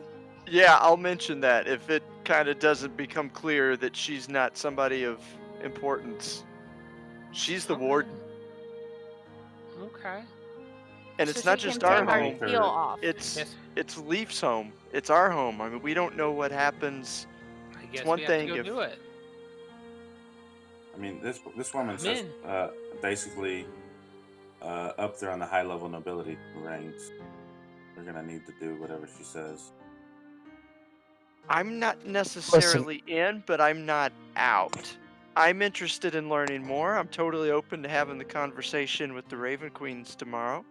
Yeah, I'll mention that if it kind of doesn't become clear that she's not somebody of importance. She's the Okay. warden, Okay. and So it's not she just can our take our home. seal off. It's Yes. it's Leaf's home. It's our home. I mean, we don't know what happens. I guess one we have thing to go if- do it. I mean, this woman says Men. basically up there on the high level nobility ranks. We're gonna need to do whatever she says. I'm not necessarily in, but I'm not out. I'm interested in learning more. I'm totally open to having the conversation with the Raven Queens tomorrow.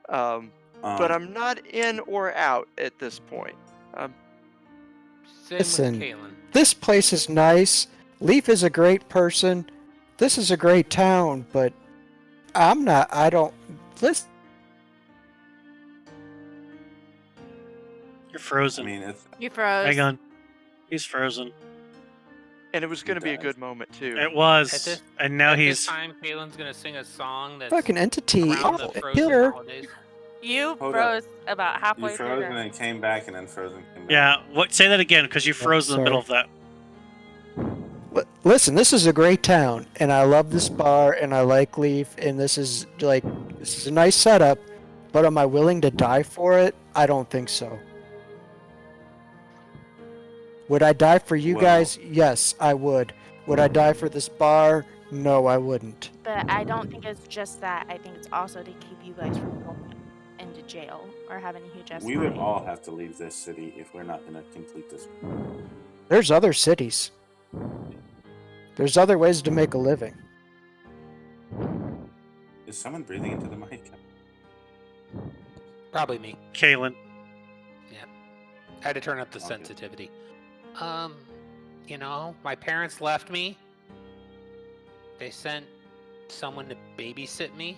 But I'm not in or out at this point. Same Listen. with Kalen. This place is nice. Leaf is a great person. This is a great town, but I don't. Listen. You're I frozen. mean, it's You froze. Hang on. He's frozen. And it was going to be a does. good moment, too. It was. At this- and now At he's. this time, Kalen's gonna sing a song that's Fucking entity. around the frozen Killer. holidays. You Hold froze about you halfway through froze and that. then came back and then frozen came back. Yeah, what? Say that again, because you froze in the middle of that. Listen, this is a great town, and I love this bar, and I like Leaf, and this is a nice setup. But am I willing to die for it? I don't think so. Would I die for you Well- guys? Yes, I would. Would I die for this bar? No, I wouldn't. But I don't think it's just that. I think it's also to keep you guys from going into jail or having a huge ass We would fine. all have to leave this city if we're not going to complete this. There's other cities. There's other ways to make a living. Is someone breathing into the mic? Probably me. Kalen. I had to turn up the Okay. sensitivity. My parents left me. They sent someone to babysit me.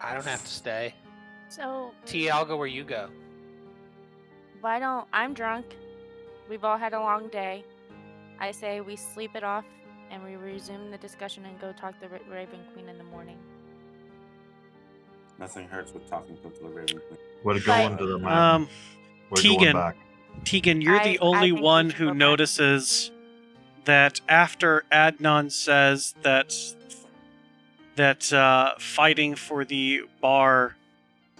I don't have to stay. So T, I'll go where you go. why don't I'm drunk? We've all had a long day. I say we sleep it off and we resume the discussion and go talk to the Raven Queen in the morning. Nothing hurts with talking to the Raven Queen. We're But- going to the mountain. We're going Tegan. back. Tegan, you're the I only think we one should who go back. notices that after Adnan says that fighting for the bar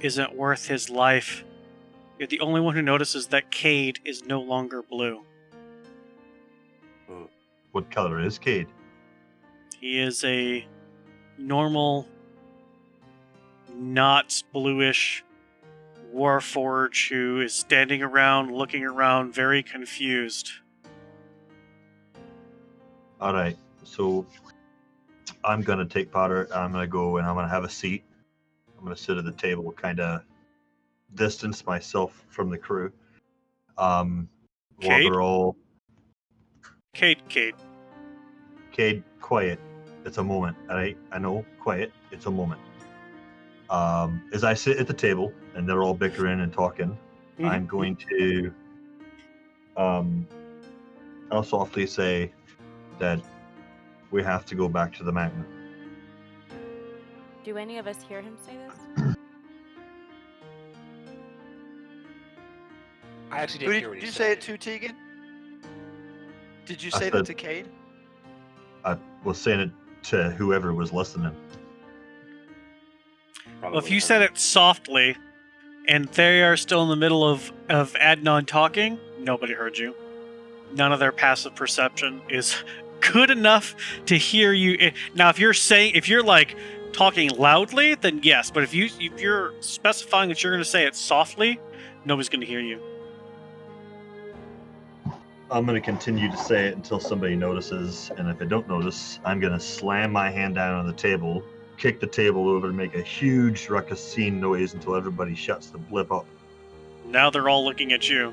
isn't worth his life, you're the only one who notices that Cade is no longer blue. Oh, What color is Cade? He is a normal, not bluish warforge who is standing around, looking around, very confused. All right, so I'm gonna take Potter. I'm gonna go and I'm gonna have a seat. I'm gonna sit at the table, kind of distance myself from the crew. While Cade? they're all Cade. Cade, quiet. It's a moment. All right, I know, quiet. It's a moment. As I sit at the table and they're all bickering and talking, Mhm. I'm going to I'll softly say that we have to go back to the mountain. Do any of us hear him say this? I actually Who didn't hear what did he you said. say it to, Tegan? Did you I say said- that to Cade? I was saying it to whoever was listening. Well, if you said it softly, and they are still in the middle of Adnan talking, nobody heard you. None of their passive perception is good enough to hear you. Now, if you're like talking loudly, then yes. But if you're specifying that you're going to say it softly, nobody's going to hear you. I'm going to continue to say it until somebody notices, and if they don't notice, I'm going to slam my hand down on the table, kick the table over, and make a huge ruckus scene noise until everybody shuts the blip up. Now they're all looking at you.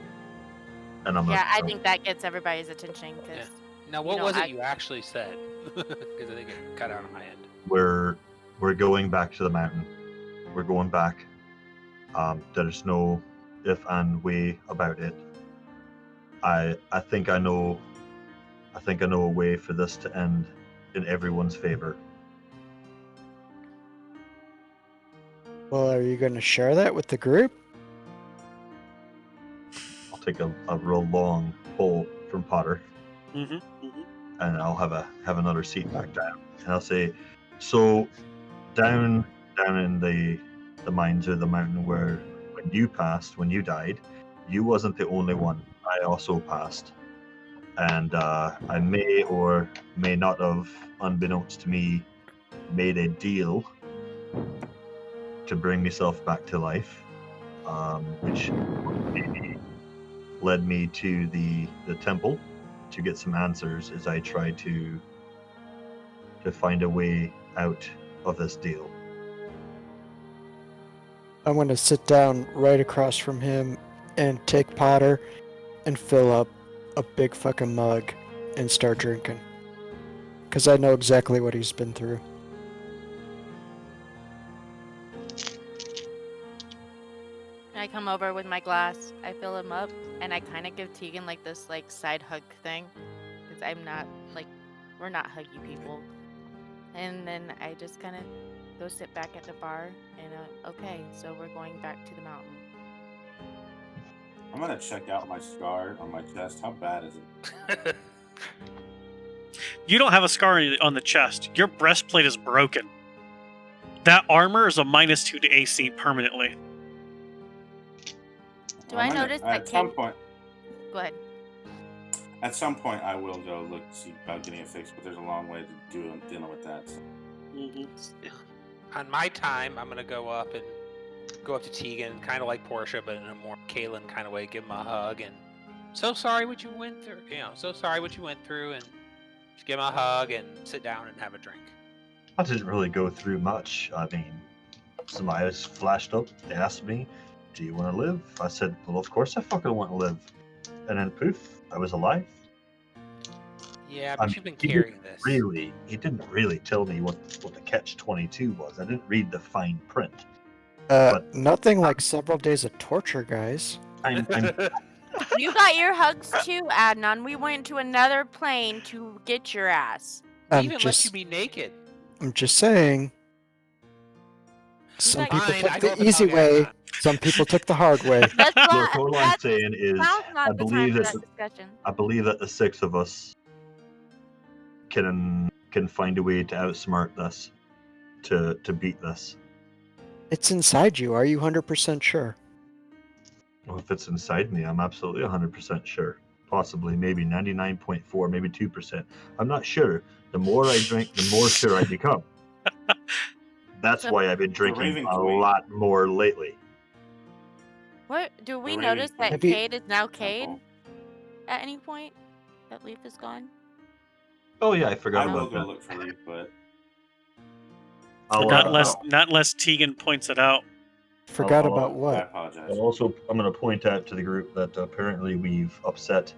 And I'm Yeah, I gonna, think that gets everybody's attention because Now, what know, was I- it you actually said? Because I think it cut out on my end. we're going back to the mountain. We're going back. There's no if and way about it. I think I know a way for this to end in everyone's favor. Well, are you going to share that with the group? I'll take a real long pull from Potter, Mm-hmm. and I'll have another seat back down, and I'll say, so down in the mines or the mountain where when you died, you wasn't the only one. I also passed, and I may or may not have, unbeknownst to me, made a deal to bring myself back to life, which maybe led me to the temple, to get some answers as I try to find a way out of this deal. I'm going to sit down right across from him and take Potter and fill up a big fucking mug and start drinking. Because I know exactly what he's been through. I come over with my glass, I fill him up, and I kind of give Tegan like this like side hug thing, because I'm not like, we're not huggy people. And then I just kind of go sit back at the bar and okay, so we're going back to the mountain. I'm gonna check out my scar on my chest. How bad is it? You don't have a scar on the chest. Your breastplate is broken. That armor is a -2 to AC permanently. Do I notice that at some point? Go ahead. At some point, I will go look to see about getting it fixed, but there's a long way to dealing with that. So. On my time, I'm gonna go up to Tegan, kind of like Portia, but in a more Kaylin kind of way. Give him a hug and so sorry what you went through. So sorry what you went through, and just give him a hug and sit down and have a drink. I didn't really go through much. I mean, some eyes flashed up. They asked me, "Do you want to live?" I said, "Well, of course I fucking want to live." And then poof, I was alive. Yeah, but you've been carrying this. He didn't really tell me what the catch-22 was. I didn't read the fine print. Nothing like several days of torture, guys. I'm You got your hugs too, Adnan. We went to another plane to get your ass. We I'm even let you be naked. I'm just saying. Some got- people Fine, I took go the up and easy hug way. Adnan. Some people took the hard way. That's Look, not. all I'm saying is, Now's I not the time believe for that that discussion. I believe that the six of us can find a way to outsmart this, to beat this. It's inside you. Are you 100% sure? Well, if it's inside me, I'm absolutely 100% sure. Possibly, maybe 99.4, maybe 2%. I'm not sure. The more I drink, the more sure I become. That's So- why I've been drinking Raven a Queen. lot more lately. What do we The notice Raven that Have you- Cade is now Cade Temple. at any point? That Leaf is gone. Oh yeah, I forgot I will about go that. look for Leaf, but I'll, Not uh, unless Tegan points it out. Forgot I'll- about I what? apologize. I'm going to point out to the group that apparently we've upset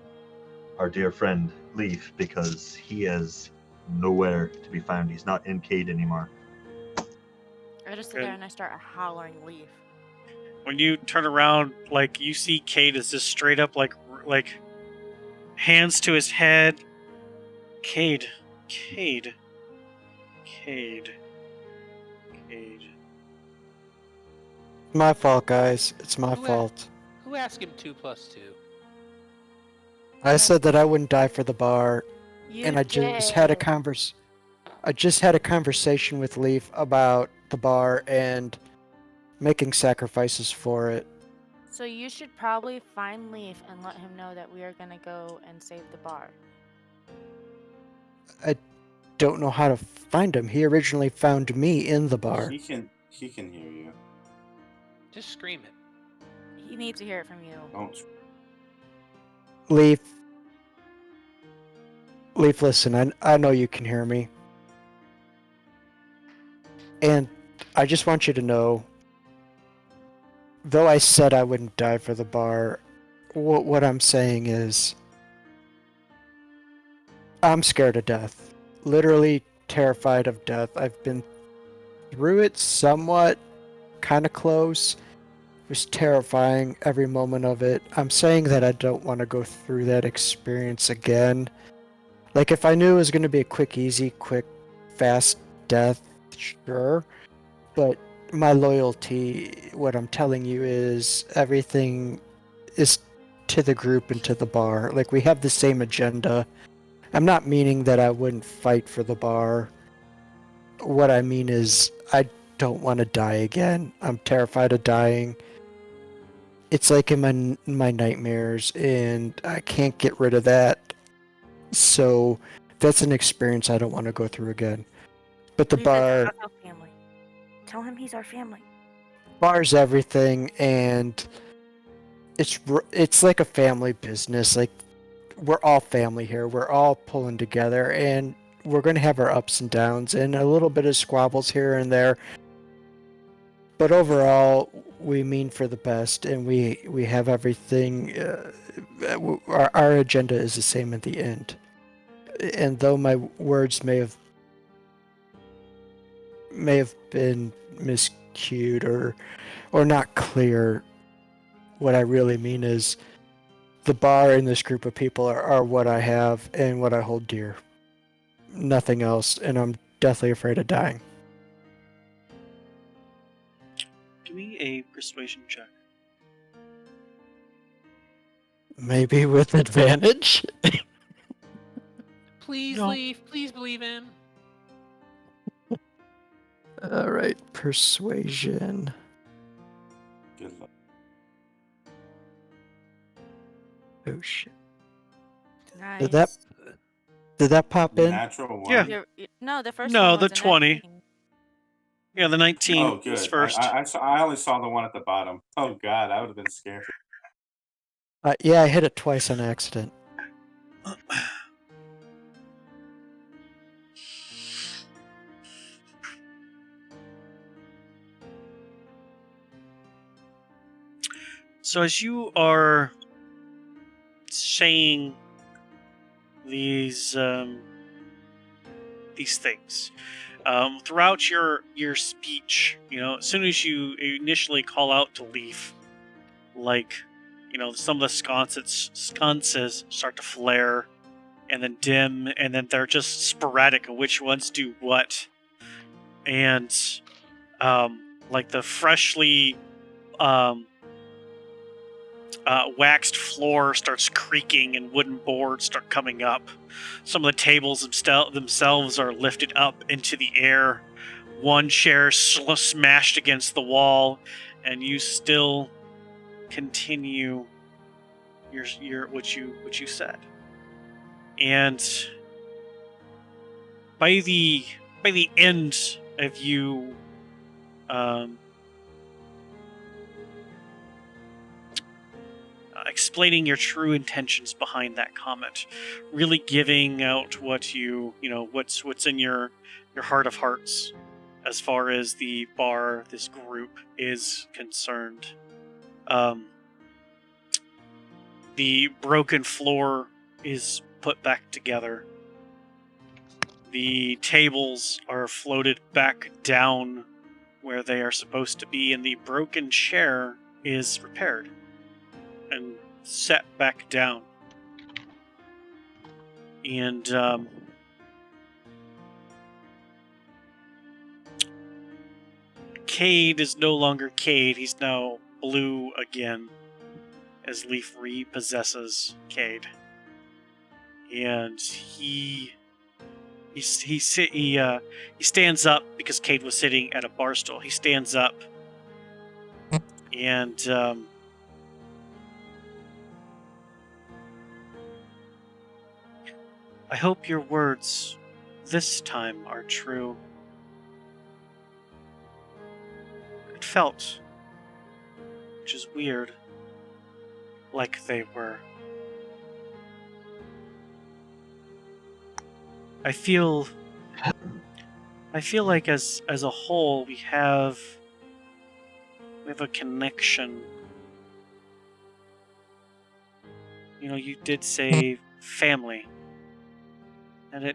our dear friend Leaf because he is nowhere to be found. He's not in Cade anymore. I just sit there and I start howling Leaf. When you turn around, like you see Cade is just straight up like hands to his head. Cade. My fault, guys. It's my Who a- fault. Who asked him 2 + 2? I said that I wouldn't die for the bar, You and I just had a did. I just had a conversation with Leaf about the bar and making sacrifices for it. So you should probably find Leaf and let him know that we are gonna go and save the bar. Don't know how to find him. He originally found me in the bar. He can hear you. Just scream it. He needs to hear it from you. Don't. Leaf, listen, I know you can hear me. And I just want you to know, though I said I wouldn't die for the bar, what I'm saying is, I'm scared of death. Literally terrified of death. I've been through it somewhat, kind of close. It was terrifying every moment of it. I'm saying that I don't want to go through that experience again. Like, if I knew it was going to be a quick, easy, fast death, sure. But my loyalty, what I'm telling you is everything is to the group and to the bar. Like, we have the same agenda. I'm not meaning that I wouldn't fight for the bar. What I mean is I don't want to die again. I'm terrified of dying. It's like in my nightmares, and I can't get rid of that. So that's an experience I don't want to go through again. But the Leaf is bar... also family. Tell him he's our family. Bar's everything, and it's like a family business. Like, we're all family here. We're all pulling together, and we're going to have our ups and downs and a little bit of squabbles here and there. But overall, we mean for the best, and we have everything. Our agenda is the same at the end. And though my words may have been miscued or not clear, what I really mean is the bar and this group of people are what I have and what I hold dear. Nothing else, and I'm deathly afraid of dying. Give me a persuasion check. Maybe with advantage? Please No. leave. Please believe in. Alright, persuasion. Good luck. Oh shit. Nice. Did that pop in? Natural one. Yeah. No, the first No, one the was a 20. 19. Yeah, the 19 Oh, was good. first. I only saw the one at the bottom. Oh God, I would have been scared. Yeah, I hit it twice on accident. So as you are saying these things throughout your speech, as soon as you initially call out to leave, like some of the sconces start to flare and then dim, and then they're just sporadic of which ones do what, and like the freshly waxed floor starts creaking and wooden boards start coming up. Some of the tables themselves are lifted up into the air. One chair smashed against the wall, and you still continue your what you said. And by the end of you explaining your true intentions behind that comment, really giving out what what's in your heart of hearts as far as the bar, this group is concerned. The broken floor is put back together. The tables are floated back down where they are supposed to be, and the broken chair is repaired and set back down. And Cade is no longer Cade. He's now blue again, as Leaf repossesses Cade. And he stands up because Cade was sitting at a bar stool. He stands up and I hope your words this time are true. It felt, which is weird, like they were. I feel like as a whole we have a connection. You did say family. And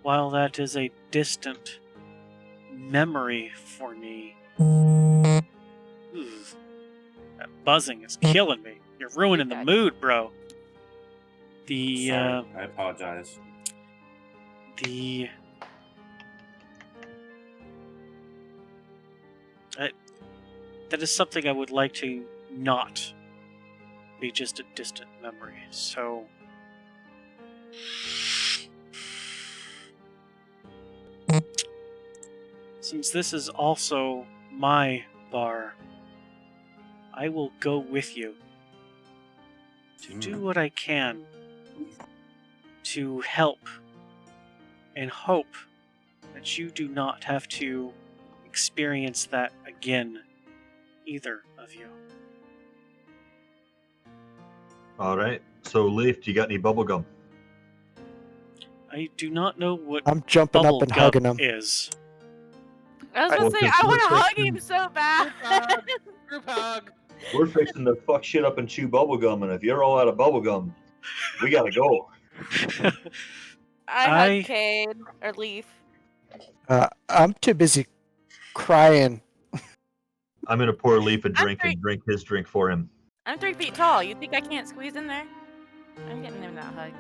while that is a distant memory for me, that buzzing is killing me. You're ruining the mood, bro. Sorry, I apologize. That is something I would like to not be just a distant memory. So since this is also my bar, I will go with you to do what I can to help and hope that you do not have to experience that again, either of you. All right. So, Leaf, do you got any bubble gum? I do not know what I'm jumping bubble up and gum hugging him. is. I was Well, gonna say since I we're want to hug fixing- him so bad. Group hug. We're fixing to fuck shit up and chew bubble gum, and if you're all out of bubble gum, we gotta go. I I- hug Cade or Leaf. I'm too busy crying. I'm gonna pour Leaf a drink great. and drink his drink for him. I'm 3 feet tall. You think I can't squeeze in there? I'm getting him that hug.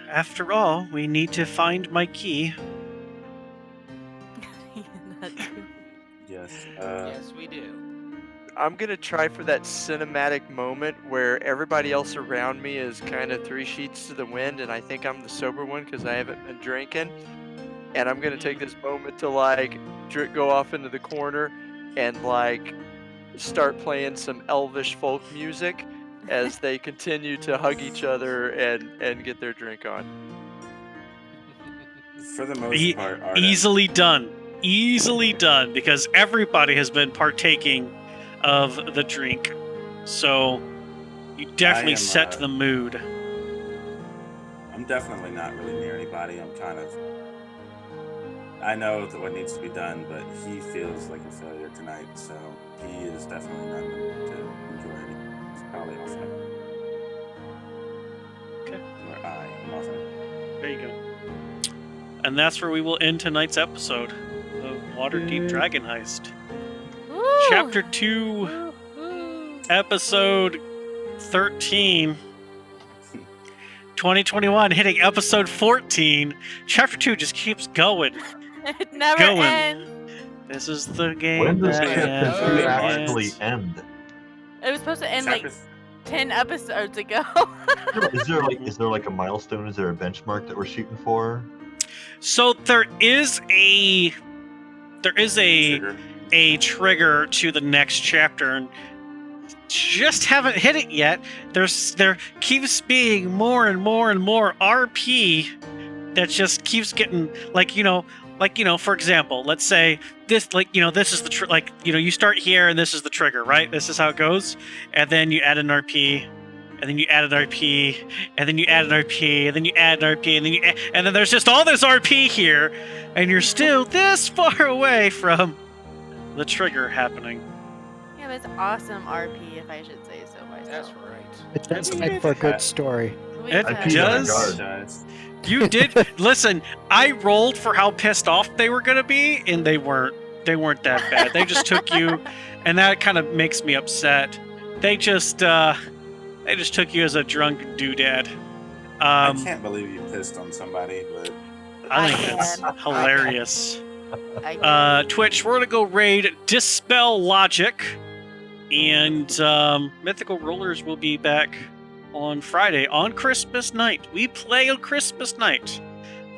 After all, we need to find my key. That too. Yes. Yes, we do. I'm gonna try for that cinematic moment where everybody else around me is kind of 3 sheets to the wind, and I think I'm the sober one because I haven't been drinking. And I'm gonna take this moment to like go off into the corner and like start playing some elvish folk music as they continue to hug each other and get their drink on. For the most part, Arden, Easily done. Easily done, because everybody has been partaking of the drink. So you definitely am, set the mood. I'm definitely not really near anybody. I'm kind of. I know what needs to be done, but he feels like a failure tonight, so he is definitely not going to enjoy it. He's probably off it. Okay. Or I am off it. There you go. And that's where we will end tonight's episode of Waterdeep Dragon Heist. Woo! Chapter 2, Episode 13. 2021 hitting episode 14. Chapter 2 just keeps going. It never Going. ends. This is the game When does that chapter never 2 actually ends. end? It was supposed to end Chapter like 10 episodes ago. Is there like a milestone? Is there a benchmark that we're shooting for? So there is a trigger. trigger to the next chapter, and just haven't hit it yet. There keeps being more and more and more RP that just keeps getting like for example, let's say this this is the you start here and this is the trigger, right? This is how it goes, and then you add an RP. And then you add an RP, and then you add an RP, and then you add an RP, and then there's just all this RP here, and you're still this far away from the trigger happening. Yeah, but it's awesome RP, if I should say so myself. That's right. It does make for a good story. We It I can- peed on does. guard. You did listen. I rolled for how pissed off they were gonna be, and they weren't. They weren't that bad. They just took you, and that kind of makes me upset. They just took you as a drunk doodad. I can't believe you pissed on somebody, but I think I it's can. hilarious. I Twitch, we're gonna go raid Dispel Logic, and Mythical Rollers will be back on Friday on Christmas night. We play on Christmas night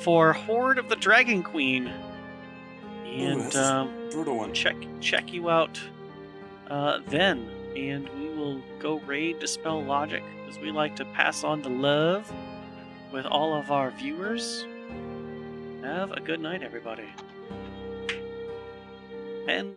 for Horde of the Dragon Queen, and this is a brutal one. check you out then, and we will go raid Dispel Logic because we like to pass on the love with all of our viewers. Have a good night, everybody. And